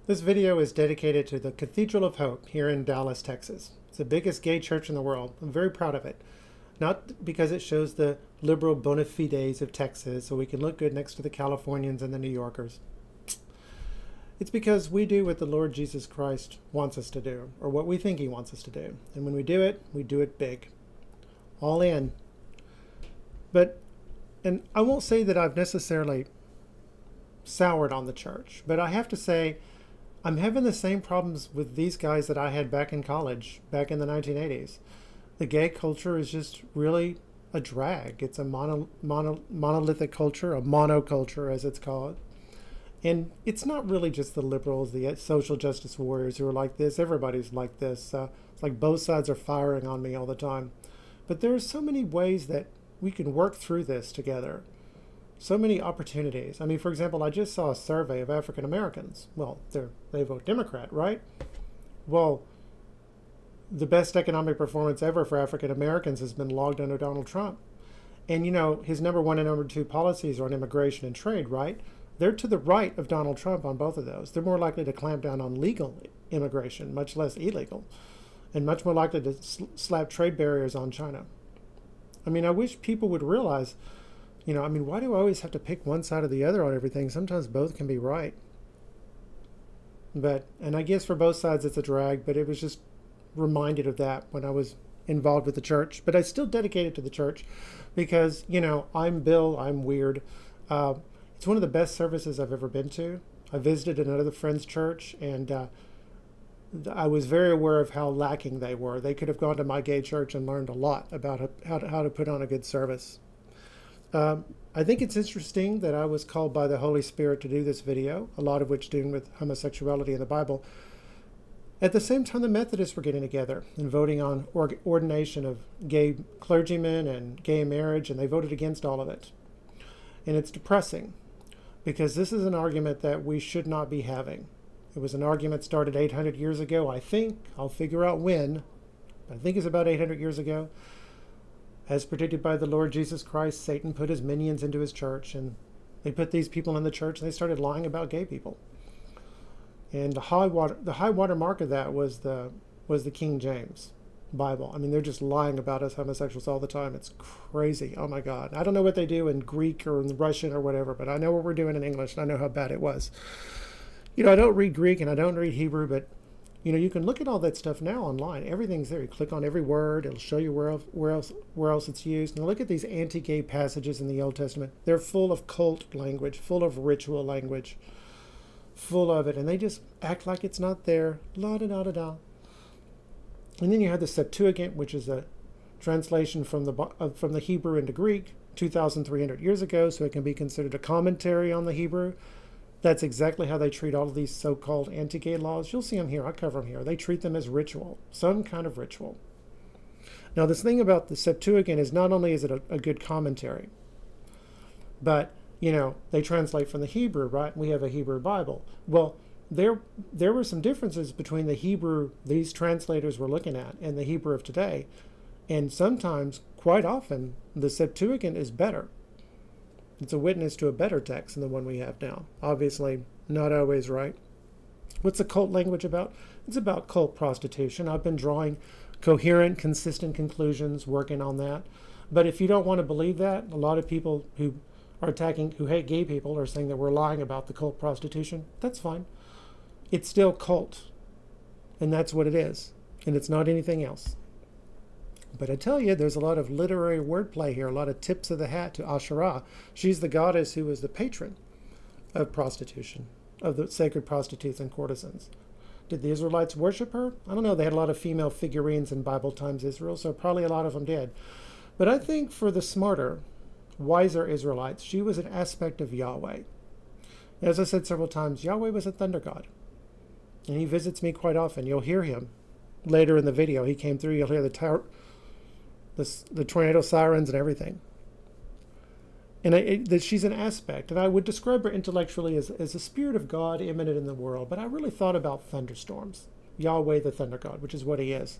This video is dedicated to the Cathedral of Hope here in Dallas, Texas. It's the biggest gay church in the world. I'm very proud of it. Not because it shows the liberal bona fides of Texas so we can look good next to the Californians and the New Yorkers. It's because we do what the Lord Jesus Christ wants us to do, or what we think he wants us to do. And when we do it big. All in. And I won't say that I've necessarily soured on the church, but I have to say I'm having the same problems with these guys that I had back in college, back in the 1980s. The gay culture is just really a drag. It's a monolithic culture, a monoculture as it's called. And it's not really just the liberals, the social justice warriors who are like this. Everybody's like this. It's like both sides are firing on me all the time. But there are so many ways that we can work through this together. So many opportunities. I mean, for example, I just saw a survey of African Americans. Well, they vote Democrat, right? Well, the best economic performance ever for African Americans has been logged under Donald Trump. And, you know, his number one and number two policies are on immigration and trade, right? They're to the right of Donald Trump on both of those. They're more likely to clamp down on legal immigration, much less illegal, and much more likely to slap trade barriers on China. I mean, I wish people would realize, you know, I mean, why do I always have to pick one side or the other on everything? Sometimes both can be right. And I guess for both sides it's a drag, but it was just reminded of that when I was involved with the church. But I still dedicated to the church because, you know, I'm Bill, I'm weird. It's one of the best services I've ever been to. I visited another friend's church, and I was very aware of how lacking they were. They could have gone to my gay church and learned a lot about how to put on a good service. I think it's interesting that I was called by the Holy Spirit to do this video, a lot of which dealing with homosexuality in the Bible. At the same time, the Methodists were getting together and voting on ordination of gay clergymen and gay marriage, and they voted against all of it. And it's depressing, because this is an argument that we should not be having. It was an argument started 800 years ago, I think. I'll figure out when, but I think it's about 800 years ago. As predicted by the Lord Jesus Christ, Satan put his minions into his church, and they put these people in the church, and they started lying about gay people. And the high water mark of that was the King James Bible. I mean, they're just lying about us homosexuals all the time. It's crazy. Oh my God. I don't know what they do in Greek or in Russian or whatever, but I know what we're doing in English, and I know how bad it was. You know, I don't read Greek and I don't read Hebrew, but you know, you can look at all that stuff now online. Everything's there. You click on every word. It'll show you where else it's used. And look at these anti-gay passages in the Old Testament. They're full of cult language, full of ritual language, full of it. And they just act like it's not there. La-da-da-da-da. And then you have the Septuagint, which is a translation from the Hebrew into Greek 2,300 years ago, so it can be considered a commentary on the Hebrew. That's exactly how they treat all of these so-called anti-gay laws. You'll see them here. I cover them here. They treat them as ritual, some kind of ritual. Now, this thing about the Septuagint is not only is it a good commentary, but, you know, they translate from the Hebrew, right? We have a Hebrew Bible. Well, there were some differences between the Hebrew these translators were looking at and the Hebrew of today. And sometimes, quite often, the Septuagint is better. It's a witness to a better text than the one we have now. Obviously, not always right. What's the cult language about? It's about cult prostitution. I've been drawing coherent, consistent conclusions, working on that. But if you don't want to believe that, a lot of people who hate gay people are saying that we're lying about the cult prostitution. That's fine. It's still cult. And that's what it is. And it's not anything else. But I tell you, there's a lot of literary wordplay here, a lot of tips of the hat to Asherah. She's the goddess who was the patron of prostitution, of the sacred prostitutes and courtesans. Did the Israelites worship her? I don't know. They had a lot of female figurines in Bible times Israel, so probably a lot of them did. But I think for the smarter, wiser Israelites, she was an aspect of Yahweh. As I said several times, Yahweh was a thunder god. And he visits me quite often. You'll hear him later in the video. He came through. You'll hear the tornado sirens and everything. And she's an aspect. And I would describe her intellectually as a spirit of God immanent in the world. But I really thought about thunderstorms. Yahweh the thunder god, which is what he is.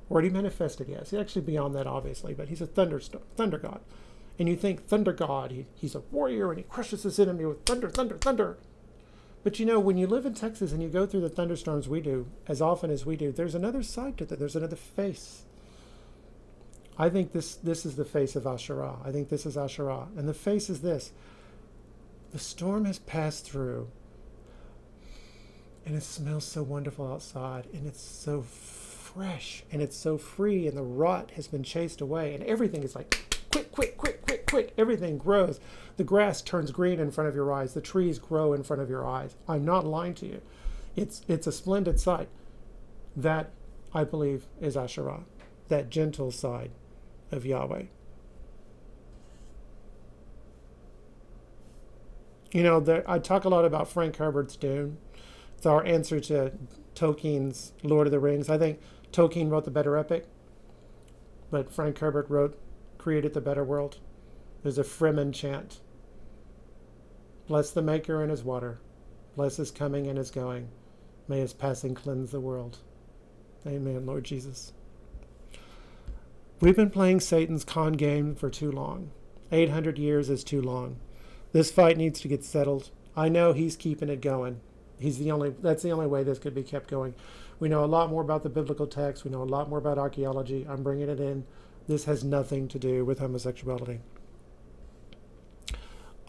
Or he manifested, yes. He's actually beyond that, obviously. But he's a thunder god. And you think thunder god, he's a warrior and he crushes his enemy with thunder, thunder, thunder. But you know, when you live in Texas and you go through the thunderstorms we do, as often as we do, there's another side to that. There's another face. I think this is the face of Asherah. I think this is Asherah. And the face is this. The storm has passed through, and it smells so wonderful outside, and it's so fresh, and it's so free, and the rot has been chased away, and everything is like quick, quick, quick, quick, quick. Everything grows. The grass turns green in front of your eyes. The trees grow in front of your eyes. I'm not lying to you. It's a splendid sight. That, I believe, is Asherah, that gentle side of Yahweh. You know, I talk a lot about Frank Herbert's Dune. It's our answer to Tolkien's Lord of the Rings. I think Tolkien wrote the better epic, but Frank Herbert created the better world. There's a Fremen chant. Bless the Maker and his water. Bless his coming and his going. May his passing cleanse the world. Amen, Lord Jesus. We've been playing Satan's con game for too long. 800 years is too long. This fight needs to get settled. I know he's keeping it going. That's the only way this could be kept going. We know a lot more about the biblical text. We know a lot more about archaeology. I'm bringing it in. This has nothing to do with homosexuality.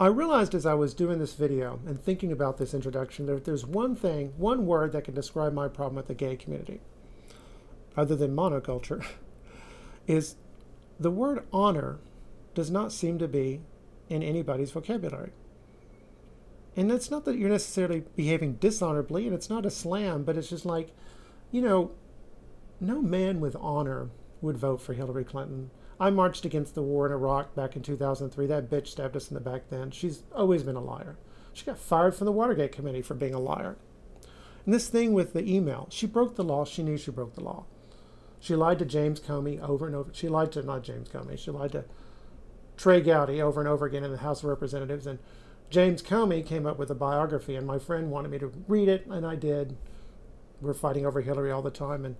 I realized as I was doing this video and thinking about this introduction that there's one word that can describe my problem with the gay community, other than monoculture, is the word honor does not seem to be in anybody's vocabulary. And it's not that you're necessarily behaving dishonorably, and it's not a slam, but it's just like, you know, no man with honor would vote for Hillary Clinton. I marched against the war in Iraq back in 2003. That bitch stabbed us in the back then. She's always been a liar. She got fired from the Watergate Committee for being a liar. And this thing with the email, she broke the law. She knew she broke the law. She lied to James Comey over and over. She lied to, not James Comey, she lied to Trey Gowdy over and over again in the House of Representatives. And James Comey came up with a biography, and my friend wanted me to read it, and I did. We're fighting over Hillary all the time, and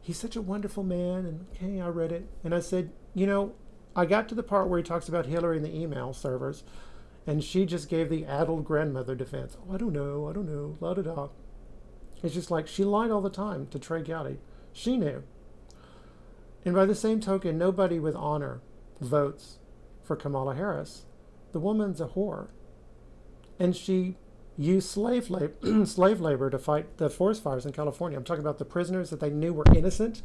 he's such a wonderful man, and okay, I read it. And I said, you know, I got to the part where he talks about Hillary and the email servers, and she just gave the addled grandmother defense. Oh, I don't know, la-da-da. It's just like she lied all the time to Trey Gowdy. She knew. And by the same token, nobody with honor votes for Kamala Harris. The woman's a whore. And she used slave labor to fight the forest fires in California. I'm talking about the prisoners that they knew were innocent.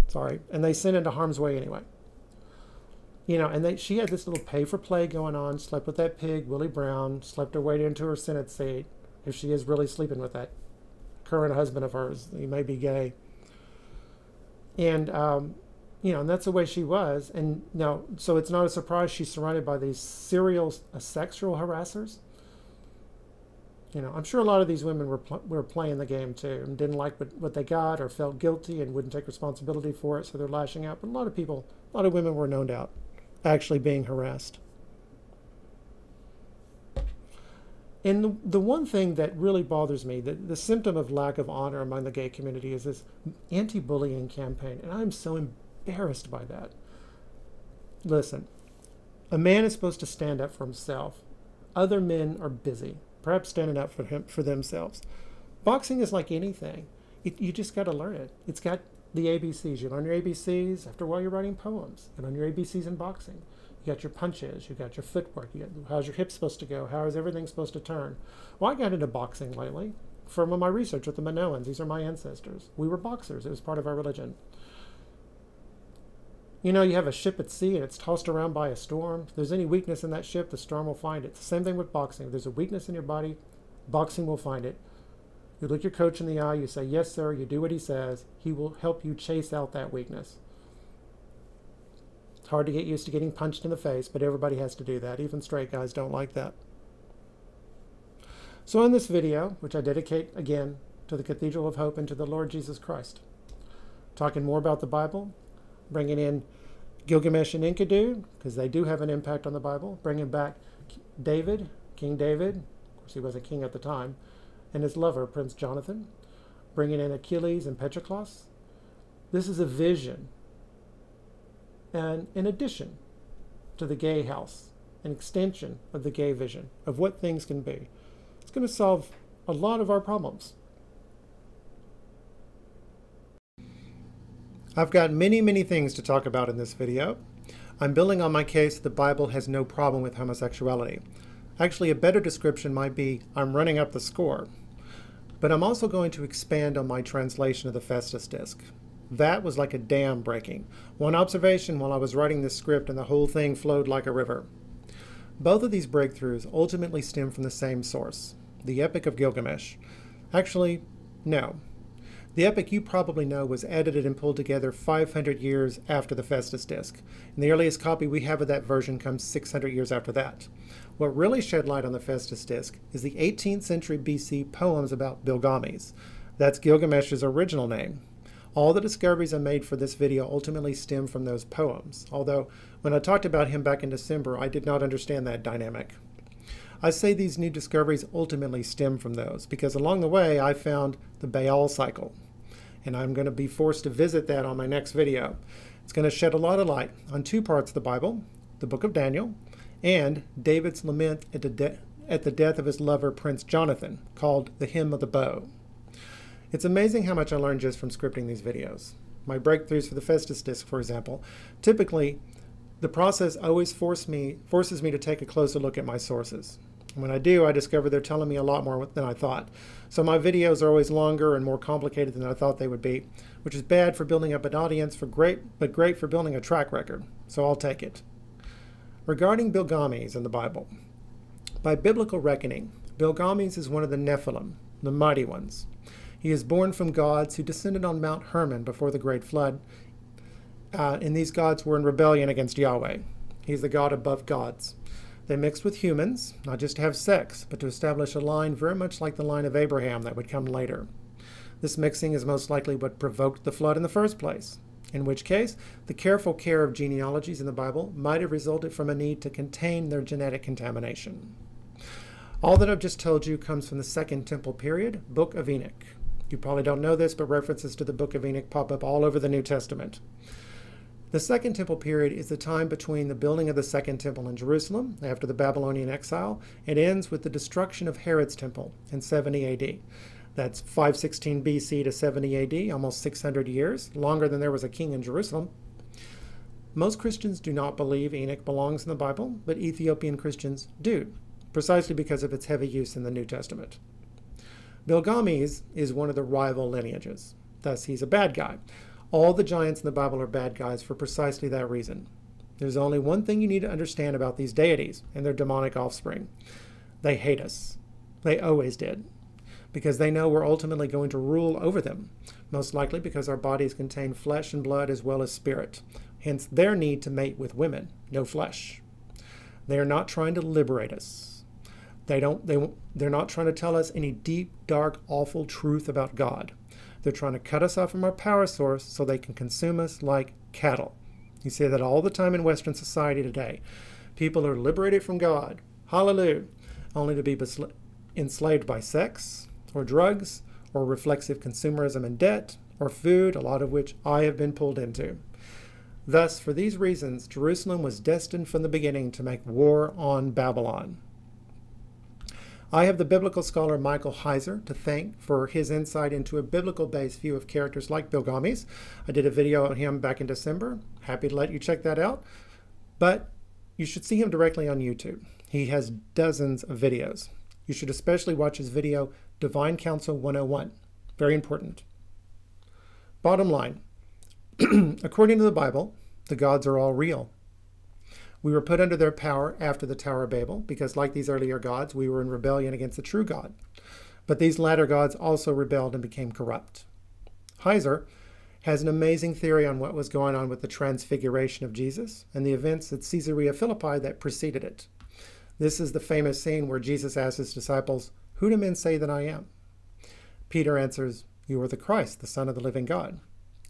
Sorry. And they sent into harm's way anyway. You know, and she had this little pay for play going on, slept with that pig, Willie Brown, slept her way into her Senate seat, if she is really sleeping with that current husband of hers. He may be gay. And, you know, and that's the way she was. And now, so it's not a surprise she's surrounded by these serial sexual harassers. You know, I'm sure a lot of these women were playing the game too and didn't like what they got or felt guilty and wouldn't take responsibility for it, so they're lashing out. But a lot of women were known out actually being harassed. And the one thing that really bothers me, the symptom of lack of honor among the gay community, is this anti-bullying campaign. And I'm so embarrassed by that. Listen, a man is supposed to stand up for himself. Other men are busy, perhaps standing up for themselves. Boxing is like anything. You just got to learn it. It's got the ABCs. You learn your ABCs. After a while, you're writing poems. You learn your ABCs in boxing. You got your punches. You got your footwork. How's your hip supposed to go? How is everything supposed to turn? Well, I got into boxing lately from my research with the Minoans. These are my ancestors. We were boxers. It was part of our religion. You know, you have a ship at sea and it's tossed around by a storm. If there's any weakness in that ship, the storm will find it. It's the same thing with boxing. If there's a weakness in your body, boxing will find it. You look your coach in the eye, you say, yes, sir, you do what he says. He will help you chase out that weakness. It's hard to get used to getting punched in the face, but everybody has to do that. Even straight guys don't like that. So in this video, which I dedicate, again, to the Cathedral of Hope and to the Lord Jesus Christ, talking more about the Bible, bringing in Gilgamesh and Enkidu, because they do have an impact on the Bible, bringing back David, King David, of course he was a king at the time, and his lover, Prince Jonathan, bringing in Achilles and Patroclus. This is a vision, and in addition to the gay house, an extension of the gay vision of what things can be. It's It's going to solve a lot of our problems. I've got many things to talk about in this video. I'm building on my case the Bible has no problem with homosexuality. Actually, a better description might be I'm running up the score. But I'm also going to expand on my translation of the Phaistos Disc. That was like a dam breaking. One observation while I was writing this script and the whole thing flowed like a river. Both of these breakthroughs ultimately stem from the same source, the Epic of Gilgamesh. Actually, no. The epic you probably know was edited and pulled together 500 years after the Phaistos Disc, and the earliest copy we have of that version comes 600 years after that. What really shed light on the Phaistos Disc is the 18th century BC poems about Gilgamesh. That's Gilgamesh's original name. All the discoveries I made for this video ultimately stem from those poems, although when I talked about him back in December, I did not understand that dynamic. I say these new discoveries ultimately stem from those, because along the way I found the Baal cycle, and I'm going to be forced to visit that on my next video. It's going to shed a lot of light on two parts of the Bible, the book of Daniel, and David's lament at the death of his lover, Prince Jonathan, called the Hymn of the Bow. It's amazing how much I learned just from scripting these videos. My breakthroughs for the Phaistos Disc, for example, typically the process always forces me to take a closer look at my sources. When I do, I discover they're telling me a lot more than I thought. So my videos are always longer and more complicated than I thought they would be, which is bad for building up an audience, but great for building a track record. So I'll take it. Regarding Gilgamesh in the Bible, by biblical reckoning, Gilgamesh is one of the Nephilim, the mighty ones. He is born from gods who descended on Mount Hermon before the Great Flood, and these gods were in rebellion against Yahweh. He's the god above gods. They mixed with humans, not just to have sex, but to establish a line very much like the line of Abraham that would come later. This mixing is most likely what provoked the flood in the first place, in which case the careful care of genealogies in the Bible might have resulted from a need to contain their genetic contamination. All that I've just told you comes from the Second Temple period, Book of Enoch. You probably don't know this, but references to the Book of Enoch pop up all over the New Testament. The Second Temple period is the time between the building of the Second Temple in Jerusalem after the Babylonian exile. It ends with the destruction of Herod's temple in 70 AD. That's 516 BC to 70 AD, almost 600 years, longer than there was a king in Jerusalem. Most Christians do not believe Enoch belongs in the Bible, but Ethiopian Christians do, precisely because of its heavy use in the New Testament. Gilgamesh is one of the rival lineages, thus he's a bad guy. All the giants in the Bible are bad guys for precisely that reason. There's only one thing you need to understand about these deities and their demonic offspring. They hate us. They always did. Because they know we're ultimately going to rule over them, most likely because our bodies contain flesh and blood as well as spirit, hence their need to mate with women, no flesh. They are not trying to liberate us. They're not trying to tell us any deep, dark, awful truth about God. They're trying to cut us off from our power source so they can consume us like cattle. You see that all the time in Western society today. People are liberated from God, hallelujah, only to be enslaved by sex, or drugs, or reflexive consumerism and debt, or food, a lot of which I have been pulled into. Thus, for these reasons, Jerusalem was destined from the beginning to make war on Babylon. I have the biblical scholar Michael Heiser to thank for his insight into a biblical-based view of characters like Gilgamesh. I did a video on him back in December. Happy to let you check that out. But you should see him directly on YouTube. He has dozens of videos. You should especially watch his video, Divine Counsel 101. Very important. Bottom line, according to the Bible, the gods are all real. We were put under their power after the Tower of Babel because, like these earlier gods, we were in rebellion against the true God. But these latter gods also rebelled and became corrupt. Heiser has an amazing theory on what was going on with the transfiguration of Jesus and the events at Caesarea Philippi that preceded it. This is the famous scene where Jesus asks his disciples, "Who do men say that I am?" Peter answers, "You are the Christ, the Son of the living God."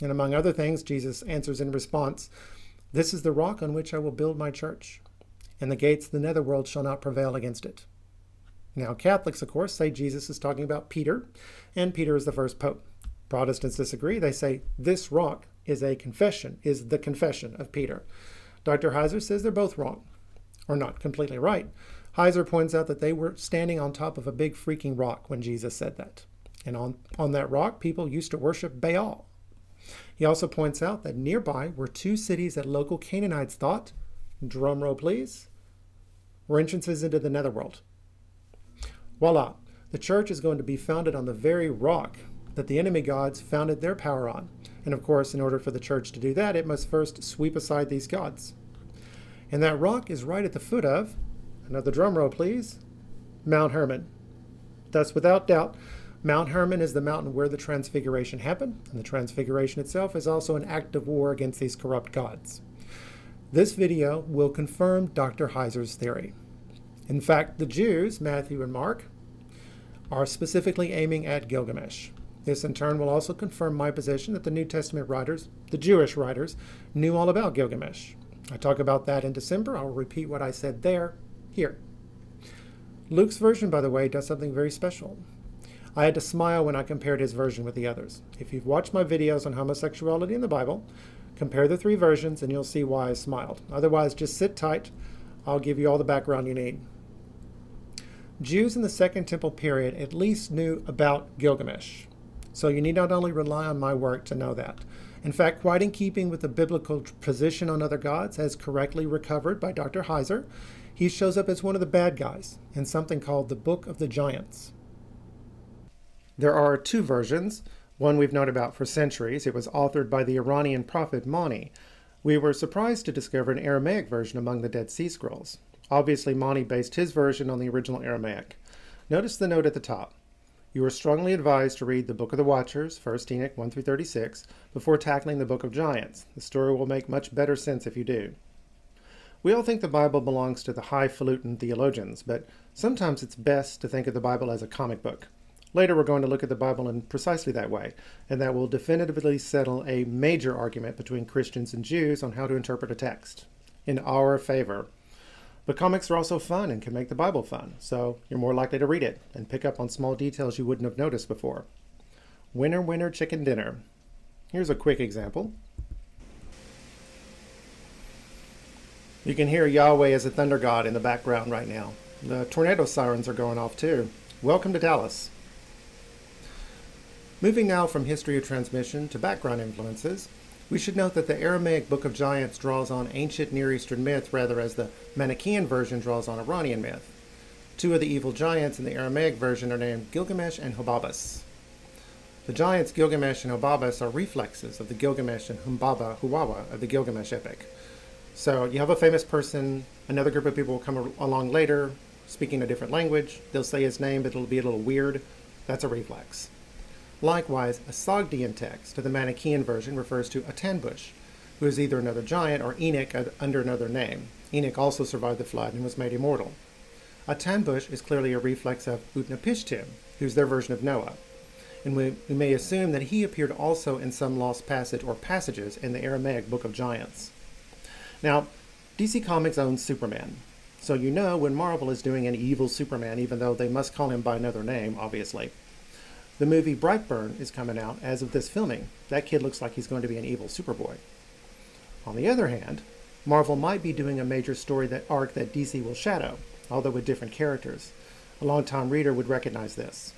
And among other things, Jesus answers in response, "This is the rock on which I will build my church, and the gates of the netherworld shall not prevail against it." Now, Catholics, of course, say Jesus is talking about Peter, and Peter is the first pope. Protestants disagree. They say this rock is the confession of Peter. Dr. Heiser says they're both wrong, or not completely right. Heiser points out that they were standing on top of a big freaking rock when Jesus said that. And on that rock, people used to worship Baal. He also points out that nearby were two cities that local Canaanites thought, drumroll please, were entrances into the netherworld. Voila, the church is going to be founded on the very rock that the enemy gods founded their power on. And of course, in order for the church to do that, it must first sweep aside these gods. And that rock is right at the foot of, another drum roll please, Mount Hermon. Thus, without doubt, Mount Hermon is the mountain where the Transfiguration happened, and the Transfiguration itself is also an act of war against these corrupt gods. This video will confirm Dr. Heiser's theory. In fact, the Jews, Matthew and Mark, are specifically aiming at Gilgamesh. This in turn will also confirm my position that the New Testament writers, the Jewish writers, knew all about Gilgamesh. I talk about that in December. I'll repeat what I said there, here. Luke's version, by the way, does something very special. I had to smile when I compared his version with the others. If you've watched my videos on homosexuality in the Bible, compare the three versions and you'll see why I smiled. Otherwise, just sit tight. I'll give you all the background you need. Jews in the Second Temple period at least knew about Gilgamesh. So you need not only rely on my work to know that. In fact, quite in keeping with the biblical position on other gods, as correctly recovered by Dr. Heiser, he shows up as one of the bad guys in something called the Book of the Giants. There are two versions. One we've known about for centuries. It was authored by the Iranian prophet Mani. We were surprised to discover an Aramaic version among the Dead Sea Scrolls. Obviously, Mani based his version on the original Aramaic. Notice the note at the top. You are strongly advised to read the Book of the Watchers, 1 Enoch 1-36, before tackling the Book of Giants. The story will make much better sense if you do. We all think the Bible belongs to the highfalutin theologians, but sometimes it's best to think of the Bible as a comic book. Later, we're going to look at the Bible in precisely that way, and that will definitively settle a major argument between Christians and Jews on how to interpret a text in our favor. But comics are also fun and can make the Bible fun, so you're more likely to read it and pick up on small details you wouldn't have noticed before. Winner, winner, chicken dinner. Here's a quick example. You can hear Yahweh as a thunder god in the background right now. The tornado sirens are going off too. Welcome to Dallas. Moving now from history of transmission to background influences, we should note that the Aramaic Book of Giants draws on ancient Near Eastern myth, rather as the Manichaean version draws on Iranian myth. Two of the evil giants in the Aramaic version are named Gilgamesh and Hobabus. The giants Gilgamesh and Hobabus are reflexes of the Gilgamesh and Huwawa of the Gilgamesh epic. So you have a famous person, another group of people will come along later, speaking a different language. They'll say his name, but it'll be a little weird. That's a reflex. Likewise, a Sogdian text of the Manichaean version refers to a Tanbush, who is either another giant or Enoch under another name. Enoch also survived the flood and was made immortal. A Tanbush is clearly a reflex of Utnapishtim, who's their version of Noah. And we may assume that he appeared also in some lost passage or passages in the Aramaic Book of Giants. Now, DC Comics owns Superman. So you know when Marvel is doing an evil Superman, even though they must call him by another name, obviously. The movie Brightburn is coming out as of this filming. That kid looks like he's going to be an evil Superboy. On the other hand, Marvel might be doing a major story arc that DC will shadow, although with different characters. A long-time reader would recognize this.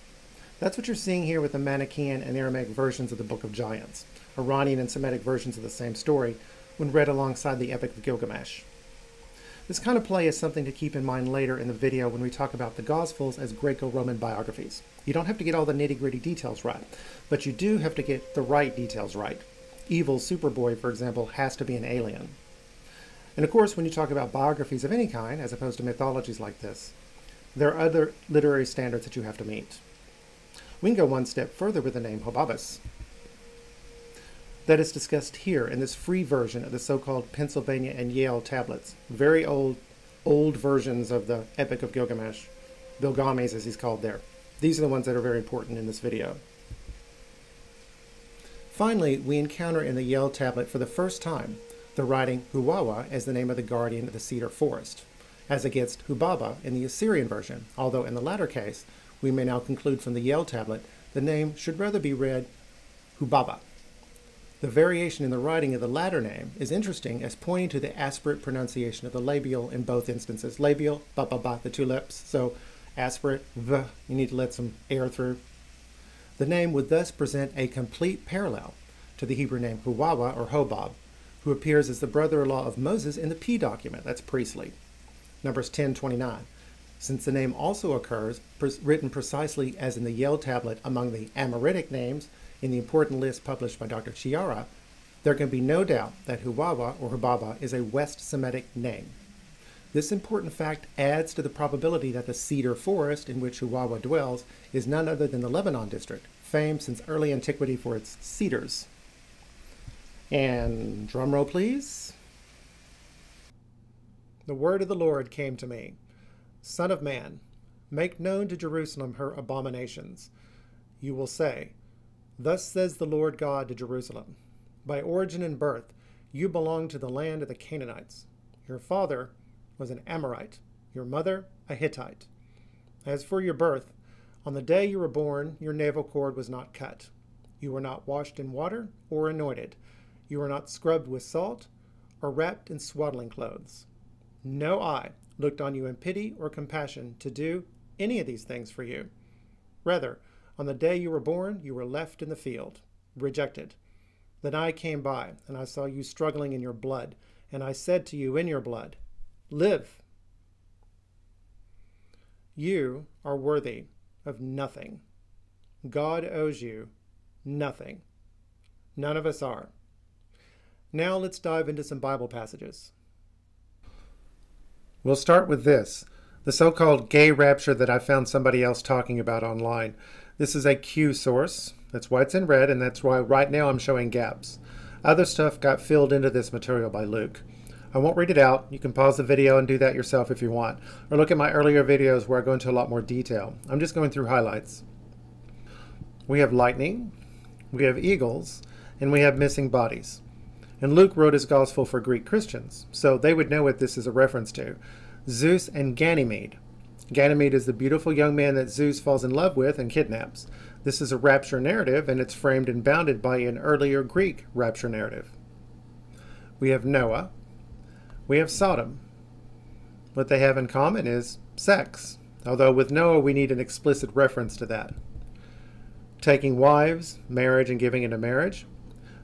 That's what you're seeing here with the Manichaean and Aramaic versions of the Book of Giants, Iranian and Semitic versions of the same story, when read alongside the Epic of Gilgamesh. This kind of play is something to keep in mind later in the video when we talk about the Gospels as Graeco-Roman biographies. You don't have to get all the nitty-gritty details right, but you do have to get the right details right. Evil Superboy, for example, has to be an alien. And of course, when you talk about biographies of any kind, as opposed to mythologies like this, there are other literary standards that you have to meet. We can go one step further with the name Hobabus. That is discussed here in this free version of the so-called Pennsylvania and Yale tablets. Very old versions of the Epic of Gilgamesh. Gilgamesh, as he's called there. These are the ones that are very important in this video. Finally, we encounter in the Yale tablet for the first time the writing Huwawa as the name of the guardian of the cedar forest, as against Hubaba in the Assyrian version, although in the latter case, we may now conclude from the Yale tablet the name should rather be read Hubaba. The variation in the writing of the latter name is interesting as pointing to the aspirate pronunciation of the labial in both instances. Labial, ba ba ba, the two lips. So aspirate, v, you need to let some air through. The name would thus present a complete parallel to the Hebrew name Huwawa or Hobab, who appears as the brother-in-law of Moses in the P document. That's priestly. Numbers 10:29. Since the name also occurs written precisely as in the Yale tablet among the Amoritic names in the important list published by Dr. Chiara, there can be no doubt that Huwawa or Hubaba is a West Semitic name. This important fact adds to the probability that the cedar forest in which Huwawa dwells is none other than the Lebanon district, famed since early antiquity for its cedars. And drum roll, please. The word of the Lord came to me. Son of man, make known to Jerusalem her abominations. You will say, Thus says the Lord God to Jerusalem, by origin and birth, you belong to the land of the Canaanites. Your father was an Amorite, your mother a Hittite. As for your birth, on the day you were born, your navel cord was not cut. You were not washed in water or anointed. You were not scrubbed with salt or wrapped in swaddling clothes. No eye looked on you in pity or compassion to do any of these things for you. Rather, on the day you were born, you were left in the field, rejected. Then I came by, and I saw you struggling in your blood, and I said to you in your blood, Live. You are worthy of nothing. God owes you nothing. None of us are. Now let's dive into some Bible passages. We'll start with this, the so-called gay rapture that I found somebody else talking about online. This is a Q source. That's why it's in red, and that's why right now I'm showing gaps. Other stuff got filled into this material by Luke. I won't read it out. You can pause the video and do that yourself if you want, or look at my earlier videos where I go into a lot more detail. I'm just going through highlights. We have lightning, we have eagles, and we have missing bodies. And Luke wrote his gospel for Greek Christians, so they would know what this is a reference to. Zeus and Ganymede. Ganymede is the beautiful young man that Zeus falls in love with and kidnaps. This is a rapture narrative, and it's framed and bounded by an earlier Greek rapture narrative. We have Noah. We have Sodom. What they have in common is sex, although with Noah we need an explicit reference to that. Taking wives, marriage, and giving into marriage.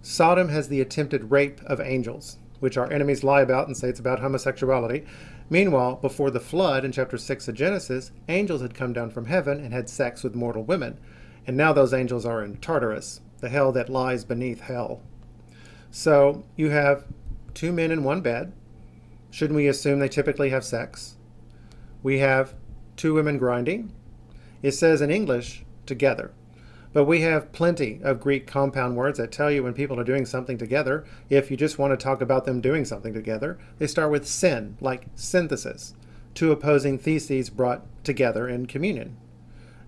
Sodom has the attempted rape of angels, which our enemies lie about and say it's about homosexuality. Meanwhile, before the flood in chapter 6 of Genesis, angels had come down from heaven and had sex with mortal women. And now those angels are in Tartarus, the hell that lies beneath hell. So you have two men in one bed. Shouldn't we assume they typically have sex? We have two women grinding. It says in English, together. But we have plenty of Greek compound words that tell you when people are doing something together. If you just want to talk about them doing something together, they start with syn, like synthesis, two opposing theses brought together in communion.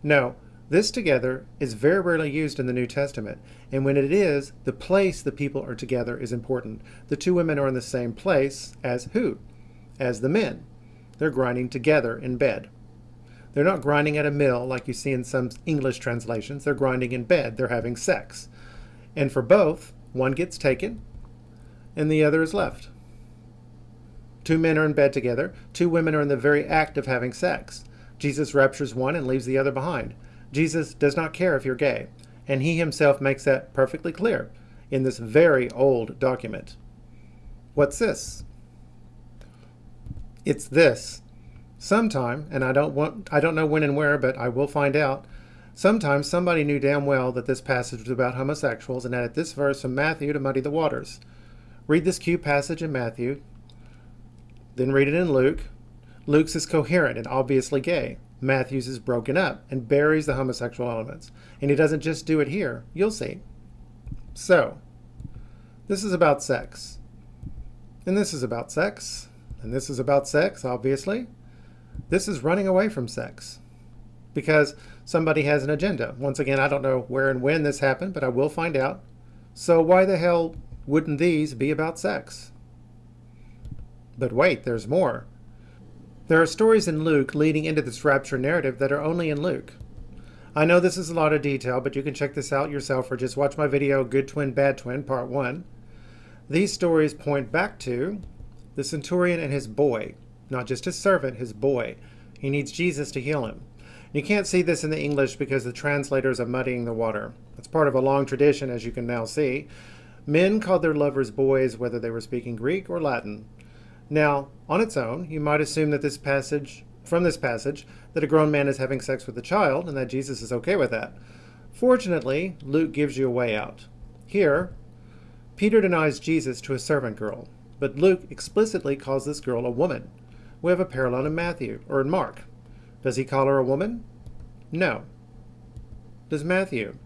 No, this together is very rarely used in the New Testament, and when it is, the place the people are together is important. The two women are in the same place as who? As the men. They're grinding together in bed. They're not grinding at a mill like you see in some English translations. They're grinding in bed. They're having sex. And for both, one gets taken and the other is left. Two men are in bed together. Two women are in the very act of having sex. Jesus raptures one and leaves the other behind. Jesus does not care if you're gay. And he himself makes that perfectly clear in this very old document. What's this? It's this. Sometime, and I don't know when and where, but I will find out. Sometime somebody knew damn well that this passage was about homosexuals and added this verse from Matthew to muddy the waters. Read this Q passage in Matthew, then read it in Luke. Luke's is coherent and obviously gay. Matthew's is broken up and buries the homosexual elements. And he doesn't just do it here. You'll see. So, this is about sex. And this is about sex. And this is about sex, obviously. This is running away from sex because somebody has an agenda. Once again, I don't know where and when this happened, but I will find out. So why the hell wouldn't these be about sex? But wait, there's more. There are stories in Luke leading into this rapture narrative that are only in Luke. I know this is a lot of detail, but you can check this out yourself or just watch my video, Good Twin, Bad Twin, Part 1. These stories point back to the centurion and his boy, not just his servant, his boy. He needs Jesus to heal him. You can't see this in the English because the translators are muddying the water. It's part of a long tradition, as you can now see. Men called their lovers boys, whether they were speaking Greek or Latin. Now, on its own, you might assume that from this passage, that a grown man is having sex with a child, and that Jesus is okay with that. Fortunately, Luke gives you a way out. Here, Peter denies Jesus to a servant girl, but Luke explicitly calls this girl a woman. We have a parallel in Matthew, or in Mark. Does he call her a woman? No. Does Matthew?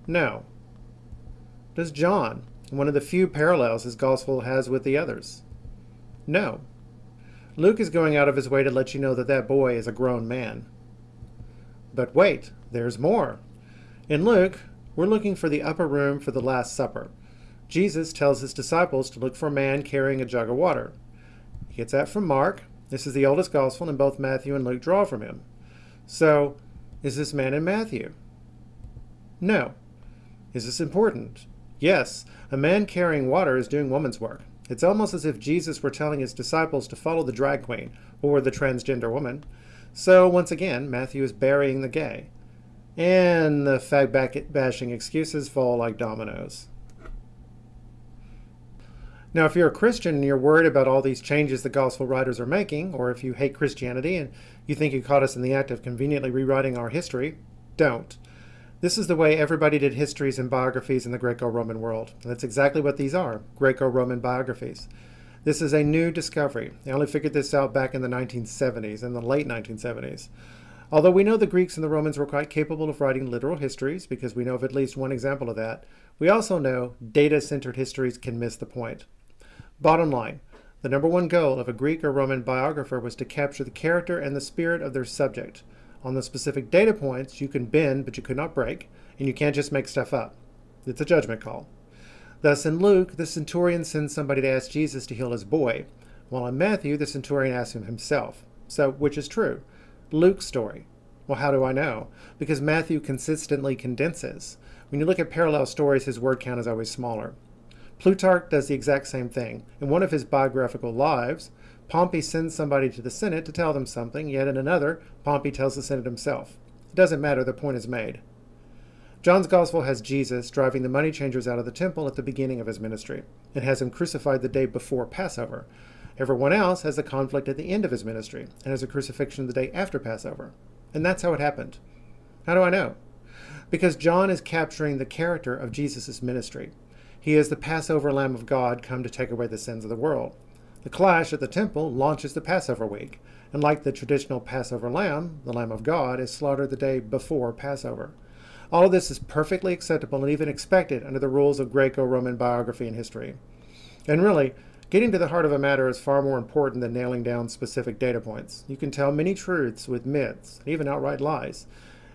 No. Does John? One of the few parallels his gospel has with the others. No. Luke is going out of his way to let you know that that boy is a grown man. But wait, there's more. In Luke, we're looking for the upper room for the Last Supper. Jesus tells his disciples to look for a man carrying a jug of water. He gets that from Mark. This is the oldest gospel, and both Matthew and Luke draw from him. So, is this man in Matthew? No. Is this important? Yes, a man carrying water is doing woman's work. It's almost as if Jesus were telling his disciples to follow the drag queen, or the transgender woman. So, once again, Matthew is burying the gay. And the fag-bashing excuses fall like dominoes. Now, if you're a Christian and you're worried about all these changes the gospel writers are making, or if you hate Christianity and you think you caught us in the act of conveniently rewriting our history, don't. This is the way everybody did histories and biographies in the Graeco-Roman world. And that's exactly what these are, Graeco-Roman biographies. This is a new discovery. They only figured this out back in the 1970s, in the late 1970s. Although we know the Greeks and the Romans were quite capable of writing literal histories, because we know of at least one example of that, we also know data-centered histories can miss the point. Bottom line, the number one goal of a Greek or Roman biographer was to capture the character and the spirit of their subject. On the specific data points, you can bend, but you could not break, and you can't just make stuff up. It's a judgment call. Thus, in Luke, the centurion sends somebody to ask Jesus to heal his boy, while in Matthew, the centurion asks him himself. So, which is true? Luke's story. Well, how do I know? Because Matthew consistently condenses. When you look at parallel stories, his word count is always smaller. Plutarch does the exact same thing. In one of his biographical lives, Pompey sends somebody to the Senate to tell them something, yet in another, Pompey tells the Senate himself. It doesn't matter, the point is made. John's Gospel has Jesus driving the money changers out of the temple at the beginning of his ministry, and has him crucified the day before Passover. Everyone else has the conflict at the end of his ministry, and has a crucifixion the day after Passover. And that's how it happened. How do I know? Because John is capturing the character of Jesus' ministry. He is the Passover Lamb of God come to take away the sins of the world. The clash at the temple launches the Passover week, and like the traditional Passover lamb, the Lamb of God is slaughtered the day before Passover. All of this is perfectly acceptable and even expected under the rules of Graeco-Roman biography and history. And really, getting to the heart of a matter is far more important than nailing down specific data points. You can tell many truths with myths, and even outright lies.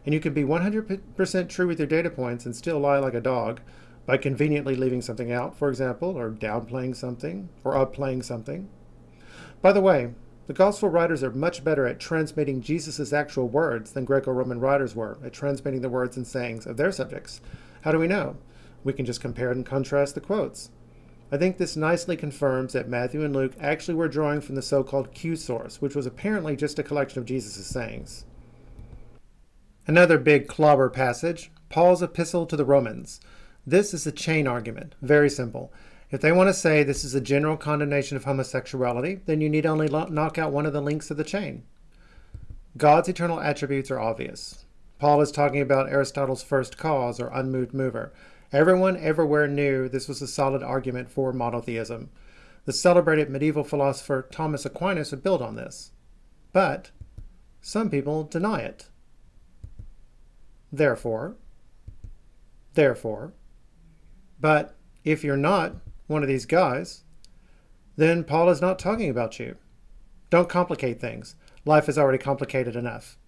And you can be 100% true with your data points and still lie like a dog, by conveniently leaving something out, for example, or downplaying something, or upplaying something. By the way, the Gospel writers are much better at transmitting Jesus' actual words than Greco-Roman writers were at transmitting the words and sayings of their subjects. How do we know? We can just compare and contrast the quotes. I think this nicely confirms that Matthew and Luke actually were drawing from the so-called Q source, which was apparently just a collection of Jesus' sayings. Another big clobber passage, Paul's epistle to the Romans. This is a chain argument. Very simple. If they want to say this is a general condemnation of homosexuality, then you need only knock out one of the links of the chain. God's eternal attributes are obvious. Paul is talking about Aristotle's first cause, or unmoved mover. Everyone everywhere knew this was a solid argument for monotheism. The celebrated medieval philosopher Thomas Aquinas would build on this. But some people deny it. Therefore, but if you're not one of these guys, then Paul is not talking about you. Don't complicate things. Life is already complicated enough.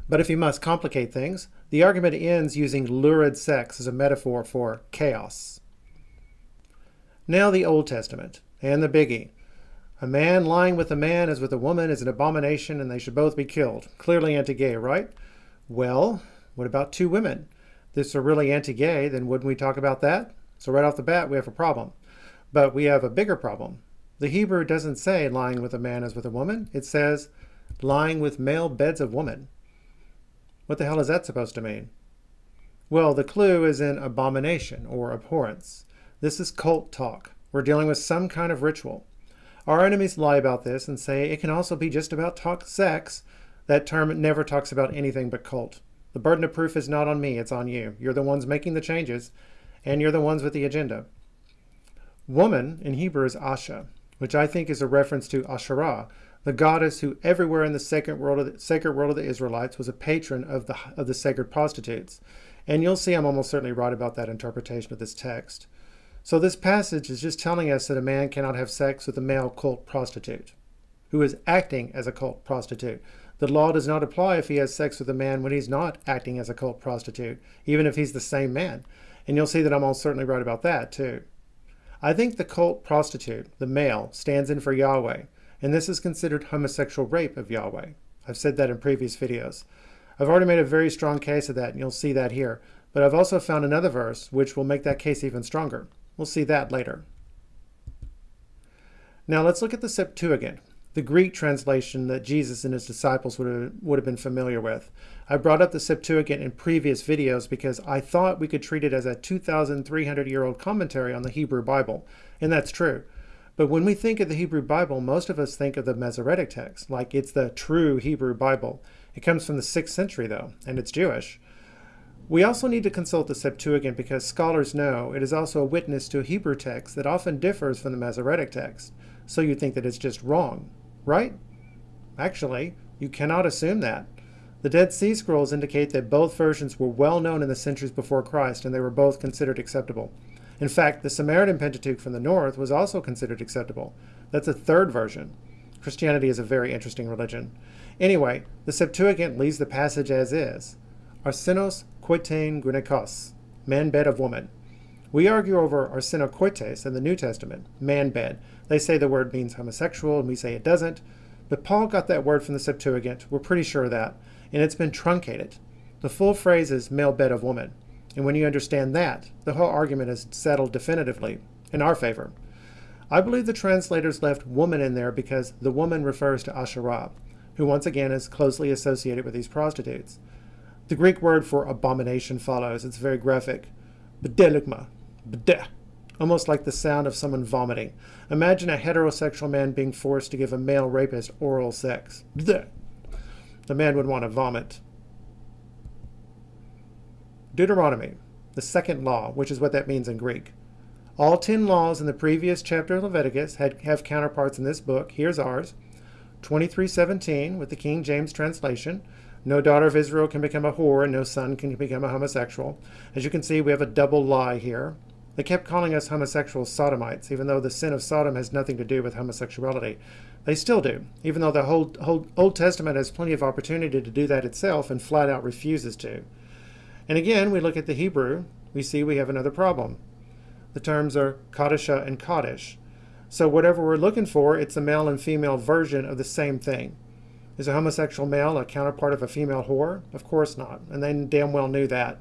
But if you must complicate things, the argument ends using lurid sex as a metaphor for chaos. Now the Old Testament, and the biggie. A man lying with a man as with a woman is an abomination and they should both be killed. Clearly anti-gay, right? Well, What about two women? If they're really anti-gay, then wouldn't we talk about that? So right off the bat, we have a problem. But we have a bigger problem. The Hebrew doesn't say lying with a man as with a woman. It says lying with male beds of women. What the hell is that supposed to mean? Well, the clue is in abomination or abhorrence. This is cult talk. We're dealing with some kind of ritual. Our enemies lie about this and say it can also be just about sex. That term never talks about anything but cult. The burden of proof is not on me, it's on you. You're the ones making the changes, and you're the ones with the agenda. Woman in Hebrew is Asha, which I think is a reference to Asherah, the goddess who everywhere in the sacred world of the Israelites was a patron of the sacred prostitutes. And you'll see I'm almost certainly right about that interpretation of this text. So this passage is just telling us that a man cannot have sex with a male cult prostitute who is acting as a cult prostitute. The law does not apply if he has sex with a man when he's not acting as a cult prostitute, even if he's the same man. And you'll see that I'm almost certainly right about that too. I think the cult prostitute, the male, stands in for Yahweh, and this is considered homosexual rape of Yahweh. I've said that in previous videos. I've already made a very strong case of that, and you'll see that here. But I've also found another verse which will make that case even stronger. We'll see that later. Now let's look at the Septuagint, the Greek translation that Jesus and his disciples would have been familiar with. I brought up the Septuagint in previous videos because I thought we could treat it as a 2,300-year-old commentary on the Hebrew Bible, and that's true. But when we think of the Hebrew Bible, most of us think of the Masoretic text, like it's the true Hebrew Bible. It comes from the 6th century, though, and it's Jewish. We also need to consult the Septuagint because scholars know it is also a witness to a Hebrew text that often differs from the Masoretic text. So you think that it's just wrong, right? Actually, you cannot assume that. The Dead Sea Scrolls indicate that both versions were well known in the centuries before Christ, and they were both considered acceptable. In fact, the Samaritan Pentateuch from the north was also considered acceptable. That's a third version. Christianity is a very interesting religion. Anyway, the Septuagint leaves the passage as is. Arsenos koitein gynekos, man bed of woman. We argue over arsenokoites in the New Testament, man bed. They say the word means homosexual, and we say it doesn't. But Paul got that word from the Septuagint. We're pretty sure of that. And it's been truncated. The full phrase is male bed of woman. And when you understand that, the whole argument is settled definitively in our favor. I believe the translators left woman in there because the woman refers to Asherah, who once again is closely associated with these prostitutes. The Greek word for abomination follows. It's very graphic. Bdeligma. Bdeh. Almost like the sound of someone vomiting. Imagine a heterosexual man being forced to give a male rapist oral sex. Bdeh. The man would want to vomit. Deuteronomy, the second law, which is what that means in Greek. All 10 laws in the previous chapter of Leviticus have counterparts in this book. Here's ours. 23:17 with the King James translation. No daughter of Israel can become a whore, and no son can become a homosexual. As you can see, we have a double lie here. They kept calling us homosexual sodomites, even though the sin of Sodom has nothing to do with homosexuality. They still do, even though the whole Old Testament has plenty of opportunity to do that itself and flat out refuses to. And again, we look at the Hebrew, we see we have another problem. The terms are Kadisha and Kaddish. So whatever we're looking for, it's a male and female version of the same thing. Is a homosexual male a counterpart of a female whore? Of course not, and they damn well knew that.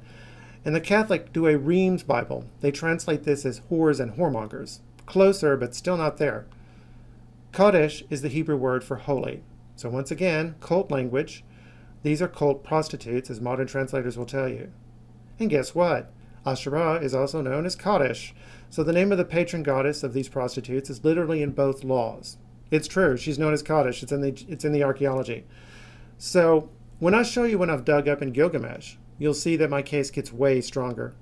And the Catholic Douay Rheims Bible, they translate this as whores and whoremongers. Closer, but still not there. Kaddish is the Hebrew word for holy. So once again, cult language. These are cult prostitutes, as modern translators will tell you. And guess what? Asherah is also known as Kaddish. So the name of the patron goddess of these prostitutes is literally in both laws. It's true. She's known as Kaddish. It's in the archaeology. So when I show you what I've dug up in Gilgamesh, you'll see that my case gets way stronger.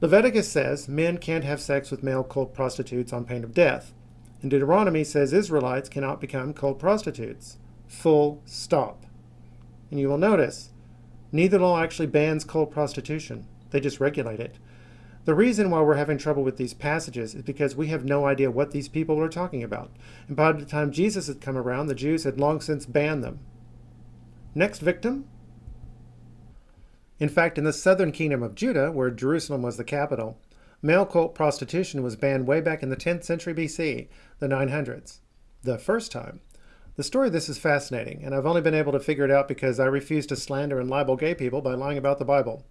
Leviticus says men can't have sex with male cult prostitutes on pain of death. And Deuteronomy says Israelites cannot become cult prostitutes. Full stop. And you will notice, neither law actually bans cult prostitution. They just regulate it. The reason why we're having trouble with these passages is because we have no idea what these people are talking about. And by the time Jesus had come around, the Jews had long since banned them. Next victim. In fact, in the southern kingdom of Judah, where Jerusalem was the capital, male cult prostitution was banned way back in the 10th century BC, the 900s. The first time. The story of this is fascinating, and I've only been able to figure it out because I refuse to slander and libel gay people by lying about the Bible,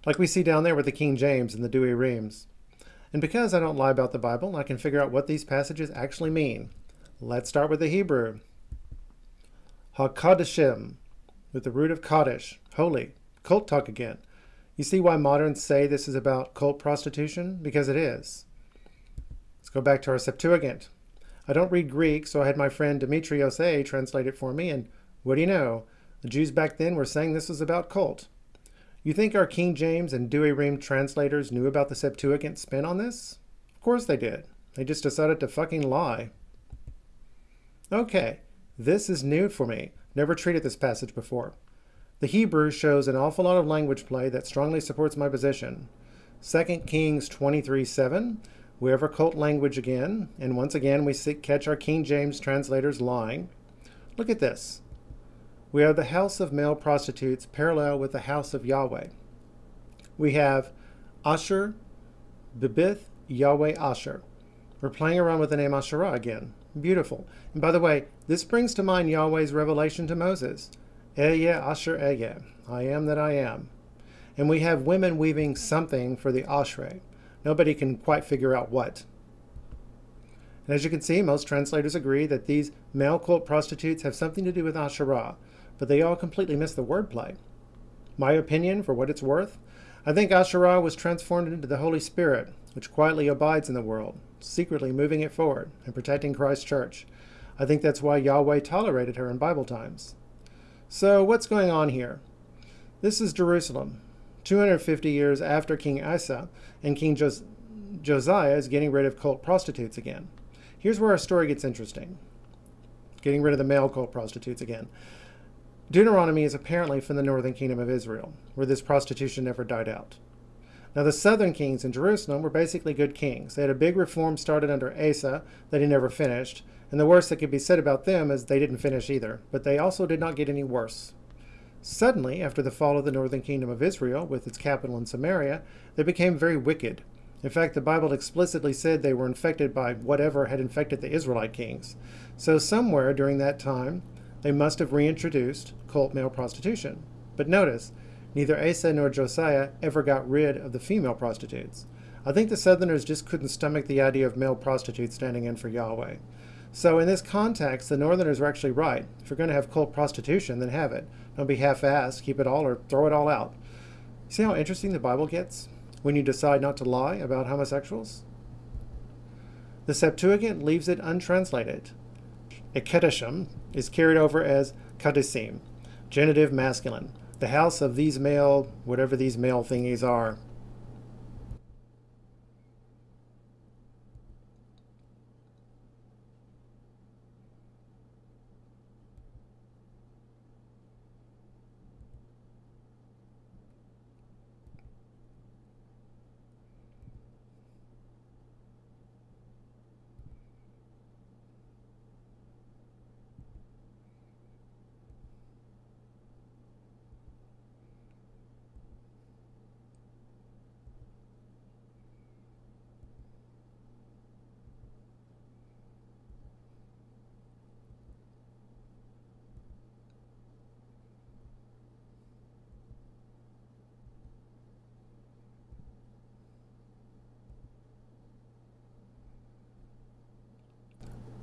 like we see down there with the King James and the Douay Rheims. And because I don't lie about the Bible, I can figure out what these passages actually mean. Let's start with the Hebrew. HaKodeshim, with the root of Kodesh, holy. Cult talk again. You see why moderns say this is about cult prostitution? Because it is. Let's go back to our Septuagint. I don't read Greek, so I had my friend Demetrios A. translate it for me, and what do you know? The Jews back then were saying this was about cult. You think our King James and Douay Rheims translators knew about the Septuagint spin on this? Of course they did. They just decided to fucking lie. Okay, this is new for me. Never treated this passage before. The Hebrew shows an awful lot of language play that strongly supports my position. 2 Kings 23:7, we have our cult language again, and once again we catch our King James translators lying. Look at this. We have the house of male prostitutes parallel with the house of Yahweh. We have Asher, Bibith, Yahweh, Asher. We're playing around with the name Asherah again. Beautiful. And by the way, this brings to mind Yahweh's revelation to Moses. Ehyeh Asher Ehyeh, I am that I am. And we have women weaving something for the Ashrei. Nobody can quite figure out what. And as you can see, most translators agree that these male cult prostitutes have something to do with Asherah, but they all completely miss the wordplay. My opinion, for what it's worth, I think Asherah was transformed into the Holy Spirit, which quietly abides in the world, secretly moving it forward and protecting Christ's church. I think that's why Yahweh tolerated her in Bible times. So what's going on here? This is Jerusalem, 250 years after King Asa, and King Josiah is getting rid of cult prostitutes again. Here's where our story gets interesting. Getting rid of the male cult prostitutes again. Deuteronomy is apparently from the northern kingdom of Israel, where this prostitution never died out. Now the southern kings in Jerusalem were basically good kings. They had a big reform started under Asa that he never finished, and the worst that could be said about them is they didn't finish either, but they also did not get any worse. Suddenly, after the fall of the northern kingdom of Israel, with its capital in Samaria, they became very wicked. In fact, the Bible explicitly said they were infected by whatever had infected the Israelite kings. So somewhere during that time, they must have reintroduced cult male prostitution. But notice, neither Asa nor Josiah ever got rid of the female prostitutes. I think the Southerners just couldn't stomach the idea of male prostitutes standing in for Yahweh. So in this context, the Northerners are actually right. If you're going to have cult prostitution, then have it. Don't be half-assed, keep it all, or throw it all out. See how interesting the Bible gets when you decide not to lie about homosexuals? The Septuagint leaves it untranslated. Ekedeshim is carried over as kadesim, genitive masculine, the house of these male, whatever these male thingies are.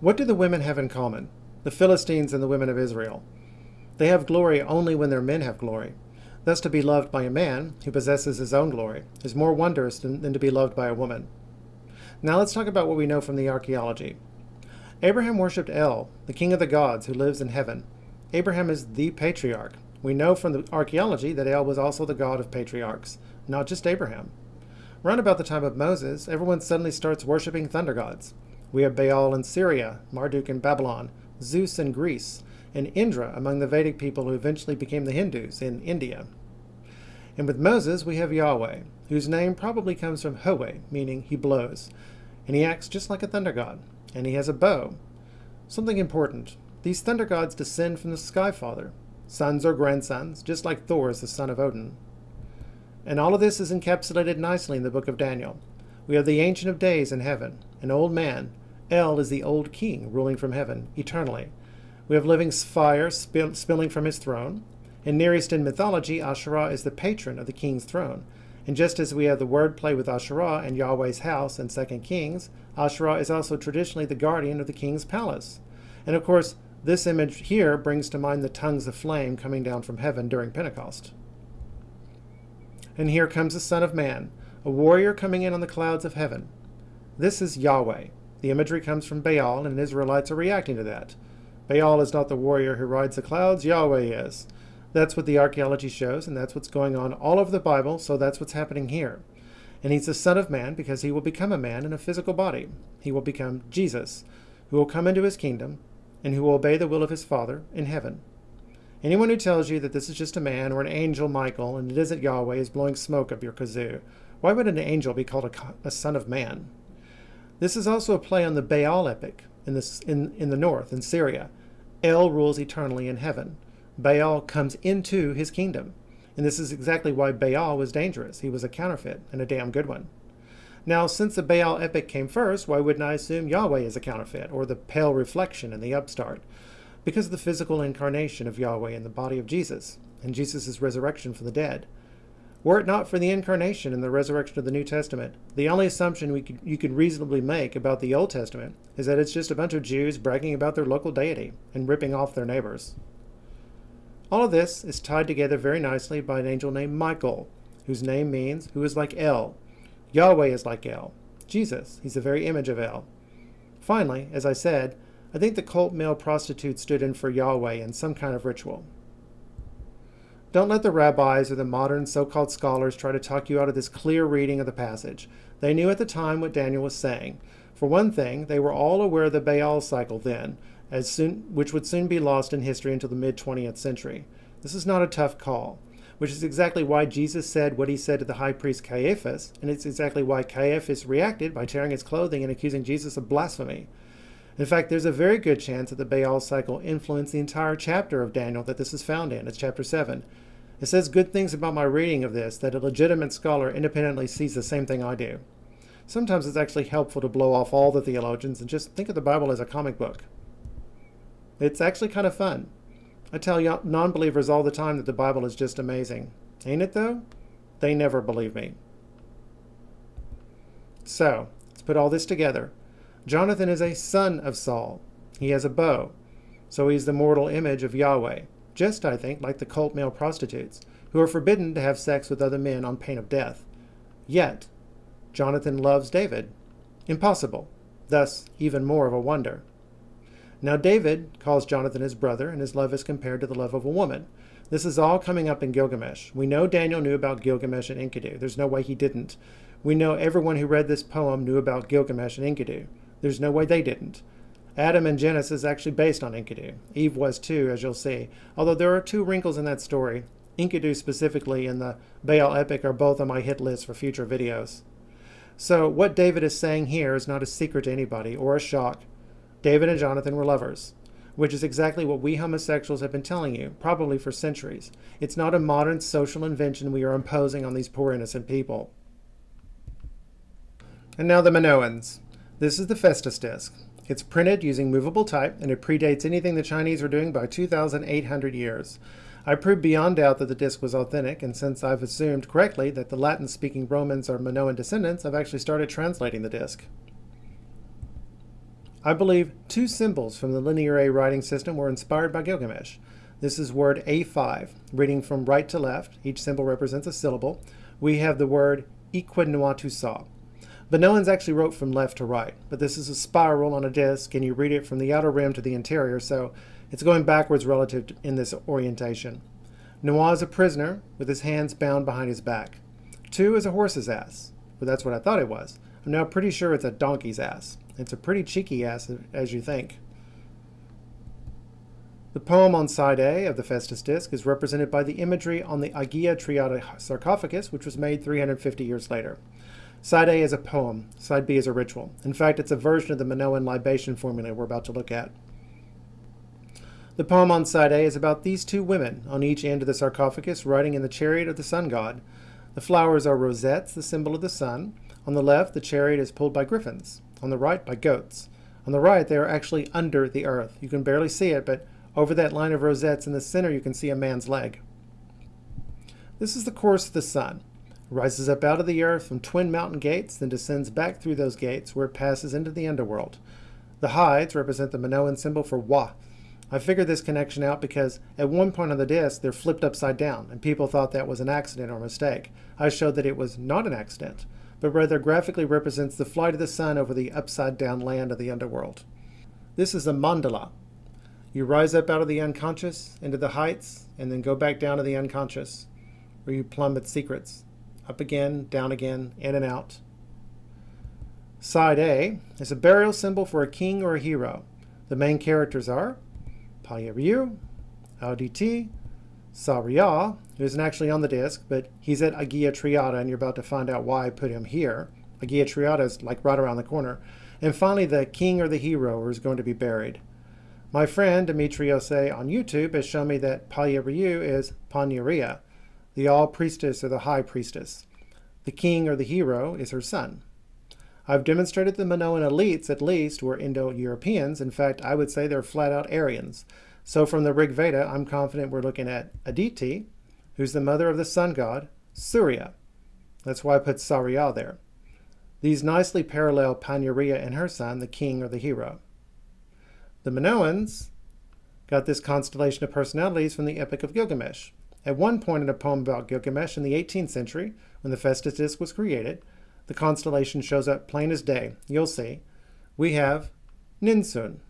What do the women have in common? The Philistines and the women of Israel. They have glory only when their men have glory. Thus to be loved by a man who possesses his own glory is more wondrous than to be loved by a woman. Now let's talk about what we know from the archaeology. Abraham worshipped El, the king of the gods who lives in heaven. Abraham is the patriarch. We know from the archaeology that El was also the god of patriarchs, not just Abraham. Around about the time of Moses, everyone suddenly starts worshipping thunder gods. We have Baal in Syria, Marduk in Babylon, Zeus in Greece, and Indra among the Vedic people who eventually became the Hindus in India. And with Moses, we have Yahweh, whose name probably comes from Hoeh, meaning he blows. And he acts just like a thunder god, and he has a bow. Something important, these thunder gods descend from the Sky Father, sons or grandsons, just like Thor is the son of Odin. And all of this is encapsulated nicely in the book of Daniel. We have the Ancient of Days in heaven, an old man. El is the old king ruling from heaven, eternally. We have living fire spilling from his throne. And Near Eastern mythology, Asherah is the patron of the king's throne. And just as we have the wordplay with Asherah and Yahweh's house in 2 Kings, Asherah is also traditionally the guardian of the king's palace. And of course, this image here brings to mind the tongues of flame coming down from heaven during Pentecost. And here comes the Son of Man, a warrior coming in on the clouds of heaven. This is Yahweh. The imagery comes from Baal, and Israelites are reacting to that. Baal is not the warrior who rides the clouds, Yahweh is. That's what the archaeology shows, and that's what's going on all over the Bible, so that's what's happening here. And he's the Son of Man because he will become a man in a physical body. He will become Jesus, who will come into his kingdom, and who will obey the will of his Father in heaven. Anyone who tells you that this is just a man or an angel Michael and it isn't Yahweh is blowing smoke up your kazoo. Why would an angel be called a son of man? This is also a play on the Baal epic in the north, in Syria. El rules eternally in heaven. Baal comes into his kingdom. And this is exactly why Baal was dangerous. He was a counterfeit, and a damn good one. Now, since the Baal epic came first, why wouldn't I assume Yahweh is a counterfeit, or the pale reflection in the upstart? Because of the physical incarnation of Yahweh in the body of Jesus, and Jesus' resurrection from the dead. Were it not for the incarnation and the resurrection of the New Testament, the only assumption you could reasonably make about the Old Testament is that it's just a bunch of Jews bragging about their local deity and ripping off their neighbors. All of this is tied together very nicely by an angel named Michael, whose name means who is like El. Yahweh is like El. Jesus, he's the very image of El. Finally, as I said, I think the cult male prostitute stood in for Yahweh in some kind of ritual. Don't let the rabbis or the modern so-called scholars try to talk you out of this clear reading of the passage. They knew at the time what Daniel was saying. For one thing, they were all aware of the Baal cycle then, which would soon be lost in history until the mid-20th century. This is not a tough call, which is exactly why Jesus said what he said to the high priest Caiaphas, and it's exactly why Caiaphas reacted by tearing his clothing and accusing Jesus of blasphemy. In fact, there's a very good chance that the Baal cycle influenced the entire chapter of Daniel that this is found in. It's chapter 7. It says good things about my reading of this, that a legitimate scholar independently sees the same thing I do. Sometimes it's actually helpful to blow off all the theologians and just think of the Bible as a comic book. It's actually kind of fun. I tell non-believers all the time that the Bible is just amazing. Ain't it though? They never believe me. So, let's put all this together. Jonathan is a son of Saul. He has a bow. So he's the mortal image of Yahweh. Just, I think, like the cult male prostitutes, who are forbidden to have sex with other men on pain of death. Yet, Jonathan loves David. Impossible. Thus, even more of a wonder. Now David calls Jonathan his brother, and his love is compared to the love of a woman. This is all coming up in Gilgamesh. We know Daniel knew about Gilgamesh and Enkidu. There's no way he didn't. We know everyone who read this poem knew about Gilgamesh and Enkidu. There's no way they didn't. Adam and Genesis is actually based on Enkidu. Eve was too, as you'll see. Although there are two wrinkles in that story. Enkidu specifically and the Baal epic are both on my hit list for future videos. So what David is saying here is not a secret to anybody or a shock. David and Jonathan were lovers, which is exactly what we homosexuals have been telling you, probably for centuries. It's not a modern social invention we are imposing on these poor innocent people. And now the Minoans. This is the Phaistos Disc. It's printed using movable type, and it predates anything the Chinese were doing by 2,800 years. I proved beyond doubt that the disc was authentic, and since I've assumed correctly that the Latin-speaking Romans are Minoan descendants, I've actually started translating the disc. I believe two symbols from the linear A writing system were inspired by Gilgamesh. This is word A5, reading from right to left. Each symbol represents a syllable. We have the word Equinuatusa. Minoans actually wrote from left to right, but this is a spiral on a disc, and you read it from the outer rim to the interior, so it's going backwards relative in this orientation. Noah is a prisoner, with his hands bound behind his back. 2 is a horse's ass, but that's what I thought it was. I'm now pretty sure it's a donkey's ass. It's a pretty cheeky ass, as you think. The poem on side A of the Phaistos Disc is represented by the imagery on the Agia Triada sarcophagus, which was made 350 years later. Side A is a poem. Side B is a ritual. In fact, it's a version of the Minoan libation formula we're about to look at. The poem on side A is about these two women on each end of the sarcophagus riding in the chariot of the sun god. The flowers are rosettes, the symbol of the sun. On the left, the chariot is pulled by griffins. On the right, by goats. On the right, they are actually under the earth. You can barely see it, but Over that line of rosettes in the center, you can see a man's leg. This is the course of the sun. It rises up out of the earth from twin mountain gates, then descends back through those gates where it passes into the underworld. The hides represent the Minoan symbol for Wa. I figured this connection out because at one point on the disc, they're flipped upside down, and people thought that was an accident or mistake. I showed that it was not an accident, but rather graphically represents the flight of the sun over the upside-down land of the underworld. This is a mandala. You rise up out of the unconscious into the heights, and then go back down to the unconscious, where you plumb its secrets. Up again, down again, in and out. Side A is a burial symbol for a king or a hero. The main characters are Paya-Ryu, Auditi, Saria, who isn't actually on the disc, but he's at Agia Triada, and you're about to find out why I put him here. Agia Triada is like right around the corner. And finally, the king or the hero who is going to be buried. My friend Dimitriose on YouTube has shown me that Paya-Ryu is Panyaria, the all-priestess or the high priestess. The king or the hero is her son. I've demonstrated the Minoan elites, at least, were Indo-Europeans. In fact, I would say they're flat-out Aryans. So from the Rig Veda, I'm confident we're looking at Aditi, who's the mother of the sun god, Surya. That's why I put Saria there. These nicely parallel Panyaria and her son, the king or the hero. The Minoans got this constellation of personalities from the Epic of Gilgamesh. At one point in a poem about Gilgamesh in the 18th century, when the Phaistos Disc was created, the constellation shows up plain as day. You'll see. We have Ninsun,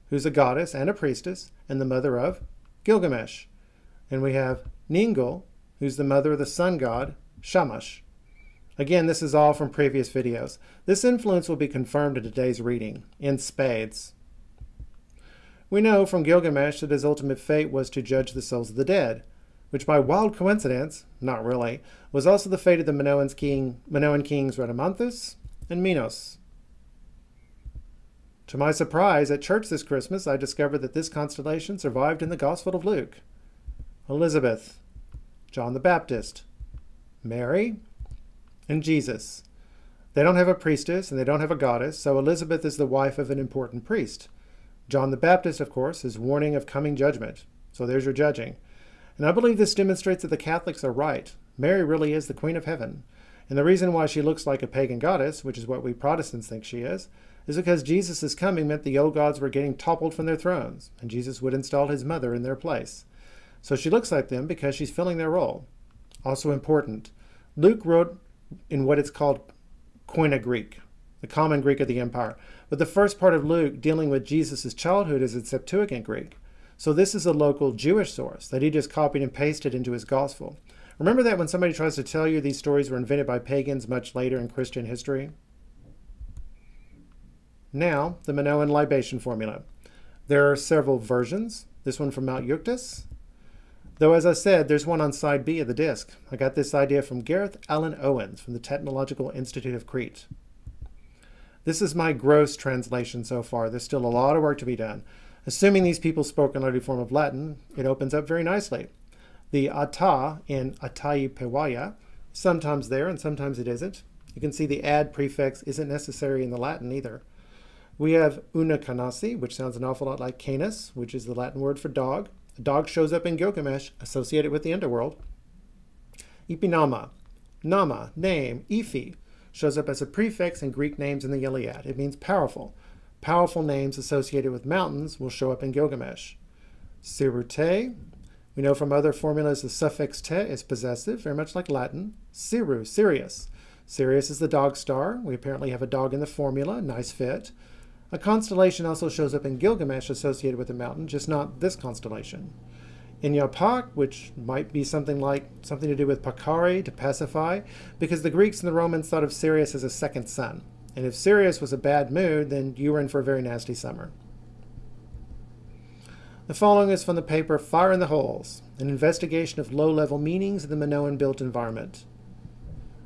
who's a goddess and a priestess, and the mother of Gilgamesh. And we have Ningal, who's the mother of the sun god, Shamash. Again, this is all from previous videos. This influence will be confirmed in today's reading, in spades. We know from Gilgamesh that his ultimate fate was to judge the souls of the dead, which by wild coincidence, not really, was also the fate of the Minoan kings Rhadamanthus and Minos. To my surprise, at church this Christmas, I discovered that this constellation survived in the Gospel of Luke. Elizabeth, John the Baptist, Mary, and Jesus. They don't have a priestess and they don't have a goddess, so Elizabeth is the wife of an important priest. John the Baptist, of course, is warning of coming judgment. So there's your judging. And I believe this demonstrates that the Catholics are right. Mary really is the Queen of Heaven. And the reason why she looks like a pagan goddess, which is what we Protestants think she is because Jesus' coming meant the old gods were getting toppled from their thrones, and Jesus would install his mother in their place. So she looks like them because she's filling their role. Also important, Luke wrote in what is called Koine Greek, the common Greek of the empire. But the first part of Luke dealing with Jesus' childhood is in Septuagint Greek. So this is a local Jewish source that he just copied and pasted into his gospel. Remember that when somebody tries to tell you these stories were invented by pagans much later in Christian history? Now, the Minoan libation formula. There are several versions. This one from Mount Euctus. Though, as I said, there's one on side B of the disc. I got this idea from Gareth Allen Owens from the Technological Institute of Crete. This is my gross translation so far. There's still a lot of work to be done. Assuming these people spoke an early form of Latin, it opens up very nicely. The ata in atai pewaya, sometimes there and sometimes it isn't. You can see the ad prefix isn't necessary in the Latin either. We have una canasi, which sounds an awful lot like canis, which is the Latin word for dog. A dog shows up in Gilgamesh, associated with the underworld. Ipinama, nama, name, iphi, shows up as a prefix in Greek names in the Iliad. It means powerful. Powerful names associated with mountains will show up in Gilgamesh. Sirute, we know from other formulas the suffix te is possessive, very much like Latin. Siru, Sirius. Sirius is the dog star. We apparently have a dog in the formula, nice fit. A constellation also shows up in Gilgamesh associated with a mountain, just not this constellation. In Yapak, which might be something to do with pakare, to pacify, because the Greeks and the Romans thought of Sirius as a second sun. And if Sirius was a bad mood, then you were in for a very nasty summer. The following is from the paper Fire in the Holes, an investigation of low-level meanings of the Minoan built environment.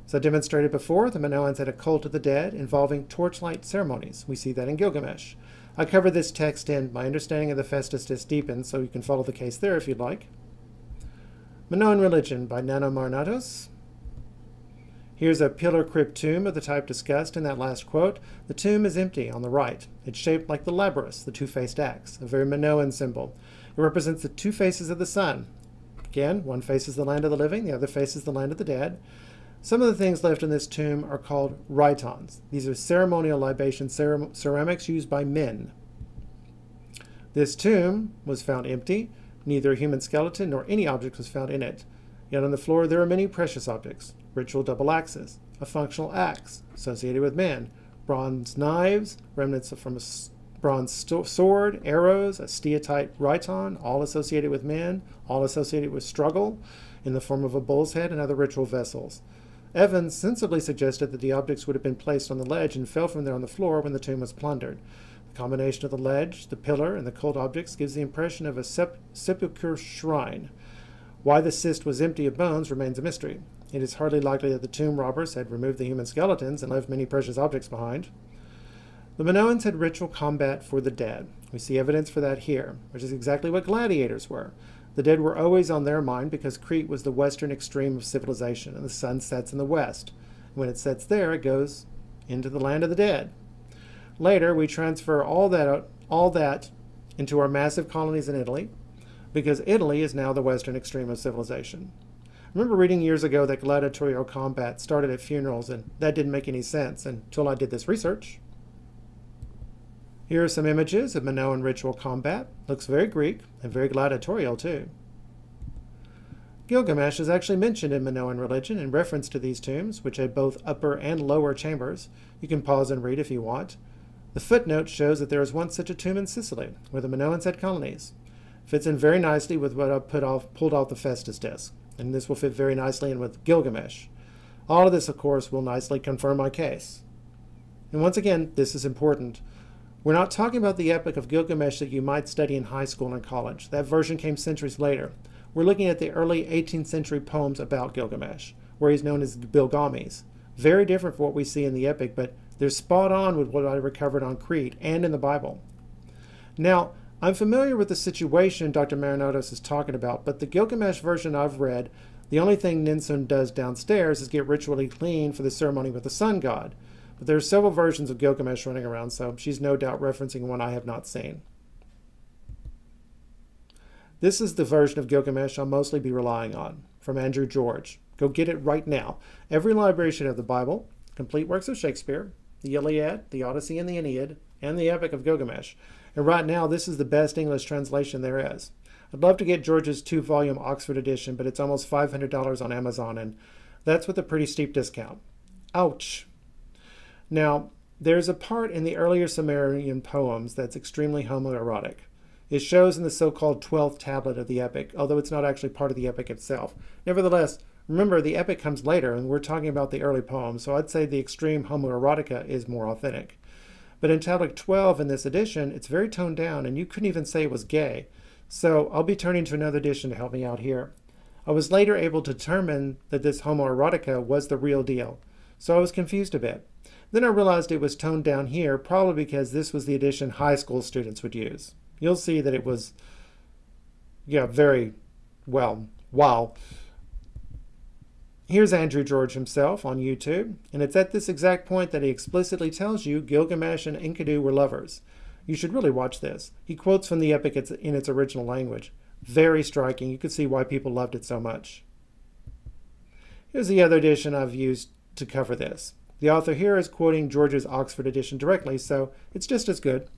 As I demonstrated before, the Minoans had a cult of the dead involving torchlight ceremonies. We see that in Gilgamesh. I covered this text in My Understanding of the Phaistos Disc Deepened, so you can follow the case there if you'd like. Minoan Religion by Nano Marnatos. Here's a pillar crypt tomb of the type discussed in that last quote. The tomb is empty on the right. It's shaped like the labrys, the two-faced axe, a very Minoan symbol. It represents the two faces of the sun. Again, one faces the land of the living, the other faces the land of the dead. Some of the things left in this tomb are called rhytons. These are ceremonial libation ceramics used by men. This tomb was found empty. Neither a human skeleton nor any object was found in it. Yet on the floor there are many precious objects. Ritual double axes, a functional axe associated with men, bronze knives, remnants from a bronze sword, arrows, a steatite rhyton, all associated with men, all associated with struggle, in the form of a bull's head and other ritual vessels. Evans sensibly suggested that the objects would have been placed on the ledge and fell from there on the floor when the tomb was plundered. The combination of the ledge, the pillar, and the cold objects gives the impression of a sepulchre shrine. Why the cist was empty of bones remains a mystery. It is hardly likely that the tomb robbers had removed the human skeletons and left many precious objects behind. The Minoans had ritual combat for the dead. We see evidence for that here, which is exactly what gladiators were. The dead were always on their mind because Crete was the western extreme of civilization, and the sun sets in the west. When it sets there, it goes into the land of the dead. Later, we transfer all that into our massive colonies in Italy, because Italy is now the western extreme of civilization. I remember reading years ago that gladiatorial combat started at funerals, and that didn't make any sense until I did this research. Here are some images of Minoan ritual combat. Looks very Greek and very gladiatorial too. Gilgamesh is actually mentioned in Minoan religion in reference to these tombs, which had both upper and lower chambers. You can pause and read if you want. The footnote shows that there was once such a tomb in Sicily, where the Minoans had colonies. Fits in very nicely with what I pulled off the Phaistos Disc, and this will fit very nicely in with Gilgamesh. All of this, of course, will nicely confirm my case. And once again, this is important. We're not talking about the epic of Gilgamesh that you might study in high school and college. That version came centuries later. We're looking at the early 18th century poems about Gilgamesh, where he's known as Gilgamesh. Very different from what we see in the epic, but they're spot on with what I recovered on Crete and in the Bible. Now, I'm familiar with the situation Dr. Marinatos is talking about, but the Gilgamesh version I've read, the only thing Ninsun does downstairs is get ritually clean for the ceremony with the sun god. But there are several versions of Gilgamesh running around, so she's no doubt referencing one I have not seen. This is the version of Gilgamesh I'll mostly be relying on, from Andrew George. Go get it right now. Every library should have the Bible, complete works of Shakespeare, the Iliad, the Odyssey and the Aeneid, and the Epic of Gilgamesh. And right now, this is the best English translation there is. I'd love to get George's 2-volume Oxford edition, but it's almost $500 on Amazon, and that's with a pretty steep discount. Ouch! Now, there's a part in the earlier Sumerian poems that's extremely homoerotic. It shows in the so-called 12th tablet of the epic, although it's not actually part of the epic itself. Nevertheless, remember, the epic comes later, and we're talking about the early poems, so I'd say the extreme homoerotica is more authentic. But in tablet 12 in this edition, it's very toned down, and you couldn't even say it was gay. So I'll be turning to another edition to help me out here. I was later able to determine that this homoerotica was the real deal, so I was confused a bit. Then I realized it was toned down here, probably because this was the edition high school students would use. You'll see that it was, very, wow. Here's Andrew George himself on YouTube, and it's at this exact point that he explicitly tells you Gilgamesh and Enkidu were lovers. You should really watch this. He quotes from the epic in its original language. Very striking. You can see why people loved it so much. Here's the other edition I've used to cover this. The author here is quoting George's Oxford edition directly, so it's just as good.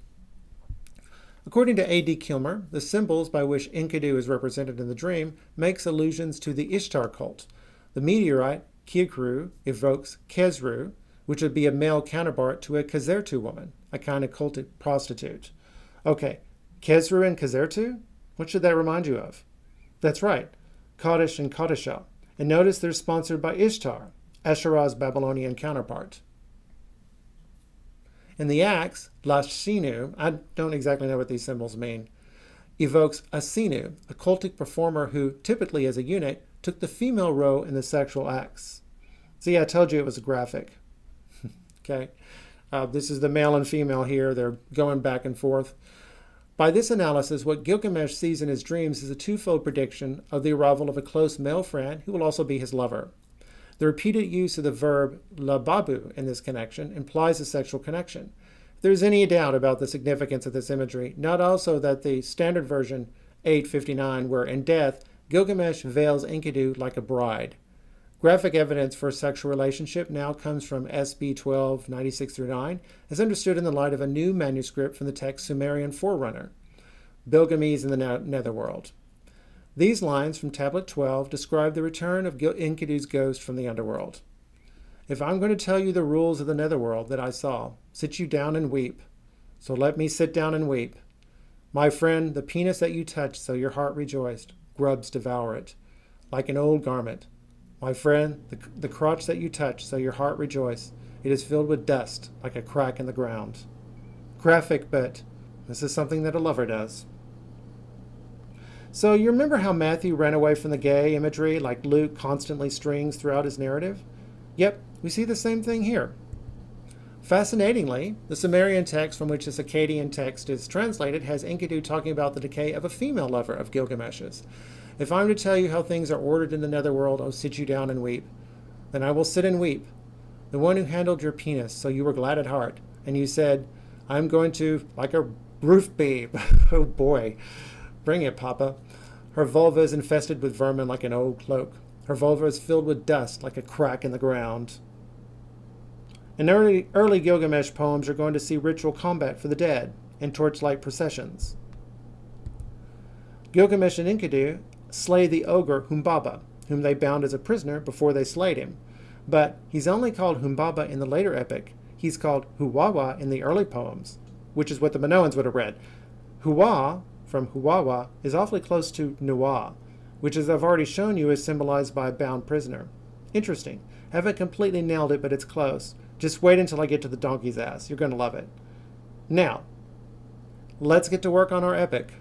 According to A.D. Kilmer, the symbols by which Enkidu is represented in the dream makes allusions to the Ishtar cult. The meteorite, Kikru, evokes Kesru, which would be a male counterpart to a Kazertu woman, a kind of cultic prostitute. Okay, Kesru and Kazertu? What should that remind you of? That's right, Kaddish and Kaddisha. And notice they're sponsored by Ishtar, Asherah's Babylonian counterpart. In the axe, Lashinu, I don't exactly know what these symbols mean, evokes Asinu, a cultic performer who, typically as a eunuch, took the female role in the sexual acts. See, I told you it was a graphic. Okay, this is the male and female here. They're going back and forth. By this analysis, what Gilgamesh sees in his dreams is a twofold prediction of the arrival of a close male friend who will also be his lover. The repeated use of the verb lababu in this connection implies a sexual connection. If there's any doubt about the significance of this imagery, note also that the standard version 859, where in death, Gilgamesh veils Enkidu like a bride. Graphic evidence for a sexual relationship now comes from SB 1296-9, as understood in the light of a new manuscript from the text Sumerian Forerunner, Gilgamesh in the Netherworld. These lines from Tablet 12 describe the return of Enkidu's ghost from the underworld. If I'm going to tell you the rules of the netherworld that I saw, sit you down and weep. So let me sit down and weep. My friend, the penis that you touched so your heart rejoiced, grubs devour it, like an old garment. My friend, the crotch that you touch so your heart rejoice, it is filled with dust like a crack in the ground. Graphic, but this is something that a lover does. So you remember how Matthew ran away from the gay imagery like Luke constantly strings throughout his narrative? Yep, we see the same thing here. Fascinatingly, the Sumerian text from which this Akkadian text is translated has Enkidu talking about the decay of a female lover of Gilgamesh's. If I'm to tell you how things are ordered in the netherworld, oh, sit you down and weep. Then I will sit and weep. The one who handled your penis, so you were glad at heart, and you said, I'm going to, like a roof babe. Oh boy. Bring it, Papa. Her vulva is infested with vermin like an old cloak. Her vulva is filled with dust like a crack in the ground. In early Gilgamesh poems, you're going to see ritual combat for the dead and torchlight processions. Gilgamesh and Enkidu slay the ogre Humbaba, whom they bound as a prisoner before they slayed him. But he's only called Humbaba in the later epic. He's called Huwawa in the early poems, which is what the Minoans would have read. Huwa, from Huwawa, is awfully close to Nuwa, which, as I've already shown you, is symbolized by a bound prisoner. Interesting. Haven't completely nailed it, but it's close. Just wait until I get to the donkey's ass. You're going to love it. Now, let's get to work on our epic.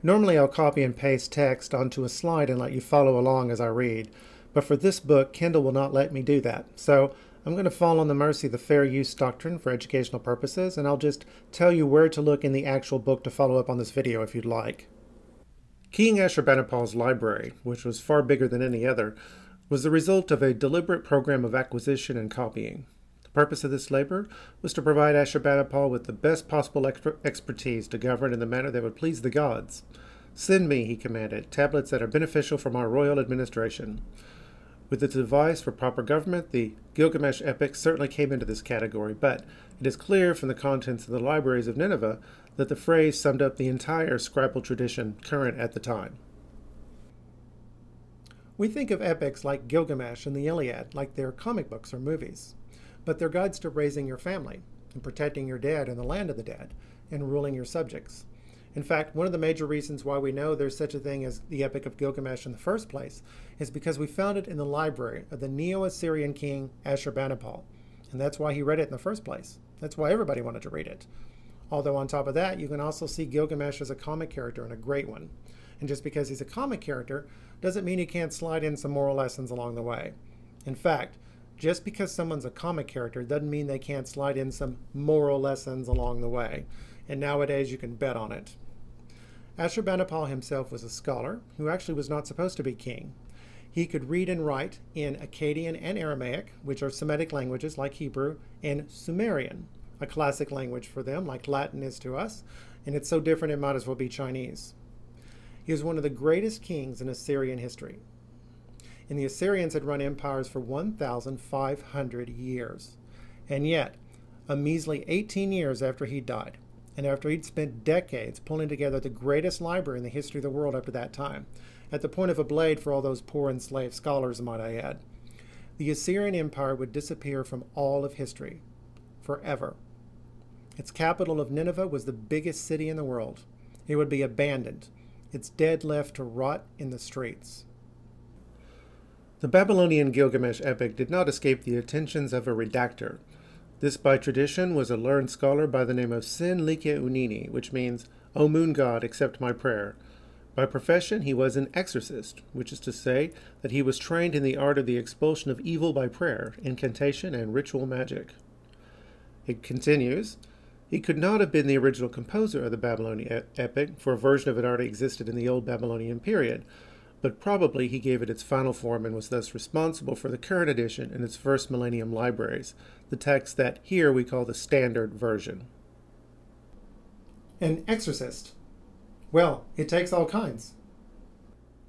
Normally I'll copy and paste text onto a slide and let you follow along as I read, but for this book, Kindle will not let me do that. So I'm going to fall on the mercy of the fair use doctrine for educational purposes, and I'll just tell you where to look in the actual book to follow up on this video if you'd like. King Ashurbanipal's library, which was far bigger than any other, was the result of a deliberate program of acquisition and copying. The purpose of this labor was to provide Ashurbanipal with the best possible expertise to govern in the manner that would please the gods. Send me, he commanded, tablets that are beneficial for my royal administration. With its device for proper government, the Gilgamesh epic certainly came into this category, but it is clear from the contents of the libraries of Nineveh that the phrase summed up the entire scribal tradition current at the time. We think of epics like Gilgamesh and the Iliad like they're comic books or movies, but they're guides to raising your family and protecting your dead and the land of the dead and ruling your subjects. In fact, one of the major reasons why we know there's such a thing as the Epic of Gilgamesh in the first place is because we found it in the library of the Neo-Assyrian king Ashurbanipal, and that's why he read it in the first place. That's why everybody wanted to read it. Although on top of that, you can also see Gilgamesh as a comic character, and a great one. And just because he's a comic character doesn't mean he can't slide in some moral lessons along the way. In fact, just because someone's a comic character doesn't mean they can't slide in some moral lessons along the way. And nowadays you can bet on it. Ashurbanipal himself was a scholar who actually was not supposed to be king. He could read and write in Akkadian and Aramaic, which are Semitic languages like Hebrew, and Sumerian, a classic language for them like Latin is to us, and it's so different it might as well be Chinese. He was one of the greatest kings in Assyrian history. And the Assyrians had run empires for 1,500 years. And yet, a measly 18 years after he died, and after he'd spent decades pulling together the greatest library in the history of the world up to that time, at the point of a blade for all those poor enslaved scholars, might I add, the Assyrian Empire would disappear from all of history, forever. Its capital of Nineveh was the biggest city in the world. It would be abandoned, its dead left to rot in the streets. The Babylonian Gilgamesh epic did not escape the attentions of a redactor. This, by tradition, was a learned scholar by the name of Sin Like Unini, which means, O moon god, accept my prayer. By profession, he was an exorcist, which is to say that he was trained in the art of the expulsion of evil by prayer, incantation, and ritual magic. It continues, he could not have been the original composer of the Babylonian epic, for a version of it already existed in the Old Babylonian period, but probably he gave it its final form and was thus responsible for the current edition in its first millennium libraries, the text that here we call the standard version. An exorcist. Well, it takes all kinds.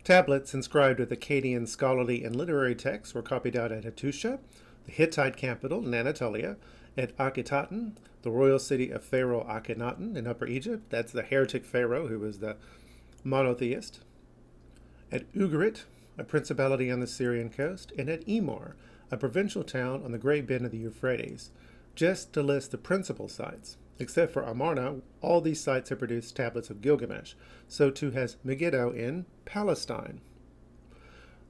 Tablets inscribed with Akkadian scholarly and literary texts were copied out at Hattusha, the Hittite capital in Anatolia, at Akhetaten, the royal city of Pharaoh Akhenaten in Upper Egypt. That's the heretic pharaoh who was the monotheist. At Ugarit, a principality on the Syrian coast, and at Emor, a provincial town on the great bend of the Euphrates, just to list the principal sites. Except for Amarna, all these sites have produced tablets of Gilgamesh, so too has Megiddo in Palestine.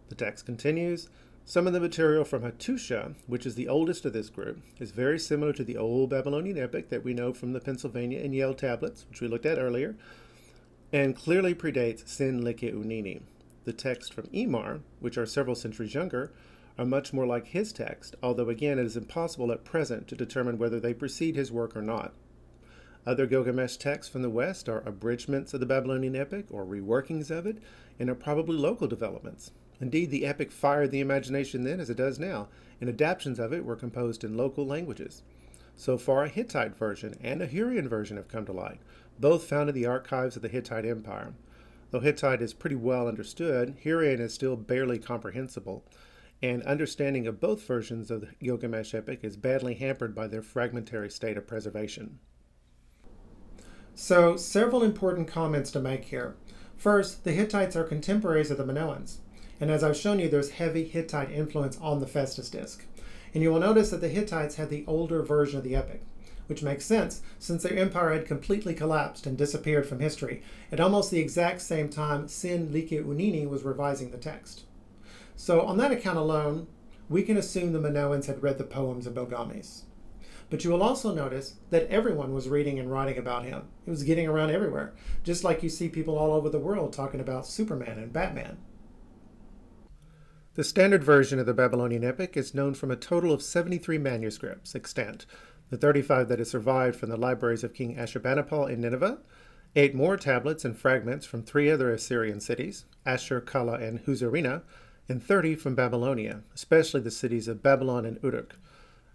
The text continues, some of the material from Hattusha, which is the oldest of this group, is very similar to the old Babylonian epic that we know from the Pennsylvania and Yale tablets, which we looked at earlier, and clearly predates Sin Like Unini. The text from Emar, which are several centuries younger, are much more like his text, although again it is impossible at present to determine whether they precede his work or not. Other Gilgamesh texts from the West are abridgments of the Babylonian epic or reworkings of it, and are probably local developments. Indeed, the epic fired the imagination then as it does now, and adaptations of it were composed in local languages. So far, a Hittite version and a Hurrian version have come to light, both found in the archives of the Hittite Empire. Though Hittite is pretty well understood, Hurrian is still barely comprehensible, and understanding of both versions of the Gilgamesh epic is badly hampered by their fragmentary state of preservation. So, several important comments to make here. First, the Hittites are contemporaries of the Minoans, and as I've shown you, there's heavy Hittite influence on the Phaistos Disc. And you will notice that the Hittites had the older version of the epic, which makes sense since their empire had completely collapsed and disappeared from history at almost the exact same time Sin Like Unini was revising the text. So on that account alone, we can assume the Minoans had read the poems of Gilgamesh. But you will also notice that everyone was reading and writing about him. It was getting around everywhere, just like you see people all over the world talking about Superman and Batman. The standard version of the Babylonian epic is known from a total of 73 manuscripts extant, the 35 that have survived from the libraries of King Ashurbanipal in Nineveh, 8 more tablets and fragments from 3 other Assyrian cities, Ashur, Kala, and Huzarina, and 30 from Babylonia, especially the cities of Babylon and Uruk.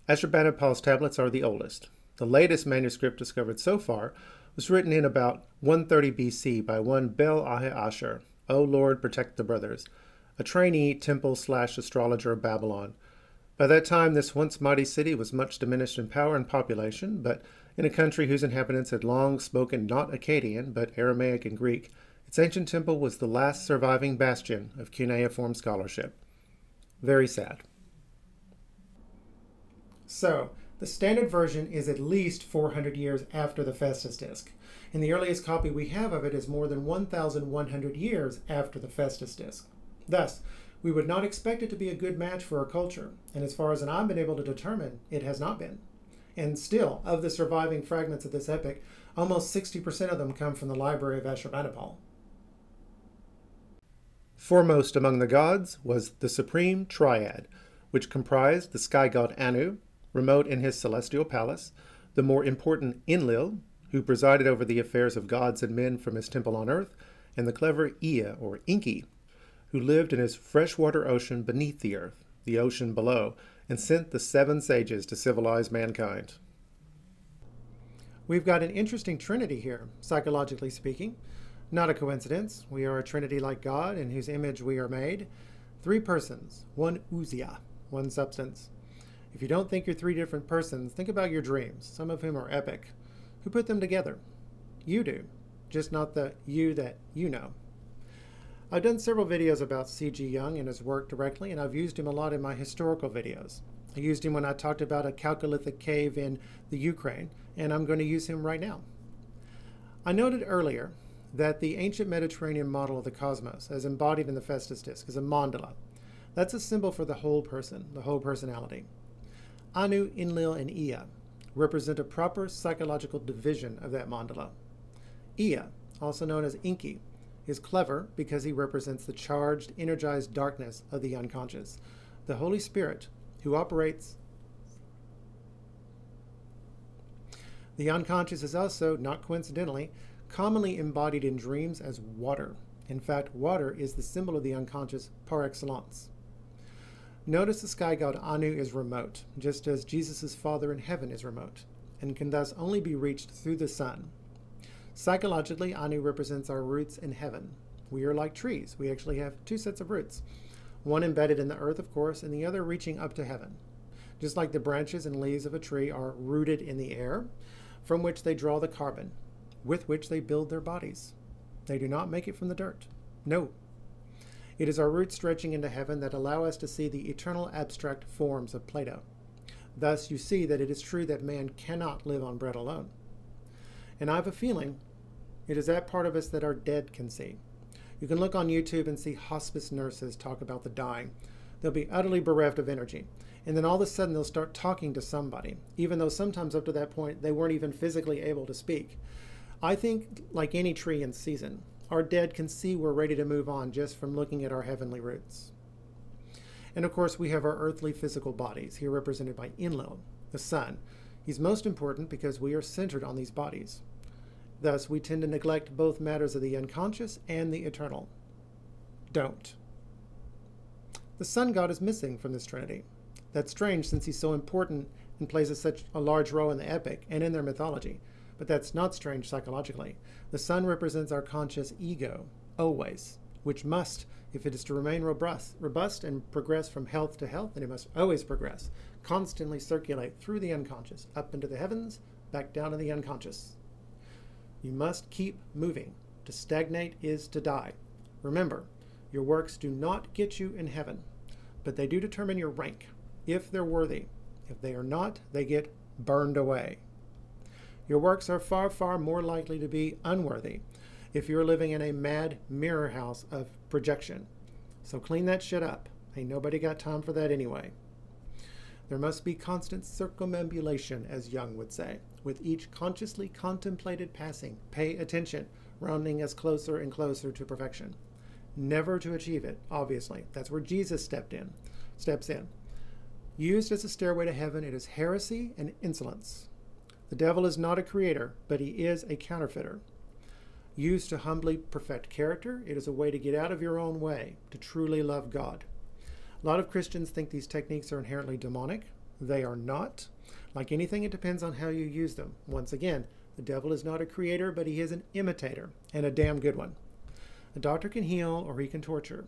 Ashurbanipal's tablets are the oldest. The latest manuscript discovered so far was written in about 130 BC by one Bel-Ahi-Ashur, O Lord, protect the brothers, a trainee temple/astrologer of Babylon. By that time, this once mighty city was much diminished in power and population, but in a country whose inhabitants had long spoken not Akkadian, but Aramaic and Greek, its ancient temple was the last surviving bastion of cuneiform scholarship. Very sad. So, the standard version is at least 400 years after the Phaistos Disc, and the earliest copy we have of it is more than 1,100 years after the Phaistos Disc. Thus, we would not expect it to be a good match for our culture, and as far as I've been able to determine, it has not been. And still, of the surviving fragments of this epic, almost 60% of them come from the library of Ashurbanipal. Foremost among the gods was the supreme triad, which comprised the sky god Anu, remote in his celestial palace, the more important Enlil, who presided over the affairs of gods and men from his temple on earth, and the clever Ea, or Enki, who lived in his freshwater ocean beneath the earth, the ocean below, and sent the 7 sages to civilize mankind. We've got an interesting trinity here, psychologically speaking. Not a coincidence. We are a trinity like God, in whose image we are made. 3 persons, 1 ousia, 1 substance. If you don't think you're 3 different persons, think about your dreams, some of whom are epic. Who put them together? You do, just not the you that you know. I've done several videos about C.G. Jung and his work directly, and I've used him a lot in my historical videos. I used him when I talked about a Chalcolithic cave in the Ukraine, and I'm going to use him right now. I noted earlier that the ancient Mediterranean model of the cosmos, as embodied in the Phaistos Disc, is a mandala. That's a symbol for the whole person, the whole personality. Anu, Enlil, and Ea represent a proper psychological division of that mandala. Ea, also known as Enki, is clever because he represents the charged, energized darkness of the unconscious, the Holy Spirit who operates. The unconscious is also, not coincidentally, commonly embodied in dreams as water, In fact, water is the symbol of the unconscious par excellence. Notice the sky god Anu is remote, just as Jesus' Father in heaven is remote, and can thus only be reached through the sun. Psychologically, Anu represents our roots in heaven. We are like trees. We actually have two sets of roots, one embedded in the earth, of course, and the other reaching up to heaven. Just like the branches and leaves of a tree are rooted in the air, from which they draw the carbon, with which they build their bodies. They do not make it from the dirt. No. It is our roots stretching into heaven that allow us to see the eternal abstract forms of Plato. Thus, you see that it is true that man cannot live on bread alone. And I have a feeling it is that part of us that our dead can see. You can look on YouTube and see hospice nurses talk about the dying. They'll be utterly bereft of energy. And then all of a sudden they'll start talking to somebody, even though sometimes up to that point they weren't even physically able to speak. I think, like any tree in season, our dead can see we're ready to move on just from looking at our heavenly roots. And of course we have our earthly physical bodies, here represented by Enlil, the sun. He's most important because we are centered on these bodies. Thus, we tend to neglect both matters of the unconscious and the eternal. Don't. The sun god is missing from this trinity. That's strange since he's so important and plays such a large role in the epic and in their mythology. But that's not strange psychologically. The sun represents our conscious ego, always, which must, if it is to remain robust and progress from health to health, and it must always progress, constantly circulate through the unconscious, up into the heavens, back down to the unconscious. You must keep moving. To stagnate is to die. Remember, your works do not get you in heaven, but they do determine your rank, if they're worthy. If they are not, they get burned away. Your works are far, far more likely to be unworthy if you're living in a mad mirror house of projection. So clean that shit up. Ain't nobody got time for that anyway. There must be constant circumambulation, as Jung would say. With each consciously contemplated passing, pay attention, rounding us closer and closer to perfection. Never to achieve it, obviously. That's where Jesus steps in. Used as a stairway to heaven, it is heresy and insolence. The devil is not a creator, but he is a counterfeiter. Used to humbly perfect character, it is a way to get out of your own way, to truly love God. A lot of Christians think these techniques are inherently demonic. They are not. Like anything, it depends on how you use them. Once again, the devil is not a creator, but he is an imitator, and a damn good one. A doctor can heal, or he can torture.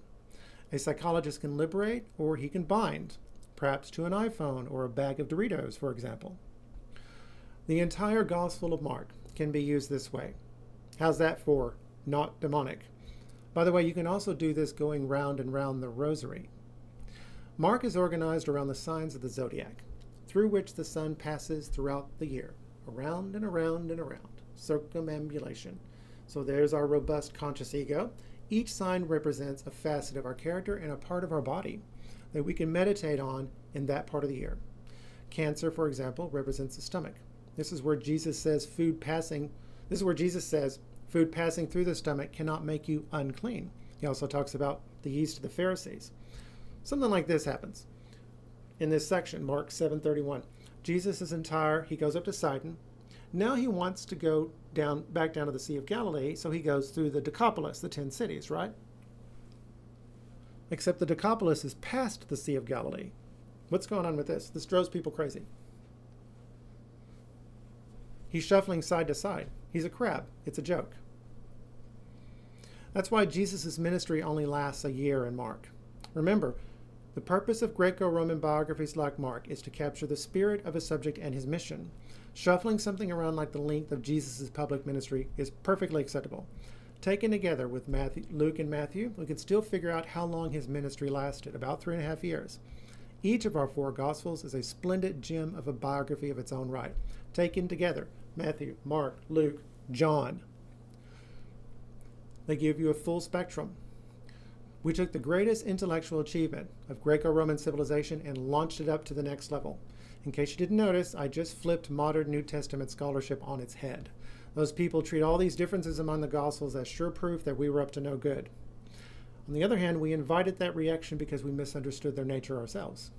A psychologist can liberate, or he can bind, perhaps to an iPhone or a bag of Doritos, for example. The entire Gospel of Mark can be used this way. How's that for not demonic? By the way, you can also do this going round and round the rosary. Mark is organized around the signs of the zodiac, through which the sun passes throughout the year, around and around and around, circumambulation. So there's our robust conscious ego. Each sign represents a facet of our character and a part of our body that we can meditate on in that part of the year. Cancer, for example, represents the stomach. This is where Jesus says food passing through the stomach cannot make you unclean. He also talks about the yeast of the Pharisees. Something like this happens in this section, Mark 7:31. Jesus is he goes up to Sidon. Now he wants to go back down to the Sea of Galilee, so he goes through the Decapolis, the 10 cities, right? Except the Decapolis is past the Sea of Galilee. What's going on with this? This drives people crazy. He's shuffling side to side. He's a crab. It's a joke. That's why Jesus' ministry only lasts a year in Mark. Remember, the purpose of Graeco-Roman biographies like Mark is to capture the spirit of a subject and his mission. Shuffling something around like the length of Jesus' public ministry is perfectly acceptable. Taken together with Luke and Matthew, we can still figure out how long his ministry lasted, about 3.5 years. Each of our 4 Gospels is a splendid gem of a biography of its own right. Taken together, Matthew, Mark, Luke, John. They give you a full spectrum. We took the greatest intellectual achievement of Greco-Roman civilization and launched it up to the next level. In case you didn't notice, I just flipped modern New Testament scholarship on its head. Those people treat all these differences among the Gospels as sure proof that we were up to no good. On the other hand, we invited that reaction because we misunderstood their nature ourselves.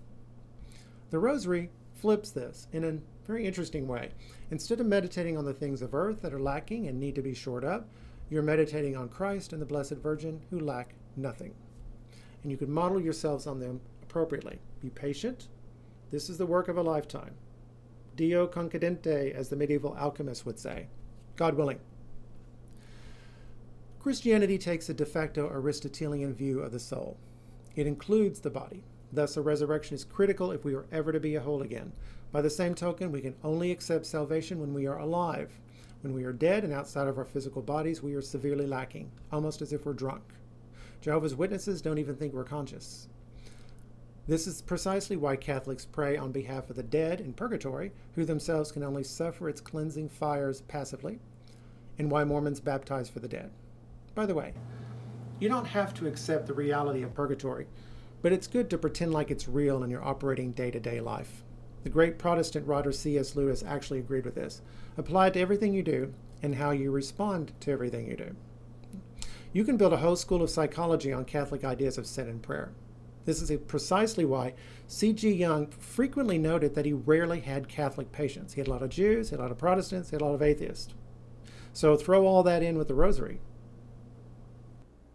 The Rosary flips this in a very interesting way. Instead of meditating on the things of earth that are lacking and need to be shored up, You're meditating on Christ and the Blessed Virgin, who lack nothing. And you can model yourselves on them appropriately. Be patient. This is the work of a lifetime. Dio concedente, as the medieval alchemists would say. God willing. Christianity takes a de facto Aristotelian view of the soul. It includes the body. Thus, a resurrection is critical if we are ever to be a whole again. By the same token, we can only accept salvation when we are alive. When we are dead and outside of our physical bodies, we are severely lacking, almost as if we're drunk. Jehovah's Witnesses don't even think we're conscious. This is precisely why Catholics pray on behalf of the dead in purgatory, who themselves can only suffer its cleansing fires passively, and why Mormons baptize for the dead. By the way, you don't have to accept the reality of purgatory, but it's good to pretend like it's real in your operating day-to-day life. The great Protestant writer C.S. Lewis actually agreed with this. Apply it to everything you do and how you respond to everything you do. You can build a whole school of psychology on Catholic ideas of sin and prayer. This is precisely why C.G. Jung frequently noted that he rarely had Catholic patients. He had a lot of Jews, he had a lot of Protestants, he had a lot of atheists. So throw all that in with the rosary.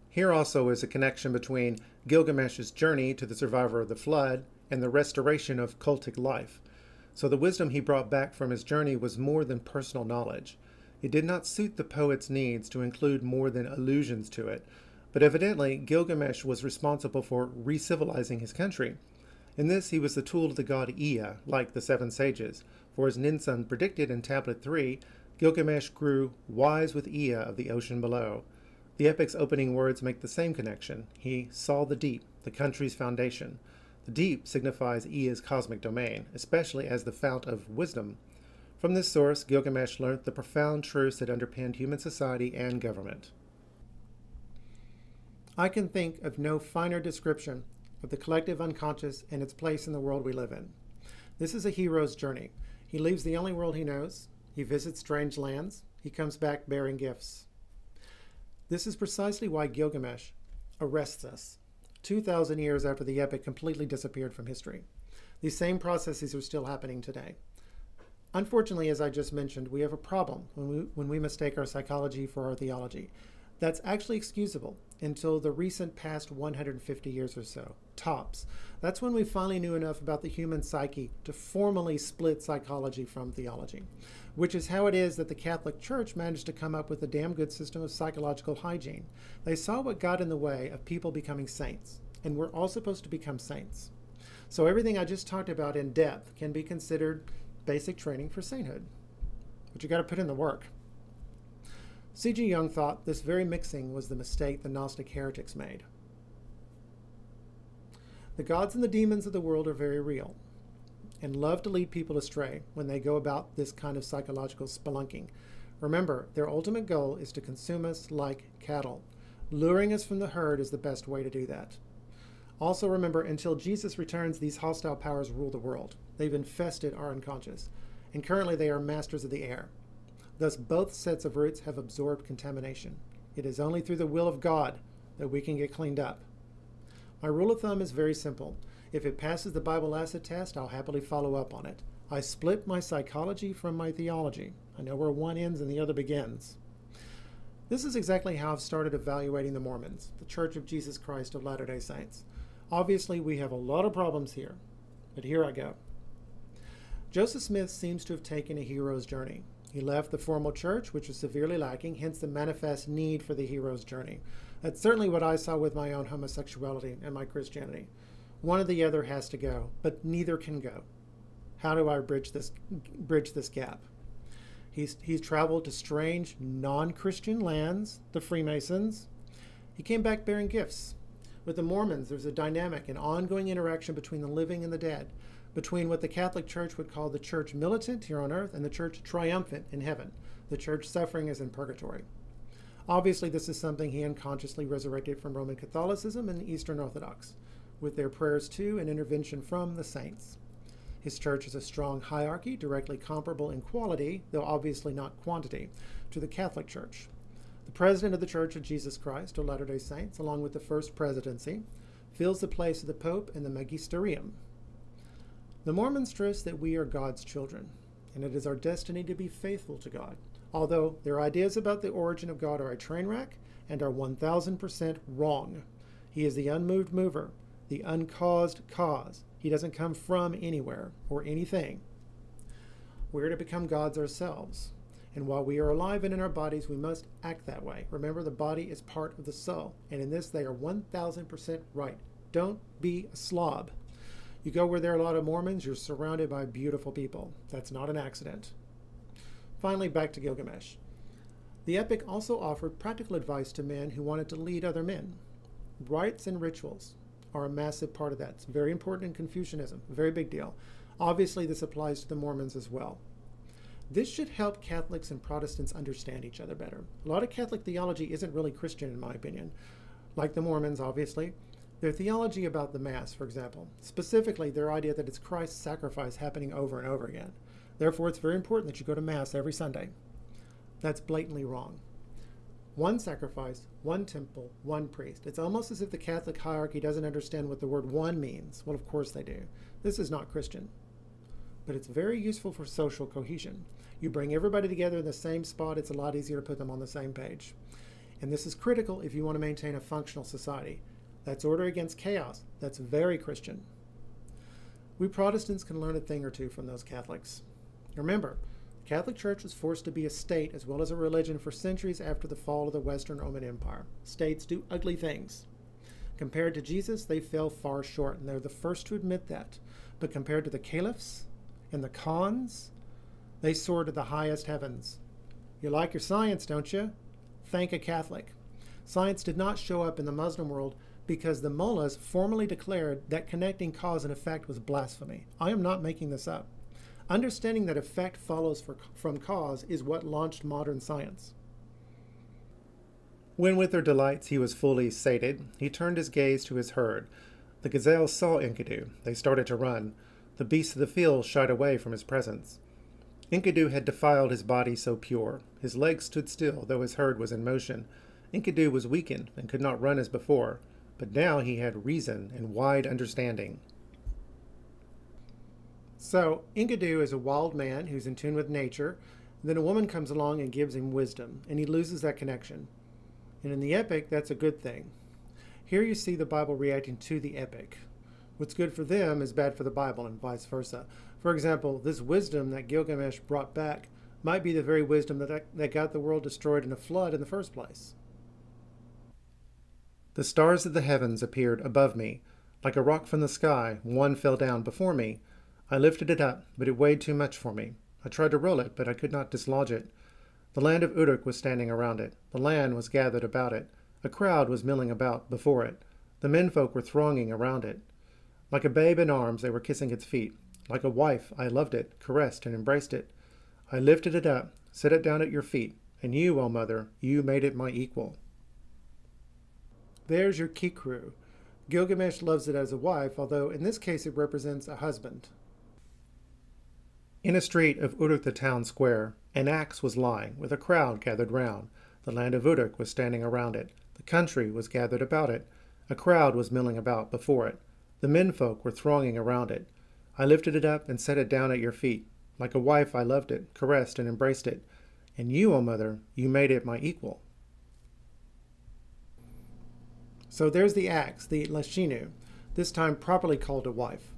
Here also is a connection between Gilgamesh's journey to the survivor of the flood and the restoration of cultic life. So the wisdom he brought back from his journey was more than personal knowledge. It did not suit the poet's needs to include more than allusions to it, but evidently Gilgamesh was responsible for re-civilizing his country. In this he was the tool of the god Ea, like the seven sages, for as Ninsun predicted in Tablet 3, Gilgamesh grew wise with Ea of the ocean below. The epic's opening words make the same connection. He saw the deep, the country's foundation. The deep signifies Ea's cosmic domain, especially as the fount of wisdom. From this source, Gilgamesh learnt the profound truths that underpinned human society and government. I can think of no finer description of the collective unconscious and its place in the world we live in. This is a hero's journey. He leaves the only world he knows. He visits strange lands. He comes back bearing gifts. This is precisely why Gilgamesh arrests us, 2,000 years after the epic completely disappeared from history. These same processes are still happening today. Unfortunately, as I just mentioned, we have a problem when we mistake our psychology for our theology. That's actually excusable until the recent past 150 years or so, tops. That's when we finally knew enough about the human psyche to formally split psychology from theology, which is how it is that the Catholic Church managed to come up with a damn good system of psychological hygiene. They saw what got in the way of people becoming saints, and we're all supposed to become saints. So everything I just talked about in depth can be considered basic training for sainthood, but you got to put in the work. C.G. Jung thought this very mixing was the mistake the Gnostic heretics made. The gods and the demons of the world are very real and love to lead people astray when they go about this kind of psychological spelunking. Remember, their ultimate goal is to consume us like cattle. Luring us from the herd is the best way to do that. Also remember, until Jesus returns, these hostile powers rule the world. They've infested our unconscious, and currently they are masters of the air. Thus, both sets of roots have absorbed contamination. It is only through the will of God that we can get cleaned up. My rule of thumb is very simple. If it passes the Bible acid test, I'll happily follow up on it. I split my psychology from my theology. I know where one ends and the other begins. This is exactly how I've started evaluating the Mormons, the Church of Jesus Christ of Latter-day Saints. Obviously, we have a lot of problems here, but here I go. Joseph Smith seems to have taken a hero's journey. He left the formal church, which was severely lacking, hence the manifest need for the hero's journey. That's certainly what I saw with my own homosexuality and my Christianity. One or the other has to go, but neither can go. How do I bridge this gap? He's traveled to strange, non-Christian lands, the Freemasons. He came back bearing gifts. With the Mormons, there's a dynamic and ongoing interaction between the living and the dead, between what the Catholic Church would call the church militant here on earth and the church triumphant in heaven. The church suffering is in purgatory. Obviously, this is something he unconsciously resurrected from Roman Catholicism and Eastern Orthodox, with their prayers to and intervention from the saints. His church is a strong hierarchy, directly comparable in quality, though obviously not quantity, to the Catholic Church. The president of the Church of Jesus Christ, or Latter-day Saints, along with the first presidency, fills the place of the Pope and the Magisterium. The Mormons stress that we are God's children, and it is our destiny to be faithful to God. although their ideas about the origin of God are a train wreck and are 1000% wrong. He is the unmoved mover, the uncaused cause. He doesn't come from anywhere or anything. We're to become gods ourselves. And while we are alive and in our bodies, we must act that way. Remember, the body is part of the soul. And in this, they are 1000% right. Don't be a slob. You go where there are a lot of Mormons, you're surrounded by beautiful people. That's not an accident. Finally, back to Gilgamesh. The epic also offered practical advice to men who wanted to lead other men. Rites and rituals are a massive part of that. It's very important in Confucianism, a very big deal. Obviously, this applies to the Mormons as well. This should help Catholics and Protestants understand each other better. A lot of Catholic theology isn't really Christian, in my opinion. Like the Mormons, obviously. Their theology about the Mass, for example, specifically their idea that it's Christ's sacrifice happening over and over again. Therefore, it's very important that you go to Mass every Sunday. That's blatantly wrong. One sacrifice, one temple, one priest. It's almost as if the Catholic hierarchy doesn't understand what the word one means. Well, of course they do. This is not Christian. But it's very useful for social cohesion. You bring everybody together in the same spot, it's a lot easier to put them on the same page. And this is critical if you want to maintain a functional society. That's order against chaos. That's very Christian. We Protestants can learn a thing or two from those Catholics. Remember, the Catholic Church was forced to be a state as well as a religion for centuries after the fall of the Western Roman Empire. States do ugly things. Compared to Jesus, they fell far short, and they're the first to admit that. But compared to the caliphs and the khans, they soared to the highest heavens. You like your science, don't you? Thank a Catholic. Science did not show up in the Muslim world because the mullahs formally declared that connecting cause and effect was blasphemy. I am not making this up. Understanding that effect follows from cause is what launched modern science. When with their delights he was fully sated, he turned his gaze to his herd. The gazelles saw Enkidu. They started to run. The beasts of the field shied away from his presence. Enkidu had defiled his body so pure. His legs stood still, though his herd was in motion. Enkidu was weakened and could not run as before, but now he had reason and wide understanding. So, Enkidu is a wild man who's in tune with nature. Then a woman comes along and gives him wisdom, and he loses that connection. And in the epic, that's a good thing. Here you see the Bible reacting to the epic. What's good for them is bad for the Bible, and vice versa. For example, this wisdom that Gilgamesh brought back might be the very wisdom that got the world destroyed in a flood in the first place. The stars of the heavens appeared above me. Like a rock from the sky, one fell down before me. I lifted it up, but it weighed too much for me. I tried to roll it, but I could not dislodge it. The land of Uruk was standing around it. The land was gathered about it. A crowd was milling about before it. The menfolk were thronging around it. Like a babe in arms, they were kissing its feet. Like a wife, I loved it, caressed and embraced it. I lifted it up, set it down at your feet, and you, O mother, you made it my equal. There's your Kikru. Gilgamesh loves it as a wife, although in this case it represents a husband. In a street of Uruk the town square, an axe was lying, with a crowd gathered round. The land of Uruk was standing around it. The country was gathered about it. A crowd was milling about before it. The menfolk were thronging around it. I lifted it up and set it down at your feet. Like a wife I loved it, caressed and embraced it. And you, O mother, you made it my equal. So there's the axe, the lashinu, this time properly called a wife.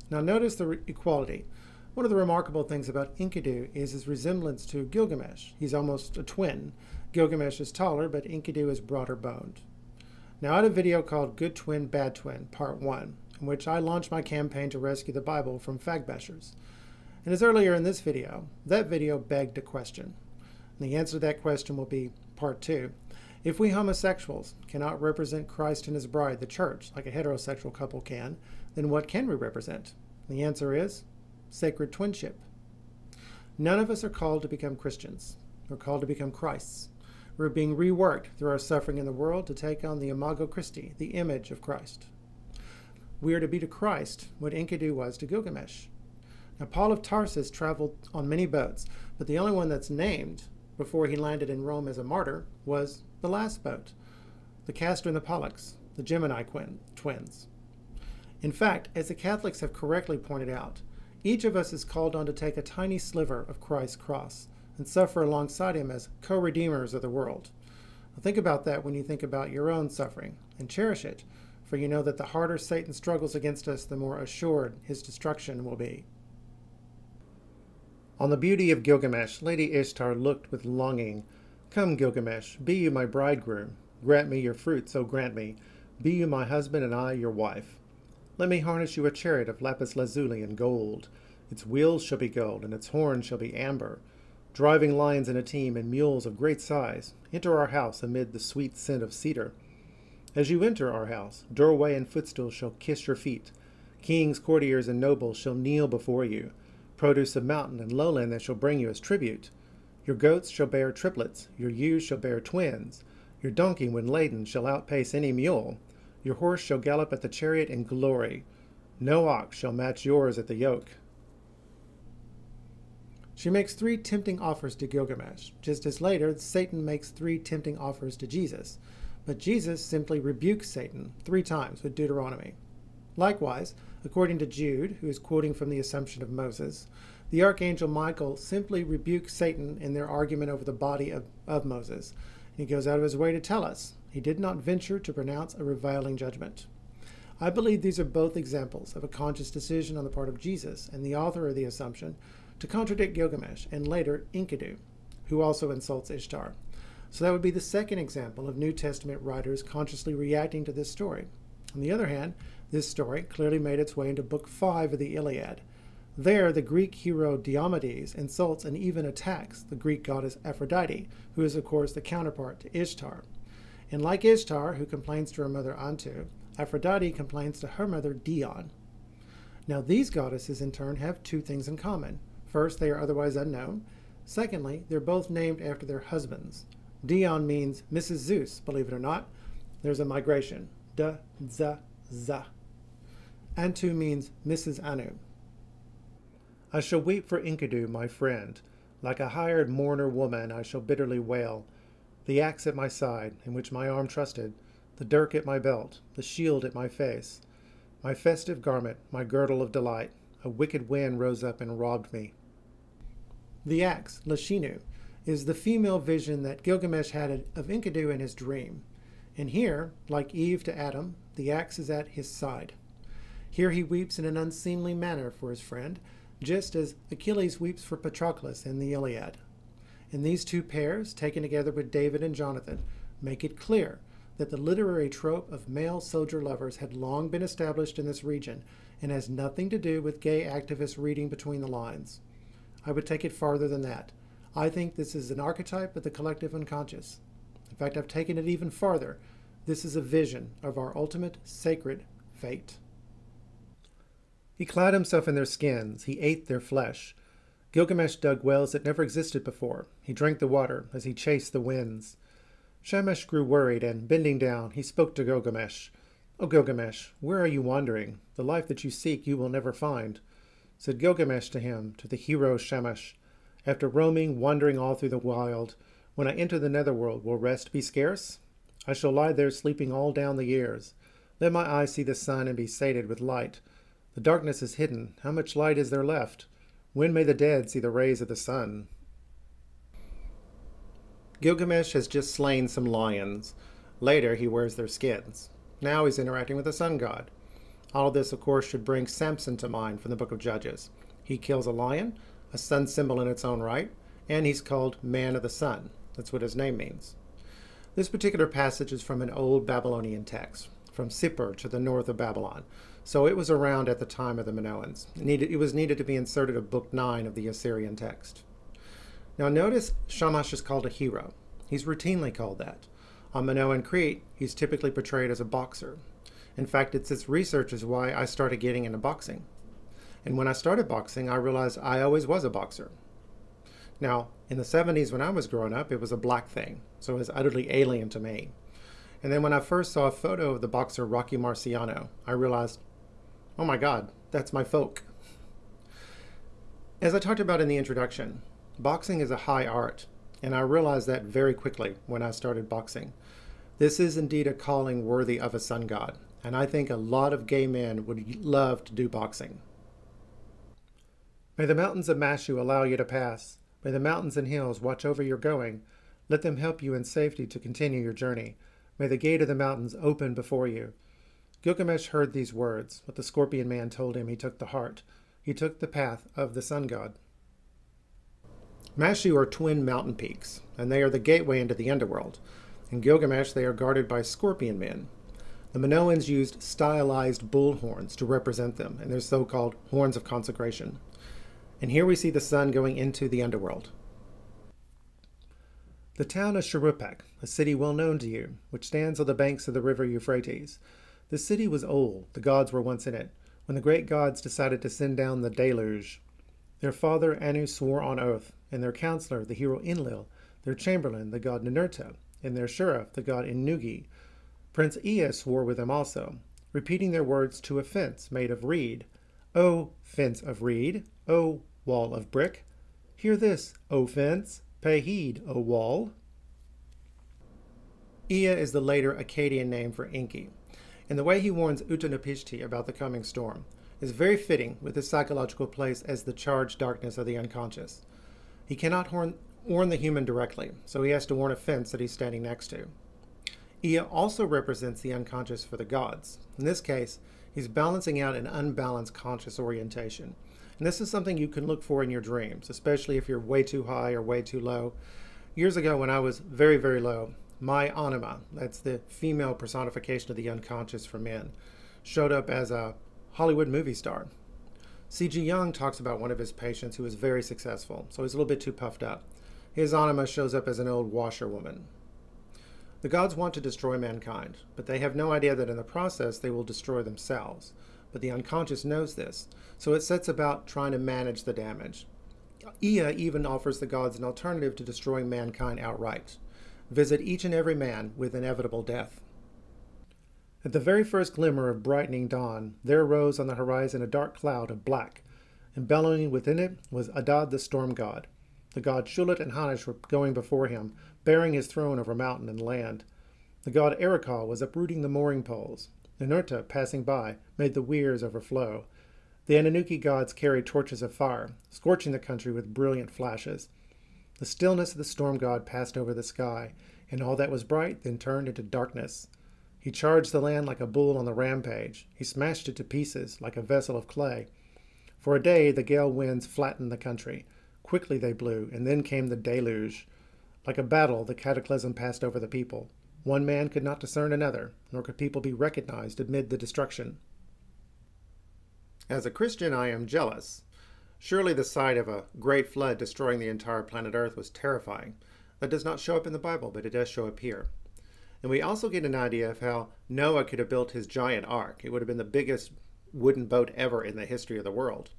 Now notice the equality. One of the remarkable things about Enkidu is his resemblance to Gilgamesh. He's almost a twin. Gilgamesh is taller, but Enkidu is broader boned. Now I had a video called Good Twin, Bad Twin, Part 1, in which I launched my campaign to rescue the Bible from fag bashers. And as earlier in this video, that video begged a question. And the answer to that question will be Part 2. If we homosexuals cannot represent Christ and his bride, the church, like a heterosexual couple can, then what can we represent? The answer is sacred twinship. None of us are called to become Christians. We're called to become Christs. We're being reworked through our suffering in the world to take on the imago Christi, the image of Christ. We are to be to Christ what Enkidu was to Gilgamesh. Now, Paul of Tarsus traveled on many boats, but the only one that's named before he landed in Rome as a martyr was the last boat, the Castor and the Pollux, the Gemini twins. In fact, as the Catholics have correctly pointed out, each of us is called on to take a tiny sliver of Christ's cross, and suffer alongside him as co-redeemers of the world. Now think about that when you think about your own suffering, and cherish it, for you know that the harder Satan struggles against us, the more assured his destruction will be. On the beauty of Gilgamesh, Lady Ishtar looked with longing. Come, Gilgamesh, be you my bridegroom. Grant me your fruits, O grant me. Be you my husband, and I your wife. Let me harness you a chariot of lapis lazuli and gold. Its wheels shall be gold, and its horns shall be amber. Driving lions in a team, and mules of great size, enter our house amid the sweet scent of cedar. As you enter our house, doorway and footstool shall kiss your feet. Kings, courtiers, and nobles shall kneel before you. Produce of mountain and lowland that shall bring you as tribute. Your goats shall bear triplets, your ewes shall bear twins. Your donkey, when laden, shall outpace any mule. Your horse shall gallop at the chariot in glory. No ox shall match yours at the yoke. She makes 3 tempting offers to Gilgamesh, just as later Satan makes 3 tempting offers to Jesus. But Jesus simply rebukes Satan 3 times with Deuteronomy. Likewise, according to Jude, who is quoting from the Assumption of Moses, the archangel Michael simply rebukes Satan in their argument over the body of Moses. And he goes out of his way to tell us he did not venture to pronounce a reviling judgment. I believe these are both examples of a conscious decision on the part of Jesus and the author of the Assumption to contradict Gilgamesh and later Enkidu, who also insults Ishtar. So that would be the second example of New Testament writers consciously reacting to this story. On the other hand, this story clearly made its way into Book 5 of the Iliad. There, the Greek hero Diomedes insults and even attacks the Greek goddess Aphrodite, who is, of course, the counterpart to Ishtar. And like Ishtar, who complains to her mother Antu, Aphrodite complains to her mother Dion. Now, these goddesses, in turn, have 2 things in common. First, they are otherwise unknown. Secondly, they're both named after their husbands. Dion means Mrs. Zeus, believe it or not. There's a migration. Da-za-za. Antu means Mrs. Anu. I shall weep for Enkidu, my friend. Like a hired mourner woman, I shall bitterly wail. The axe at my side, in which my arm trusted, the dirk at my belt, the shield at my face, my festive garment, my girdle of delight, a wicked wind rose up and robbed me. The axe, Lashinu, is the female vision that Gilgamesh had of Enkidu in his dream. And here, like Eve to Adam, the axe is at his side. Here he weeps in an unseemly manner for his friend, just as Achilles weeps for Patroclus in the Iliad. And these 2 pairs, taken together with David and Jonathan, make it clear that the literary trope of male soldier lovers had long been established in this region and has nothing to do with gay activists reading between the lines. I would take it farther than that. I think this is an archetype of the collective unconscious. In fact, I've taken it even farther. This is a vision of our ultimate sacred fate. He clad himself in their skins. He ate their flesh. Gilgamesh dug wells that never existed before. He drank the water as he chased the winds. Shamash grew worried, and, bending down, he spoke to Gilgamesh. "O Gilgamesh, where are you wandering? The life that you seek you will never find." Said Gilgamesh to him, to the hero Shamash, "After roaming, wandering all through the wild, when I enter the netherworld, will rest be scarce? I shall lie there sleeping all down the years. Let my eyes see the sun and be sated with light. The darkness is hidden. How much light is there left? When may the dead see the rays of the sun?" Gilgamesh has just slain some lions. Later, he wears their skins. Now he's interacting with the sun god. All of this, of course, should bring Samson to mind from the book of Judges. He kills a lion, a sun symbol in its own right, and he's called Man of the Sun. That's what his name means. This particular passage is from an old Babylonian text, from Sippar to the north of Babylon. So it was around at the time of the Minoans. It was needed to be inserted of Book 9 of the Assyrian text. Now notice Shamash is called a hero. He's routinely called that. On Minoan Crete, he's typically portrayed as a boxer. In fact, it's this research is why I started getting into boxing. And when I started boxing, I realized I always was a boxer. Now, in the 70s when I was growing up, it was a black thing, so it was utterly alien to me. And then when I first saw a photo of the boxer Rocky Marciano, I realized, oh my God, that's my folk. As I talked about in the introduction, boxing is a high art, and I realized that very quickly when I started boxing. This is indeed a calling worthy of a sun god, and I think a lot of gay men would love to do boxing. May the mountains of Mashu allow you to pass. May the mountains and hills watch over your going. Let them help you in safety to continue your journey. May the gate of the mountains open before you. Gilgamesh heard these words. What the scorpion man told him, he took to heart. He took the path of the sun god. Mashu are twin mountain peaks, and they are the gateway into the underworld. In Gilgamesh, they are guarded by scorpion men. The Minoans used stylized bull horns to represent them, and they're so-called horns of consecration. And here we see the sun going into the underworld. The town of Shuruppak, a city well known to you, which stands on the banks of the river Euphrates. The city was old, the gods were once in it, when the great gods decided to send down the deluge. Their father Anu swore on oath, and their counselor, the hero Enlil, their chamberlain, the god Ninurta, and their sheriff, the god Ennugi. Prince Ea swore with them also, repeating their words to a fence made of reed. O fence of reed, O wall of brick, hear this, O fence, pay heed, O wall. Ea is the later Akkadian name for Enki, and the way he warns Utnapishti about the coming storm is very fitting with his psychological place as the charged darkness of the unconscious. He cannot warn the human directly, so he has to warn a fence that he's standing next to. Ea also represents the unconscious for the gods. In this case, he's balancing out an unbalanced conscious orientation. And this is something you can look for in your dreams, especially if you're way too high or way too low. Years ago when I was very, very low, my anima, that's the female personification of the unconscious for men, showed up as a Hollywood movie star. C.G. Jung talks about one of his patients who was very successful, so he's a little bit too puffed up. His anima shows up as an old washerwoman. The gods want to destroy mankind, but they have no idea that in the process they will destroy themselves. But the unconscious knows this, so it sets about trying to manage the damage. Ea even offers the gods an alternative to destroying mankind outright. Visit each and every man with inevitable death. At the very first glimmer of brightening dawn, there rose on the horizon a dark cloud of black, and bellowing within it was Adad the storm god. The god Shulat and Hanish were going before him, bearing his throne over mountain and land. The god Erekal was uprooting the mooring poles. Ninurta, passing by, made the weirs overflow. The Anunnaki gods carried torches of fire, scorching the country with brilliant flashes. The stillness of the storm god passed over the sky, and all that was bright then turned into darkness. He charged the land like a bull on the rampage. He smashed it to pieces like a vessel of clay. For a day the gale winds flattened the country. Quickly they blew, and then came the deluge. Like a battle, the cataclysm passed over the people. One man could not discern another, nor could people be recognized amid the destruction. As a Christian, I am jealous. Surely the sight of a great flood destroying the entire planet Earth was terrifying. That does not show up in the Bible, but it does show up here. And we also get an idea of how Noah could have built his giant ark. It would have been the biggest wooden boat ever in the history of the world.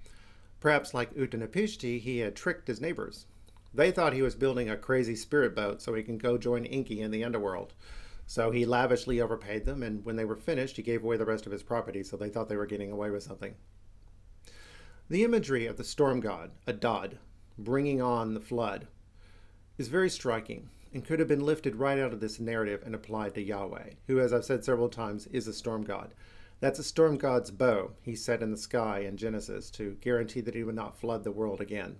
Perhaps like Utnapishti, he had tricked his neighbors. They thought he was building a crazy spirit boat so he can go join Enki in the underworld. So he lavishly overpaid them, and when they were finished, he gave away the rest of his property, so they thought they were getting away with something. The imagery of the storm god, Adad, bringing on the flood, is very striking and could have been lifted right out of this narrative and applied to Yahweh, who, as I've said several times, is a storm god. That's a storm god's bow he set in the sky in Genesis to guarantee that he would not flood the world again.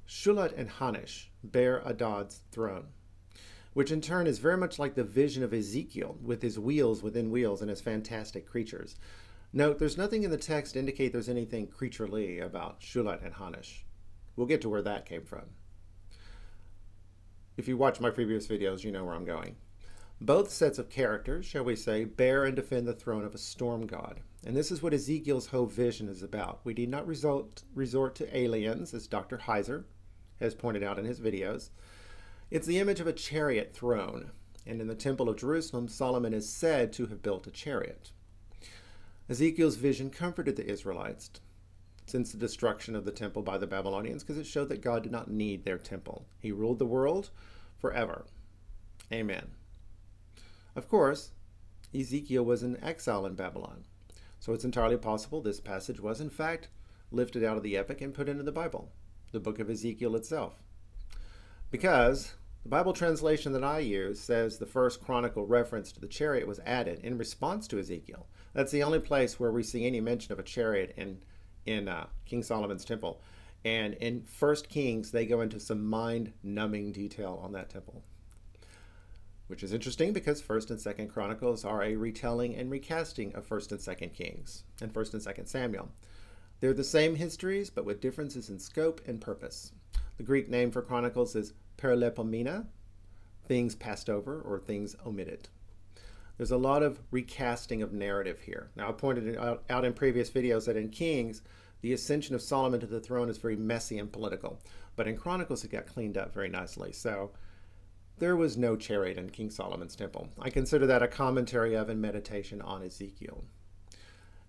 Shulat and Hanish bear Adad's throne, which in turn is very much like the vision of Ezekiel with his wheels within wheels and his fantastic creatures. Note, there's nothing in the text to indicate there's anything creaturely about Shulat and Hanish. We'll get to where that came from. If you watch my previous videos, you know where I'm going. Both sets of characters, shall we say, bear and defend the throne of a storm god. And this is what Ezekiel's whole vision is about. We need not resort to aliens, as Dr. Heiser has pointed out in his videos. It's the image of a chariot throne. And in the Temple of Jerusalem, Solomon is said to have built a chariot. Ezekiel's vision comforted the Israelites since the destruction of the temple by the Babylonians because it showed that God did not need their temple. He ruled the world forever. Amen. Of course, Ezekiel was in exile in Babylon, so it's entirely possible this passage was in fact lifted out of the epic and put into the Bible, the book of Ezekiel itself. Because the Bible translation that I use says the first chronicle reference to the chariot was added in response to Ezekiel. That's the only place where we see any mention of a chariot in King Solomon's temple. And in First Kings, they go into some mind-numbing detail on that temple, which is interesting because First and Second Chronicles are a retelling and recasting of First and Second Kings and First and Second Samuel. They're the same histories, but with differences in scope and purpose. The Greek name for Chronicles is perilepomena, things passed over or things omitted. There's a lot of recasting of narrative here. Now, I pointed out in previous videos that in Kings, the ascension of Solomon to the throne is very messy and political. But in Chronicles, it got cleaned up very nicely. So there was no chariot in King Solomon's temple. I consider that a commentary of and meditation on Ezekiel.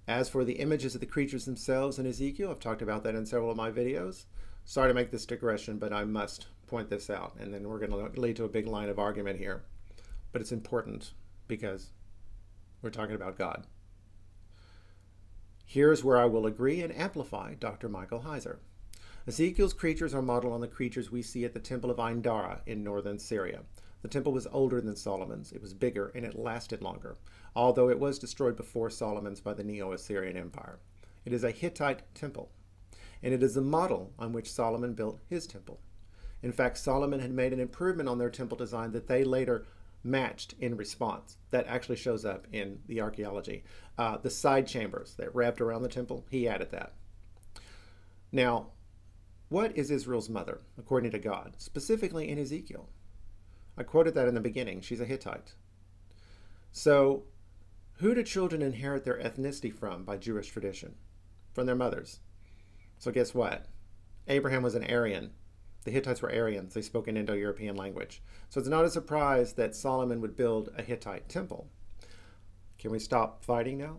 As for the images of the creatures themselves in Ezekiel, I've talked about that in several of my videos. Sorry to make this digression, but I must point this out. And then we're going to lead to a big line of argument here. But it's important because we're talking about God. Here's where I will agree and amplify Dr. Michael Heiser. Ezekiel's creatures are modeled on the creatures we see at the Temple of Indara in northern Syria. The temple was older than Solomon's. It was bigger and it lasted longer, although it was destroyed before Solomon's by the Neo-Assyrian Empire. It is a Hittite temple, and it is the model on which Solomon built his temple. In fact, Solomon had made an improvement on their temple design that they later matched in response. That actually shows up in the archaeology. The side chambers that wrapped around the temple, he added that. Now, what is Israel's mother, according to God, specifically in Ezekiel? I quoted that in the beginning. She's a Hittite. So, who do children inherit their ethnicity from by Jewish tradition? From their mothers. So guess what? Abraham was an Aryan. The Hittites were Aryans. They spoke an Indo-European language. So it's not a surprise that Solomon would build a Hittite temple. Can we stop fighting now?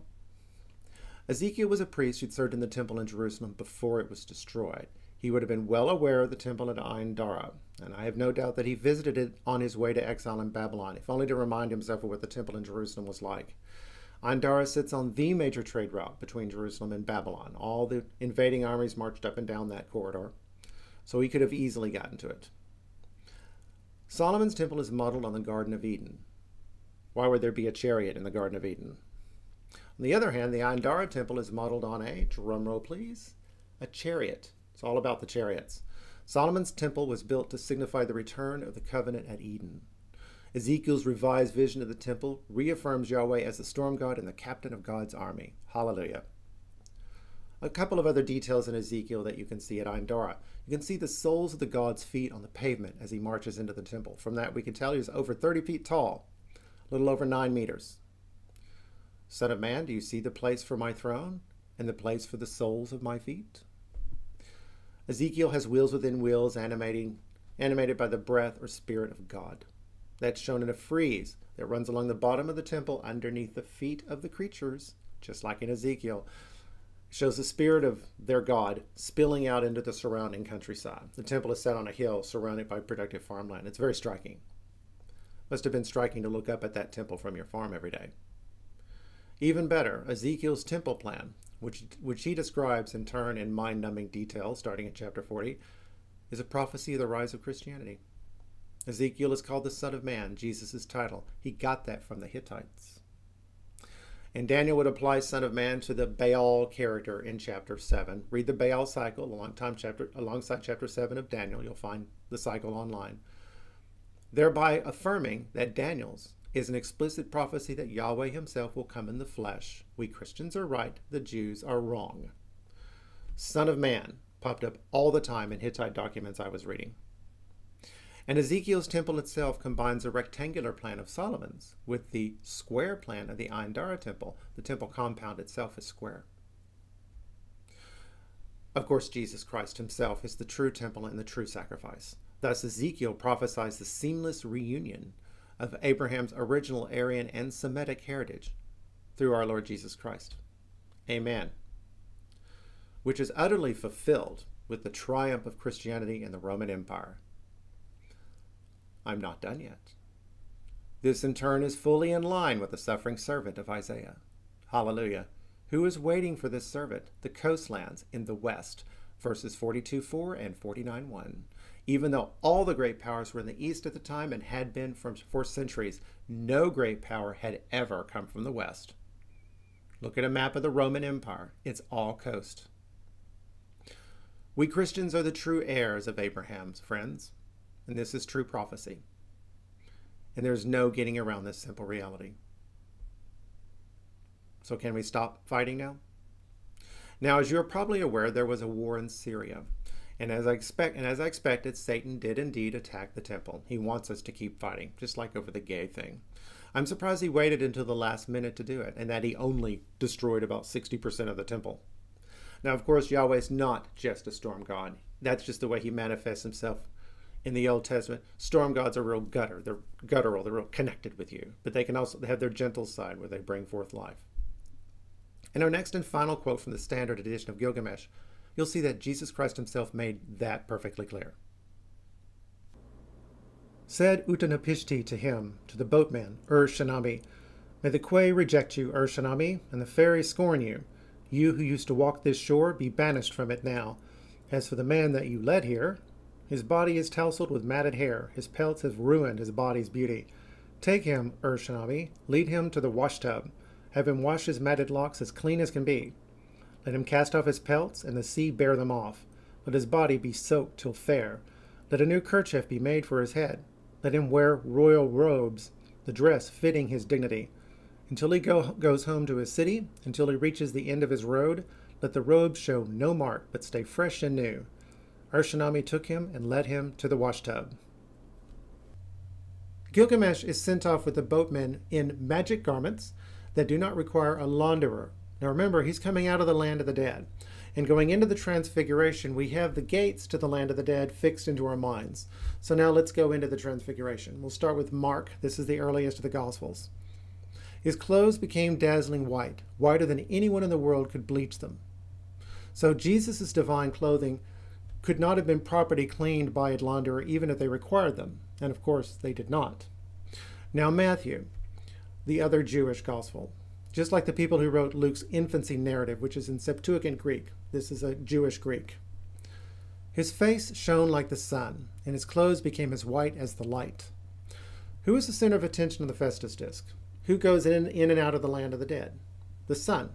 Ezekiel was a priest who'd served in the temple in Jerusalem before it was destroyed. He would have been well aware of the temple at Ain Dara, and I have no doubt that he visited it on his way to exile in Babylon, if only to remind himself of what the temple in Jerusalem was like. Ain Dara sits on the major trade route between Jerusalem and Babylon. All the invading armies marched up and down that corridor, so he could have easily gotten to it. Solomon's temple is modeled on the Garden of Eden. Why would there be a chariot in the Garden of Eden? On the other hand, the Ain Dara temple is modeled on a, drumroll please, a chariot. It's all about the chariots. Solomon's temple was built to signify the return of the covenant at Eden. Ezekiel's revised vision of the temple reaffirms Yahweh as the storm god and the captain of God's army. Hallelujah. A couple of other details in Ezekiel that you can see at Ain Dara. You can see the soles of the god's feet on the pavement as he marches into the temple. From that, we can tell he's over 30 feet tall, a little over 9 meters. Son of man, do you see the place for my throne and the place for the soles of my feet? Ezekiel has wheels within wheels animated by the breath or spirit of God. That's shown in a frieze that runs along the bottom of the temple underneath the feet of the creatures, just like in Ezekiel. It shows the spirit of their God spilling out into the surrounding countryside. The temple is set on a hill surrounded by productive farmland. It's very striking. Must have been striking to look up at that temple from your farm every day. Even better, Ezekiel's temple plan, which he describes in turn in mind-numbing detail starting at chapter 40, is a prophecy of the rise of Christianity. Ezekiel is called the Son of Man, Jesus' title. He got that from the Hittites. And Daniel would apply Son of Man to the Baal character in chapter 7. Read the Baal cycle alongside chapter 7 of Daniel. You'll find the cycle online. Thereby affirming that Daniel's is an explicit prophecy that Yahweh himself will come in the flesh. We Christians are right, the Jews are wrong. Son of Man popped up all the time in Hittite documents I was reading. And Ezekiel's temple itself combines a rectangular plan of Solomon's with the square plan of the Ain Dara temple. The temple compound itself is square. Of course, Jesus Christ himself is the true temple and the true sacrifice. Thus, Ezekiel prophesies the seamless reunion of Abraham's original Aryan and Semitic heritage through our Lord Jesus Christ. Amen. Which is utterly fulfilled with the triumph of Christianity in the Roman Empire. I'm not done yet. This in turn is fully in line with the suffering servant of Isaiah. Hallelujah. Who is waiting for this servant? The coastlands in the west, verses 42:4 and 49:1. Even though all the great powers were in the east at the time and had been for centuries, no great power had ever come from the west. Look at a map of the Roman Empire. It's all coast. We Christians are the true heirs of Abraham's friends, and this is true prophecy. And there's no getting around this simple reality. So can we stop fighting now? Now, as you're probably aware, there was a war in Syria. And as I expected, Satan did indeed attack the temple. He wants us to keep fighting, just like over the gay thing. I'm surprised he waited until the last minute to do it, and that he only destroyed about 60% of the temple. Now, of course, Yahweh is not just a storm god. That's just the way he manifests himself in the Old Testament. Storm gods are real they're guttural, they're real connected with you. But they have their gentle side where they bring forth life. In our next and final quote from the Standard Edition of Gilgamesh, you'll see that Jesus Christ himself made that perfectly clear. Said Utanapishti to him, to the boatman, Shanami, may the quay reject you, Shanami, and the ferry scorn you. You who used to walk this shore, be banished from it now. As for the man that you led here, his body is tousled with matted hair. His pelts have ruined his body's beauty. Take him, Shanami, lead him to the washtub. Have him wash his matted locks as clean as can be. Let him cast off his pelts, and the sea bear them off. Let his body be soaked till fair. Let a new kerchief be made for his head. Let him wear royal robes, the dress fitting his dignity. Until he goes home to his city, until he reaches the end of his road, let the robes show no mark, but stay fresh and new. Shanami took him and led him to the washtub. Gilgamesh is sent off with the boatmen in magic garments that do not require a launderer. Now remember, he's coming out of the land of the dead. And going into the Transfiguration, we have the gates to the land of the dead fixed into our minds. So now let's go into the Transfiguration. We'll start with Mark. This is the earliest of the Gospels. His clothes became dazzling white, whiter than anyone in the world could bleach them. So Jesus' divine clothing could not have been properly cleaned by a launderer even if they required them. And of course, they did not. Now Matthew, the other Jewish Gospel. Just like the people who wrote Luke's infancy narrative, which is in Septuagint Greek. This is a Jewish Greek. His face shone like the sun, and his clothes became as white as the light. Who is the center of attention of the Phaistos Disc? Who goes in and out of the land of the dead? The sun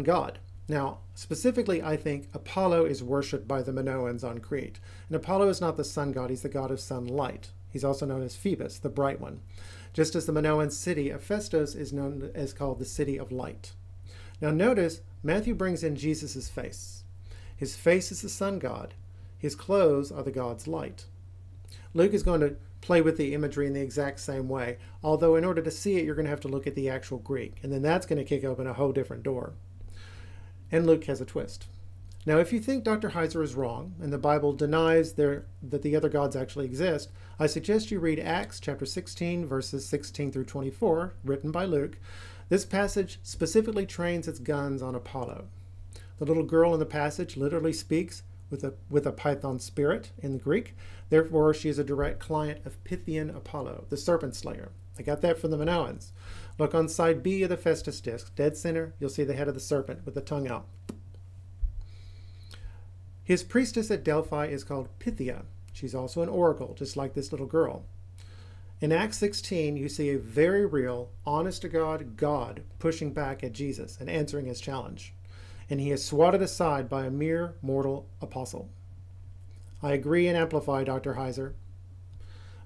god. Now, specifically, I think Apollo is worshipped by the Minoans on Crete. And Apollo is not the sun god, he's the god of sunlight. He's also known as Phoebus, the bright one. Just as the Minoan city of Phaistos is known as called the city of light. Now notice, Matthew brings in Jesus' face. His face is the sun god. His clothes are the god's light. Luke is going to play with the imagery in the exact same way, although in order to see it, you're going to have to look at the actual Greek, and then that's going to kick open a whole different door. And Luke has a twist. Now, if you think Dr. Heiser is wrong, and the Bible denies that the other gods actually exist, I suggest you read Acts chapter 16, verses 16 through 24, written by Luke. This passage specifically trains its guns on Apollo. The little girl in the passage literally speaks with a python spirit in the Greek. Therefore, she is a direct client of Pythian Apollo, the serpent slayer. I got that from the Minoans. Look on side B of the Phaistos Disc, dead center, you'll see the head of the serpent with the tongue out. His priestess at Delphi is called Pythia. She's also an oracle, just like this little girl. In Acts 16, you see a very real, honest-to-God God pushing back at Jesus and answering his challenge. And he is swatted aside by a mere mortal apostle. I agree and amplify, Dr. Heiser.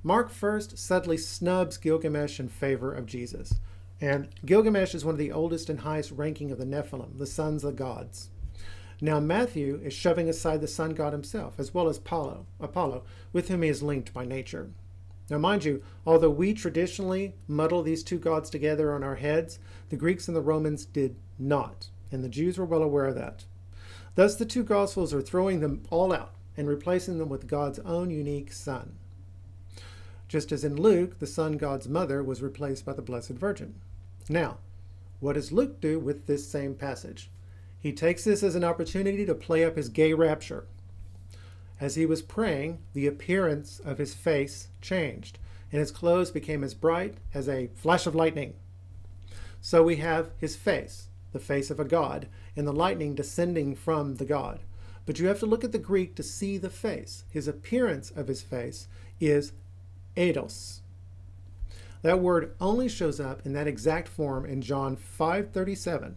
Mark first subtly snubs Gilgamesh in favor of Jesus. And Gilgamesh is one of the oldest and highest ranking of the Nephilim, the sons of the gods. Now Matthew is shoving aside the sun god himself, as well as Apollo, with whom he is linked by nature. Now mind you, although we traditionally muddle these two gods together on our heads, the Greeks and the Romans did not, and the Jews were well aware of that. Thus the two Gospels are throwing them all out and replacing them with God's own unique Son. Just as in Luke, the sun god's mother was replaced by the Blessed Virgin. Now, what does Luke do with this same passage? He takes this as an opportunity to play up his gay rapture. As he was praying, the appearance of his face changed, and his clothes became as bright as a flash of lightning. So we have his face, the face of a god, and the lightning descending from the god. But you have to look at the Greek to see the face. His appearance of his face is eidos. That word only shows up in that exact form in John 5:37.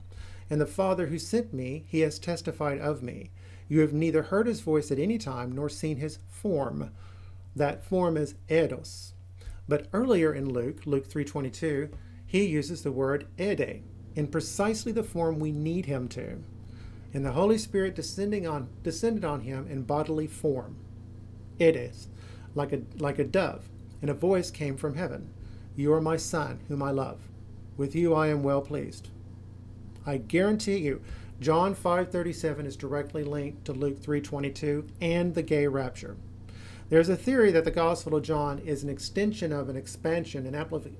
and the Father who sent me, he has testified of me. You have neither heard his voice at any time nor seen his form. That form is eidos. But earlier in Luke 3:22, he uses the word ede in precisely the form we need him to. And the Holy Spirit descended on him in bodily form. Edes, like a dove, and a voice came from heaven. You are my Son, whom I love. With you I am well pleased. I guarantee you, John 5:37 is directly linked to Luke 3:22 and the gay rapture. There's a theory that the Gospel of John is an extension of an expansion and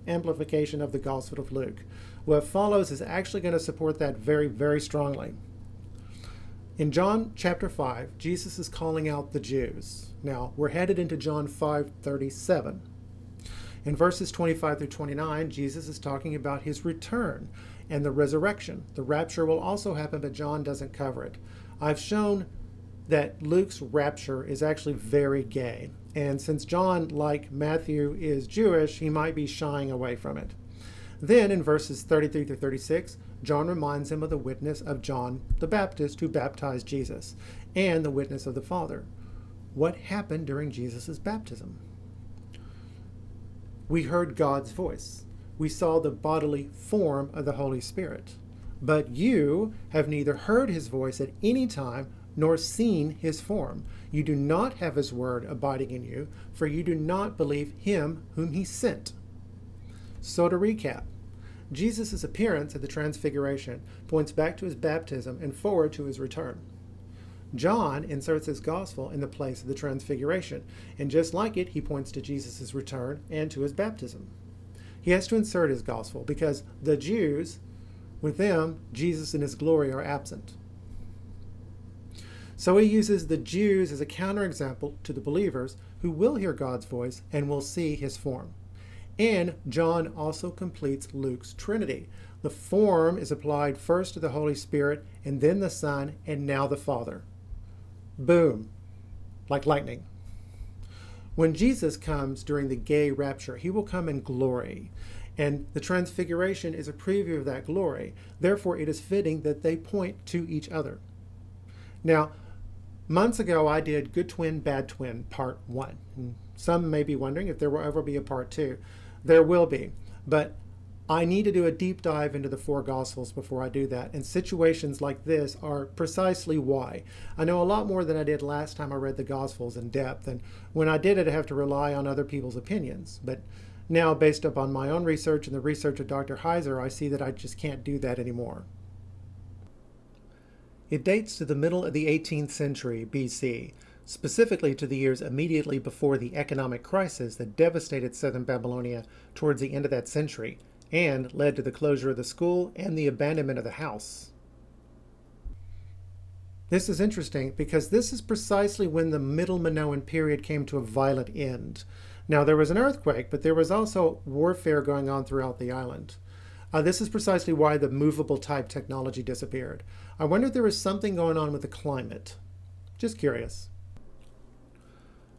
amplification of the Gospel of Luke. What follows is actually going to support that very, very strongly. In John chapter 5, Jesus is calling out the Jews. Now, we're headed into John 5:37. In verses 25 through 29, Jesus is talking about his return and the resurrection. The rapture will also happen, but John doesn't cover it. I've shown that Luke's rapture is actually very gay. And since John, like Matthew, is Jewish, he might be shying away from it. Then in verses 33 through 36, John reminds him of the witness of John the Baptist who baptized Jesus and the witness of the Father. What happened during Jesus' baptism? We heard God's voice. We saw the bodily form of the Holy Spirit. But you have neither heard his voice at any time nor seen his form. You do not have his word abiding in you, for you do not believe him whom he sent. So to recap, Jesus' appearance at the Transfiguration points back to his baptism and forward to his return. John inserts his gospel in the place of the Transfiguration, and just like it, he points to Jesus' return and to his baptism. He has to insert his gospel because the Jews, with them, Jesus and his glory are absent. So he uses the Jews as a counterexample to the believers who will hear God's voice and will see his form. And John also completes Luke's Trinity. The form is applied first to the Holy Spirit, and then the Son, and now the Father. Boom, like lightning. When Jesus comes during the gay rapture, he will come in glory. And the Transfiguration is a preview of that glory. Therefore, it is fitting that they point to each other. Now, months ago, I did Good Twin, Bad Twin, Part 1. And some may be wondering if there will ever be a Part 2. There will be, but I need to do a deep dive into the four Gospels before I do that, and situations like this are precisely why. I know a lot more than I did last time I read the Gospels in depth, and when I did it, I have to rely on other people's opinions. But now, based upon my own research and the research of Dr. Heiser, I see that I just can't do that anymore. It dates to the middle of the 18th century BC, specifically to the years immediately before the economic crisis that devastated southern Babylonia towards the end of that century, and led to the closure of the school and the abandonment of the house. This is interesting because this is precisely when the Middle Minoan period came to a violent end. Now, there was an earthquake, but there was also warfare going on throughout the island. This is precisely why the movable type technology disappeared. I wonder if there was something going on with the climate. Just curious.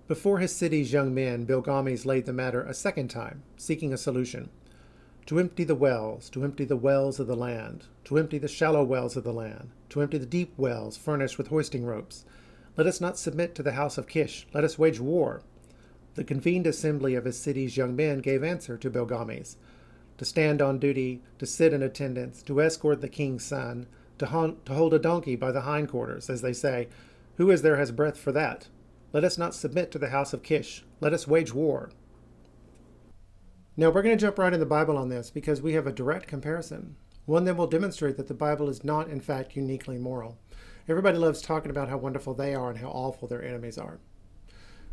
Before his city's young men, Gilgamesh laid the matter a second time, seeking a solution. To empty the wells of the land, to empty the shallow wells of the land, to empty the deep wells furnished with hoisting ropes. Let us not submit to the house of Kish, let us wage war. The convened assembly of his city's young men gave answer to Gilgamesh. To stand on duty, to sit in attendance, to escort the king's son, to hold a donkey by the hindquarters, as they say, who is there has breath for that? Let us not submit to the house of Kish, let us wage war. Now, we're going to jump right in the Bible on this because we have a direct comparison, one that will demonstrate that the Bible is not, in fact, uniquely moral. Everybody loves talking about how wonderful they are and how awful their enemies are.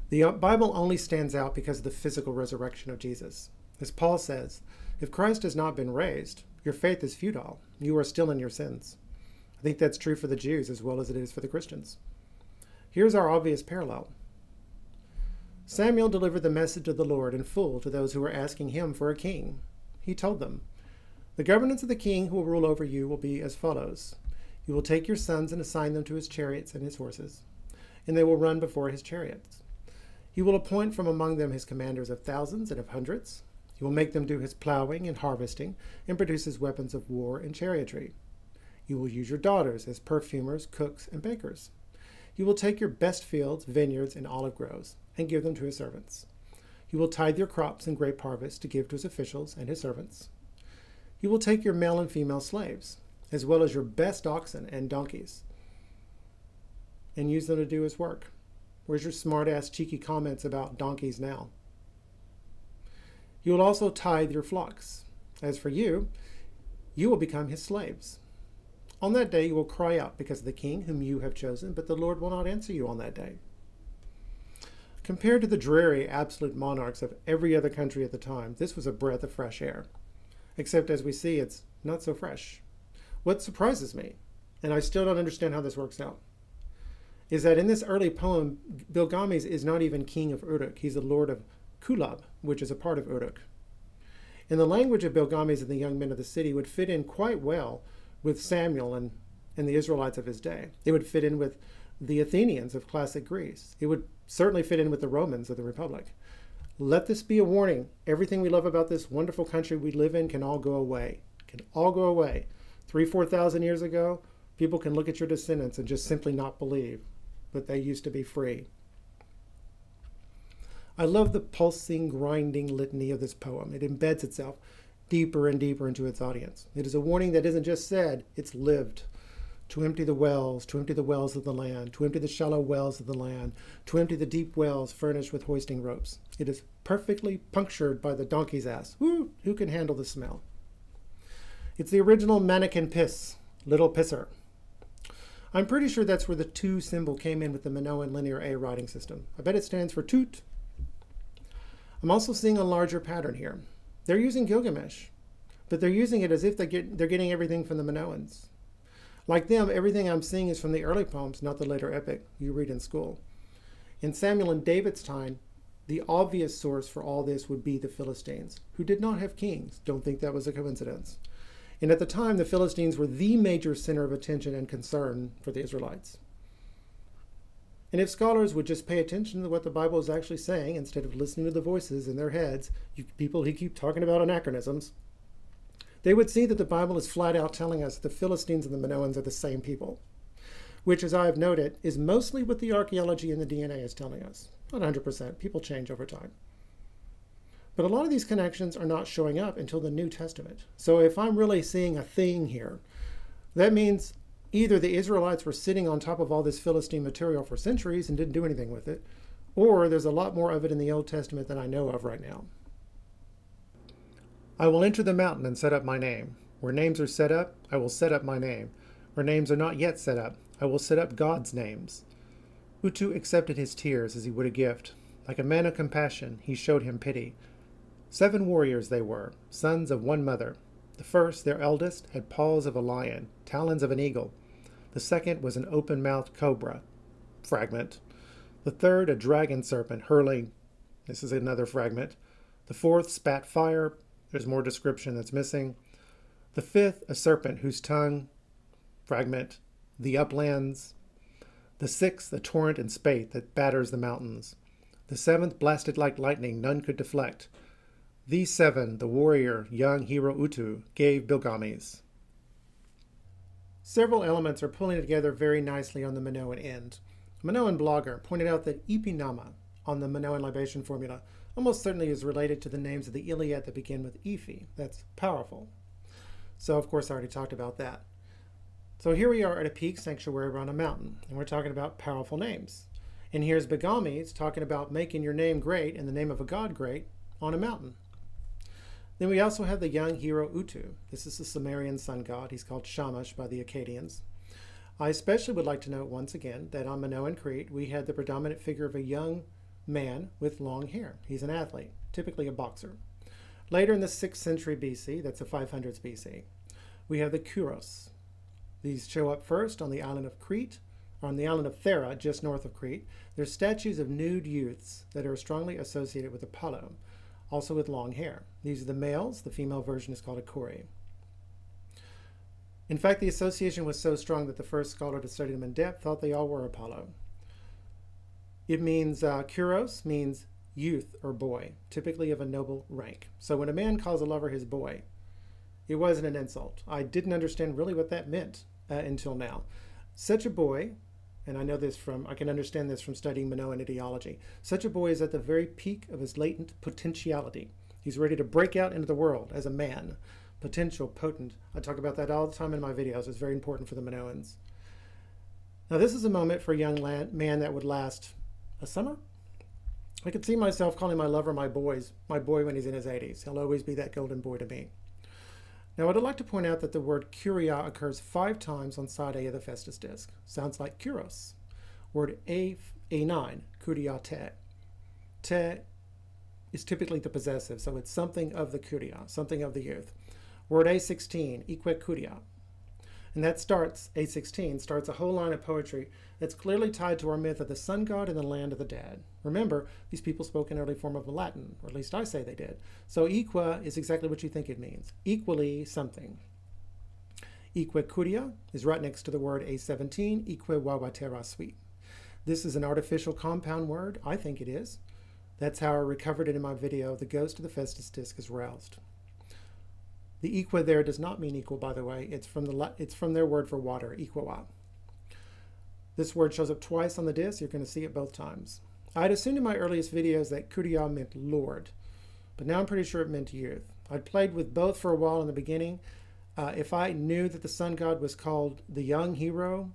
The Bible only stands out because of the physical resurrection of Jesus. As Paul says, if Christ has not been raised, your faith is futile. You are still in your sins. I think that's true for the Jews as well as it is for the Christians. Here's our obvious parallel. Samuel delivered the message of the Lord in full to those who were asking him for a king. He told them, "The governance of the king who will rule over you will be as follows. You will take your sons and assign them to his chariots and his horses, and they will run before his chariots. He will appoint from among them his commanders of thousands and of hundreds. He will make them do his plowing and harvesting, and produce his weapons of war and chariotry. You will use your daughters as perfumers, cooks, and bakers. You will take your best fields, vineyards, and olive groves and give them to his servants. You will tithe your crops and grape harvests to give to his officials and his servants. You will take your male and female slaves, as well as your best oxen and donkeys, and use them to do his work. Where's your smart-ass cheeky comments about donkeys now? You will also tithe your flocks. As for you, you will become his slaves. On that day you will cry out because of the king whom you have chosen, but the Lord will not answer you on that day. Compared to the dreary absolute monarchs of every other country at the time, this was a breath of fresh air. Except, as we see, it's not so fresh. What surprises me, and I still don't understand how this works out, is that in this early poem, Gilgamesh is not even king of Uruk. He's the lord of Kulab, which is a part of Uruk. And the language of Gilgamesh and the young men of the city would fit in quite well with Samuel and the Israelites of his day. It would fit in with the Athenians of classic Greece. It would certainly fit in with the Romans of the Republic. Let this be a warning. Everything we love about this wonderful country we live in can all go away. Can all go away. 3,000-4,000 years ago, people can look at your descendants and just simply not believe that they used to be free. I love the pulsing, grinding litany of this poem. It embeds itself deeper and deeper into its audience. It is a warning that isn't just said, it's lived. To empty the wells of the land, to empty the shallow wells of the land, to empty the deep wells furnished with hoisting ropes. It is perfectly punctured by the donkey's ass. Who can handle the smell? It's the original mannequin piss, little pisser. I'm pretty sure that's where the two symbol came in with the Minoan linear A writing system. I bet it stands for toot. I'm also seeing a larger pattern here. They're using Gilgamesh, but they're using it as if they're getting everything from the Minoans. Like them, everything I'm seeing is from the early poems, not the later epic you read in school. In Samuel and David's time, the obvious source for all this would be the Philistines, who did not have kings. Don't think that was a coincidence. And at the time, the Philistines were the major center of attention and concern for the Israelites. And if scholars would just pay attention to what the Bible is actually saying, instead of listening to the voices in their heads, you people who keep talking about anachronisms, they would see that the Bible is flat out telling us the Philistines and the Minoans are the same people, which, as I have noted, is mostly what the archaeology and the DNA is telling us. Not 100%. People change over time. But a lot of these connections are not showing up until the New Testament. So if I'm really seeing a thing here, that means either the Israelites were sitting on top of all this Philistine material for centuries and didn't do anything with it, or there's a lot more of it in the Old Testament than I know of right now. I will enter the mountain and set up my name. Where names are set up, I will set up my name. Where names are not yet set up, I will set up God's names. Utu accepted his tears as he would a gift. Like a man of compassion, he showed him pity. 7 warriors they were, sons of one mother. The first, their eldest, had paws of a lion, talons of an eagle. The second was an open-mouthed cobra. Fragment. The third, a dragon serpent hurling. This is another fragment. The fourth spat fire. There's more description that's missing. The fifth, a serpent whose tongue. Fragment. The uplands. The sixth, a torrent and spate that batters the mountains. The seventh, blasted like lightning, none could deflect. These 7, the warrior, young hero Utu, gave Gilgamesh. Several elements are pulling together very nicely on the Minoan end. A Minoan blogger pointed out that Ipinama on the Minoan libation formula almost certainly is related to the names of the Iliad that begin with Iphi. That's powerful. So, of course, I already talked about that. So here we are at a peak sanctuary around a mountain, and we're talking about powerful names. And here's Gilgamesh talking about making your name great and the name of a god great on a mountain. Then we also have the young hero Utu. This is the Sumerian sun god. He's called Shamash by the Akkadians. I especially would like to note once again that on Minoan Crete, we had the predominant figure of a young man with long hair. He's an athlete, typically a boxer. Later in the 6th century BC, that's the 500s BC, we have the Kuros. These show up first on the island of Crete, or on the island of Thera, just north of Crete. They're statues of nude youths that are strongly associated with Apollo, also with long hair. These are the males. The female version is called a Kori. In fact, the association was so strong that the first scholar to study them in depth thought they all were Apollo. It means, Kuros means youth or boy, typically of a noble rank. So when a man calls a lover his boy, it wasn't an insult. I didn't understand really what that meant until now. Such a boy, and I can understand this from studying Minoan ideology, such a boy is at the very peak of his latent potentiality. He's ready to break out into the world as a man. Potential, potent. I talk about that all the time in my videos. It's very important for the Minoans. Now, this is a moment for a young man that would last a summer. I could see myself calling my lover my boy when he's in his 80s. He'll always be that golden boy to me. Now, I'd like to point out that the word kuria occurs 5 times on side A of the Phaistos Disc. Sounds like kuros. Word A9, kuria te. Te is typically the possessive, so it's something of the kuria, something of the youth. Word A16, ikwe kuria. And that A16 starts a whole line of poetry that's clearly tied to our myth of the sun god and the land of the dead. Remember, these people spoke an early form of Latin, or at least I say they did. So equa is exactly what you think it means. Equally something. Ikwe kuria is right next to the word A17, ikwe wawatera sui. This is an artificial compound word. I think it is. That's how I recovered it in my video, The Ghost of the Phaistos Disc is Roused. The equa there does not mean equal, by the way. It's from their word for water, equa. This word shows up twice on the disc. You're going to see it both times. I had assumed in my earliest videos that kuria meant Lord, but now I'm pretty sure it meant youth. I'd played with both for a while in the beginning. If I knew that the sun god was called the young hero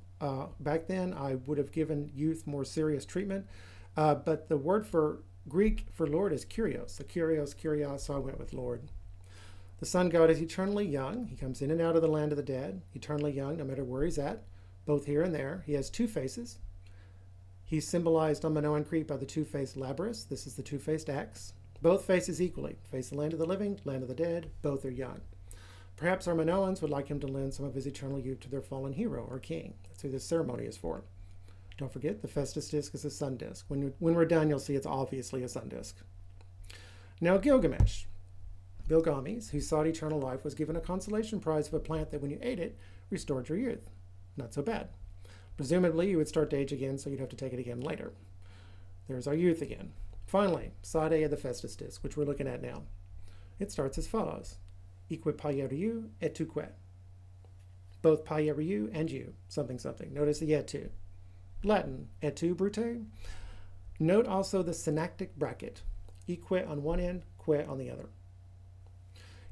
back then, I would have given youth more serious treatment. But the word for Greek for Lord is kurios. So kurios, so I went with Lord. The sun god is eternally young. He comes in and out of the land of the dead, eternally young, no matter where he's at, both here and there. He has 2 faces. He's symbolized on Minoan Crete by the 2-faced labrys. This is the 2-faced axe. Both faces equally. Face the land of the living, land of the dead. Both are young. Perhaps our Minoans would like him to lend some of his eternal youth to their fallen hero or king. That's who this ceremony is for. Don't forget, the Phaistos Disc is a sun disc. When we're done, you'll see it's obviously a sun disc. Now, Gilgamesh, who sought eternal life, was given a consolation prize of a plant that when you ate it, restored your youth. Not so bad. Presumably, you would start to age again, so you'd have to take it again later. There's our youth again. Finally, side A of the Phaistos Disc, which we're looking at now. It starts as follows. Ikwe payeriu etukwe. Both payeriu and you, something something. Notice the etu. Latin, etu brute. Note also the synectic bracket. Ikwe on one end, que on the other.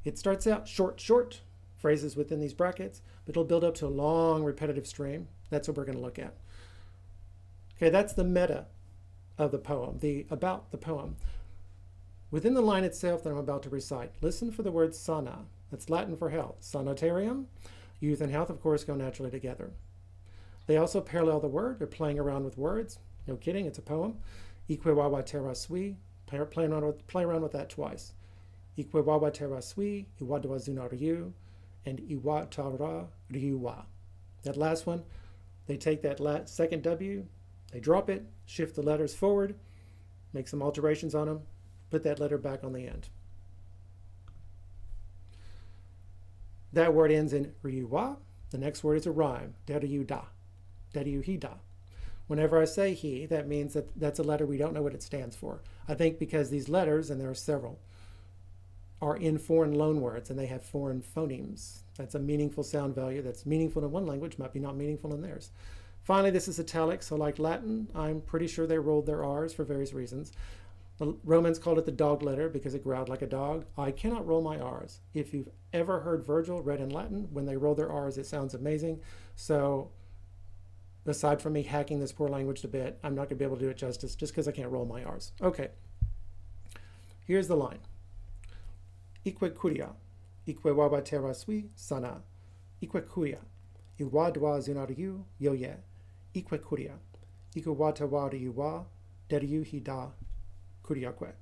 It starts out short, phrases within these brackets, but it'll build up to a long repetitive stream. That's what we're going to look at. Okay, that's the meta of the poem, about the poem. Within the line itself that I'm about to recite, listen for the word sana. That's Latin for health. Sanitarium, youth and health, of course, go naturally together. They also parallel the word. They're playing around with words. No kidding, it's a poem. Ikwe wawa tera sui. Play around with that twice. Ikwe wawa tera sui, iwadwa zunariu, and iwa tara ryuwa. That last one, they take that second W, they drop it, shift the letters forward, make some alterations on them, put that letter back on the end. That word ends in ryuwa. The next word is a rhyme, deruyuda, deruyuhida. Whenever I say he, that means that that's a letter we don't know what it stands for. I think because these letters, and there are several, are in foreign loanwords and they have foreign phonemes. That's a meaningful sound value that's meaningful in one language, might be not meaningful in theirs. Finally, this is italic, so like Latin, I'm pretty sure they rolled their R's for various reasons. The Romans called it the dog letter because it growled like a dog. I cannot roll my R's. If you've ever heard Virgil read in Latin, when they roll their R's, it sounds amazing. So aside from me hacking this poor language to bit, I'm not going to be able to do it justice just because I can't roll my R's. Okay, here's the line. Ikwe kuria, ikwe wawa tera sui sana, ikwe kuria, iwadwa zunariu yoye, ikwe kuria, ikwe wata wariuwa, deriu hida kuriakwe.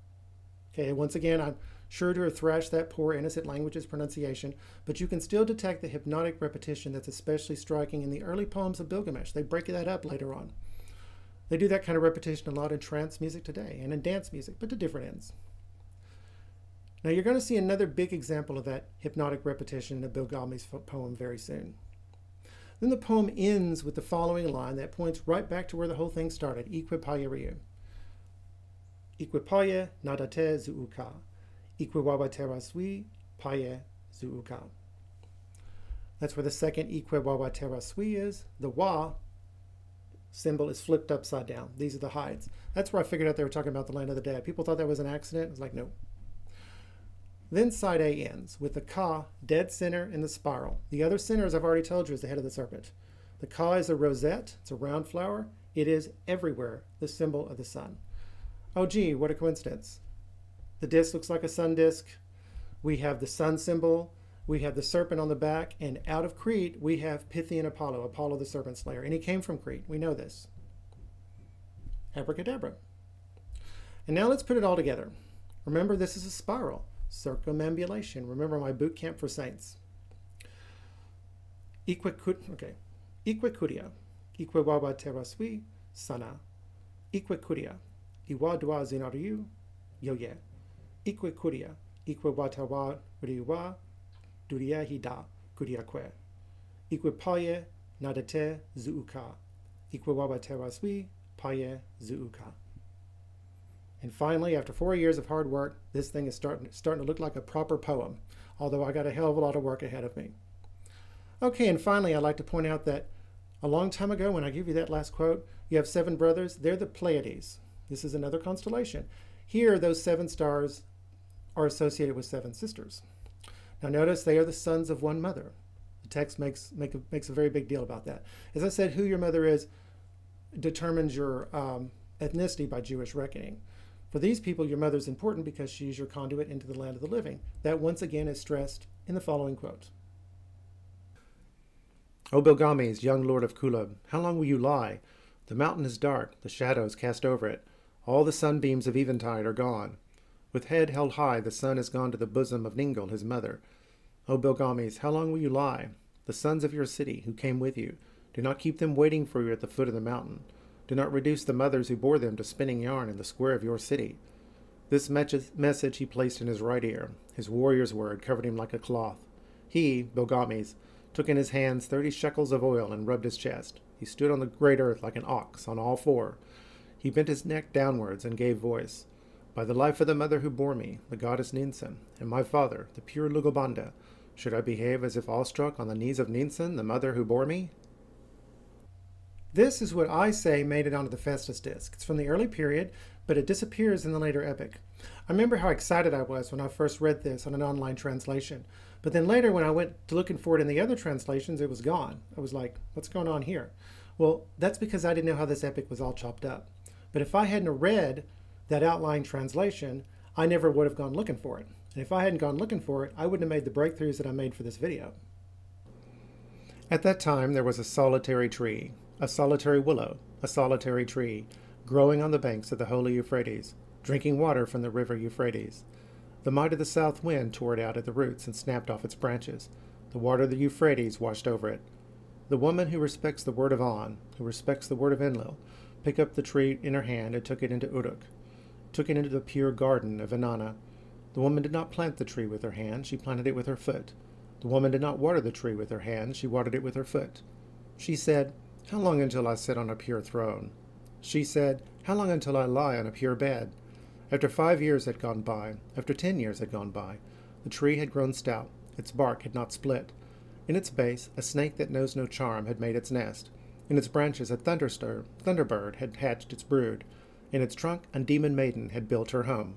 Okay, once again, I'm sure to have thrashed that poor innocent language's pronunciation, but you can still detect the hypnotic repetition that's especially striking in the early poems of Gilgamesh. They break that up later on. They do that kind of repetition a lot in trance music today and in dance music, but to different ends. Now you're going to see another big example of that hypnotic repetition in a Gilgamesh poem very soon. Then the poem ends with the following line that points right back to where the whole thing started, Ikwe payeriu. Ikwe paye nadate zuuka. Ikwe wawa tera sui paye zuuka. That's where the second ikwe wa wa terra sui is. The wa symbol is flipped upside down. These are the hides. That's where I figured out they were talking about the land of the dead. People thought that was an accident. I was like, no. Then side A ends with the ka, dead center, in the spiral. The other center, as I've already told you, is the head of the serpent. The ka is a rosette. It's a round flower. It is everywhere the symbol of the sun. Oh, gee, what a coincidence. The disc looks like a sun disc. We have the sun symbol. We have the serpent on the back. And out of Crete, we have Pythian Apollo, Apollo the serpent slayer. And he came from Crete. We know this. Abracadabra. And now let's put it all together. Remember, this is a spiral. Circumambulation. Remember my boot camp for saints. Iquecuria. Iquewawa terasui sana. Iquecuria. Iwadwa zinariu. Yoye. Iquecuria. Iquewatawa riwa. Duria hida. Kuriakwe. Iquepaye nadate zuuka. Iquewawa terasui. Paye zuuka. And finally, after 4 years of hard work, this thing is starting to look like a proper poem, although I got a hell of a lot of work ahead of me. Okay, and finally, I'd like to point out that a long time ago, when I give you that last quote, you have 7 brothers. They're the Pleiades. This is another constellation. Here, those 7 stars are associated with 7 sisters. Now notice they are the sons of one mother. The text makes a very big deal about that. As I said, who your mother is determines your ethnicity by Jewish reckoning. For these people, your mother is important because she's your conduit into the land of the living. That once again is stressed in the following quote. O Gilgamesh, young lord of Kulab, how long will you lie? The mountain is dark, the shadows cast over it. All the sunbeams of eventide are gone. With head held high, the sun has gone to the bosom of Ningal, his mother. O Gilgamesh, how long will you lie? The sons of your city, who came with you, do not keep them waiting for you at the foot of the mountain. Do not reduce the mothers who bore them to spinning yarn in the square of your city. This message he placed in his right ear. His warrior's word covered him like a cloth. He, Gilgamesh, took in his hands 30 shekels of oil and rubbed his chest. He stood on the great earth like an ox on all 4. He bent his neck downwards and gave voice. By the life of the mother who bore me, the goddess Ninsen, and my father, the pure Lugobanda, should I behave as if awestruck on the knees of Ninsen, the mother who bore me? This is what I say made it onto the Phaistos Disc. It's from the early period, but it disappears in the later epic. I remember how excited I was when I first read this on an online translation. But then later when I went to looking for it in the other translations, it was gone. I was like, what's going on here? Well, that's because I didn't know how this epic was all chopped up. But if I hadn't read that outline translation, I never would have gone looking for it. And if I hadn't gone looking for it, I wouldn't have made the breakthroughs that I made for this video. At that time, there was a solitary tree, a solitary willow, a solitary tree, growing on the banks of the holy Euphrates, drinking water from the river Euphrates. The might of the south wind tore it out at the roots and snapped off its branches. The water of the Euphrates washed over it. The woman who respects the word of On, who respects the word of Enlil, picked up the tree in her hand and took it into Uruk, took it into the pure garden of Inanna. The woman did not plant the tree with her hand, she planted it with her foot. The woman did not water the tree with her hand, she watered it with her foot. She said, how long until I sit on a pure throne? She said, how long until I lie on a pure bed? After 5 years had gone by, after 10 years had gone by, the tree had grown stout, its bark had not split. In its base, a snake that knows no charm had made its nest. In its branches, a thunderbird had hatched its brood. In its trunk, a demon maiden had built her home.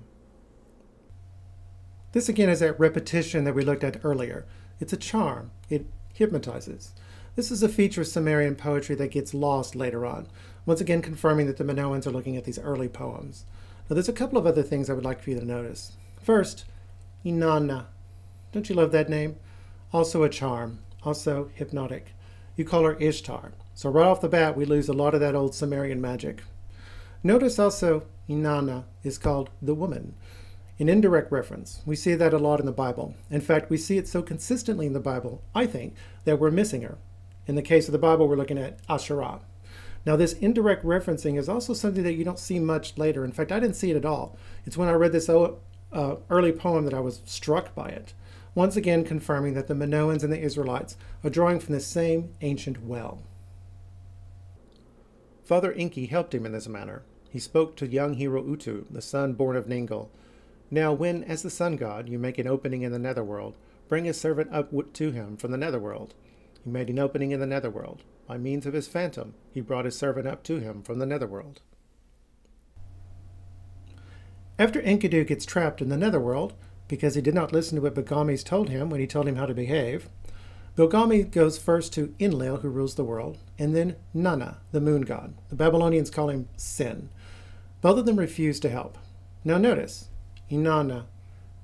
This again is that repetition that we looked at earlier. It's a charm. It hypnotizes. This is a feature of Sumerian poetry that gets lost later on, once again confirming that the Minoans are looking at these early poems. Now there's a couple of other things I would like for you to notice. First, Inanna. Don't you love that name? Also a charm, also hypnotic. You call her Ishtar. So right off the bat, we lose a lot of that old Sumerian magic. Notice also Inanna is called the woman. An indirect reference. We see that a lot in the Bible. In fact, we see it so consistently in the Bible, I think, that we're missing her. In the case of the Bible, we're looking at Asherah. Now, this indirect referencing is also something that you don't see much later. In fact, I didn't see it at all. It's when I read this early poem that I was struck by it. Once again, confirming that the Minoans and the Israelites are drawing from the same ancient well. Father Enki helped him in this manner. He spoke to young hero Utu, the son born of Ningal. Now when, as the sun god, you make an opening in the netherworld, bring a servant up to him from the netherworld. He made an opening in the netherworld. By means of his phantom, he brought his servant up to him from the netherworld. After Enkidu gets trapped in the netherworld, because he did not listen to what Gilgamesh told him when he told him how to behave, Gilgamesh goes first to Enlil, who rules the world, and then Nana, the moon god. The Babylonians call him Sin. Both of them refuse to help. Now notice, Inanna,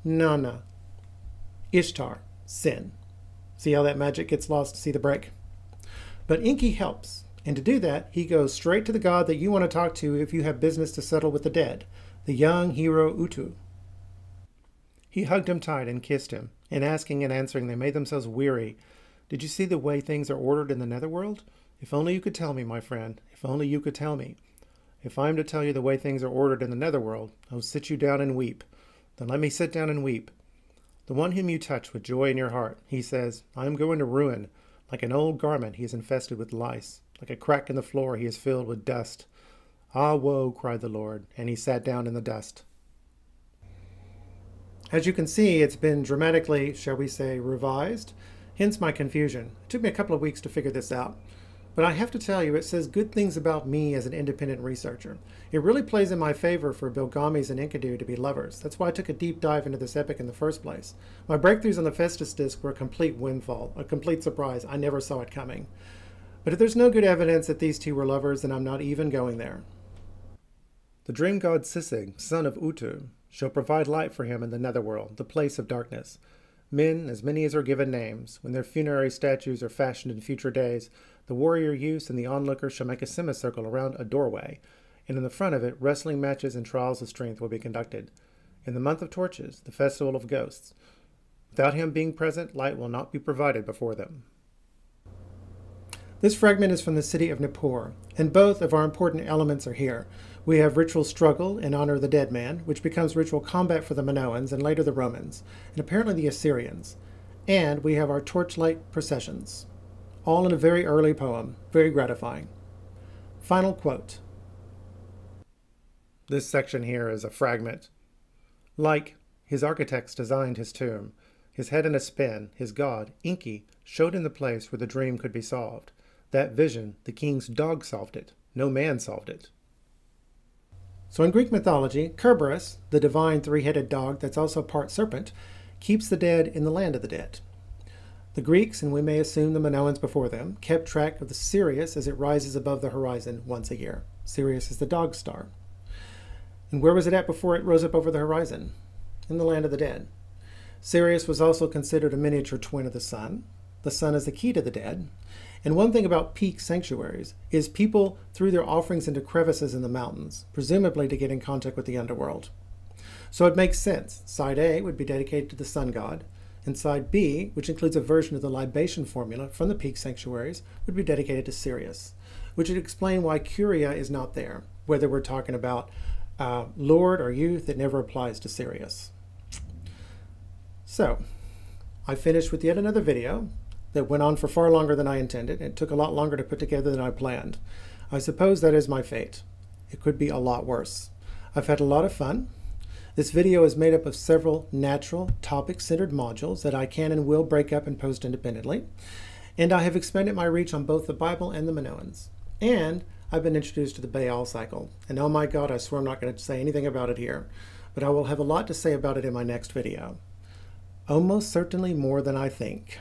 Nana, Ishtar, Sin. See how that magic gets lost? See the break? But Enki helps, and to do that, he goes straight to the god that you want to talk to if you have business to settle with the dead, the young hero Utu. He hugged him tight and kissed him. In asking and answering, they made themselves weary. Did you see the way things are ordered in the netherworld? If only you could tell me, my friend. If only you could tell me. If I am to tell you the way things are ordered in the netherworld, I will sit you down and weep. Then let me sit down and weep. The one whom you touch with joy in your heart, he says, I am going to ruin. Like an old garment, he is infested with lice. Like a crack in the floor, he is filled with dust. Ah, woe, cried the Lord, and he sat down in the dust. As you can see, it's been dramatically, shall we say, revised, hence my confusion. It took me a couple of weeks to figure this out. But I have to tell you, it says good things about me as an independent researcher. It really plays in my favor for Gilgamesh and Enkidu to be lovers. That's why I took a deep dive into this epic in the first place. My breakthroughs on the Phaistos Disc were a complete windfall, a complete surprise. I never saw it coming. But if there's no good evidence that these two were lovers, then I'm not even going there. The dream god Sisig, son of Utu, shall provide light for him in the netherworld, the place of darkness. Men, as many as are given names, when their funerary statues are fashioned in future days, the warrior youths and the onlooker shall make a semicircle around a doorway, and in the front of it wrestling matches and trials of strength will be conducted. In the month of torches, the festival of ghosts. Without him being present, light will not be provided before them. This fragment is from the city of Nippur, and both of our important elements are here. We have ritual struggle in honor of the dead man, which becomes ritual combat for the Minoans and later the Romans, and apparently the Assyrians. And we have our torchlight processions, all in a very early poem, very gratifying. Final quote. This section here is a fragment. Like his architects designed his tomb, his head in a spin, his god, Enki, showed him the place where the dream could be solved. That vision, the king's dog solved it. No man solved it. So in Greek mythology, Kerberos, the divine three-headed dog that's also part serpent, keeps the dead in the land of the dead. The Greeks, and we may assume the Minoans before them, kept track of the Sirius as it rises above the horizon once a year. Sirius is the dog star. And where was it at before it rose up over the horizon? In the land of the dead. Sirius was also considered a miniature twin of the sun. The sun is the key to the dead. And one thing about peak sanctuaries is people threw their offerings into crevices in the mountains, presumably to get in contact with the underworld. So it makes sense. Side A would be dedicated to the sun god, and side B, which includes a version of the libation formula from the peak sanctuaries, would be dedicated to Sirius, which would explain why Curia is not there. Whether we're talking about Lord or youth, it never applies to Sirius. So, I finished with yet another video that went on for far longer than I intended. It took a lot longer to put together than I planned. I suppose that is my fate. It could be a lot worse. I've had a lot of fun. This video is made up of several natural, topic-centered modules that I can and will break up and post independently. And I have expanded my reach on both the Bible and the Minoans. And I've been introduced to the Baal cycle. And oh my God, I swear I'm not going to say anything about it here. But I will have a lot to say about it in my next video. Almost certainly more than I think.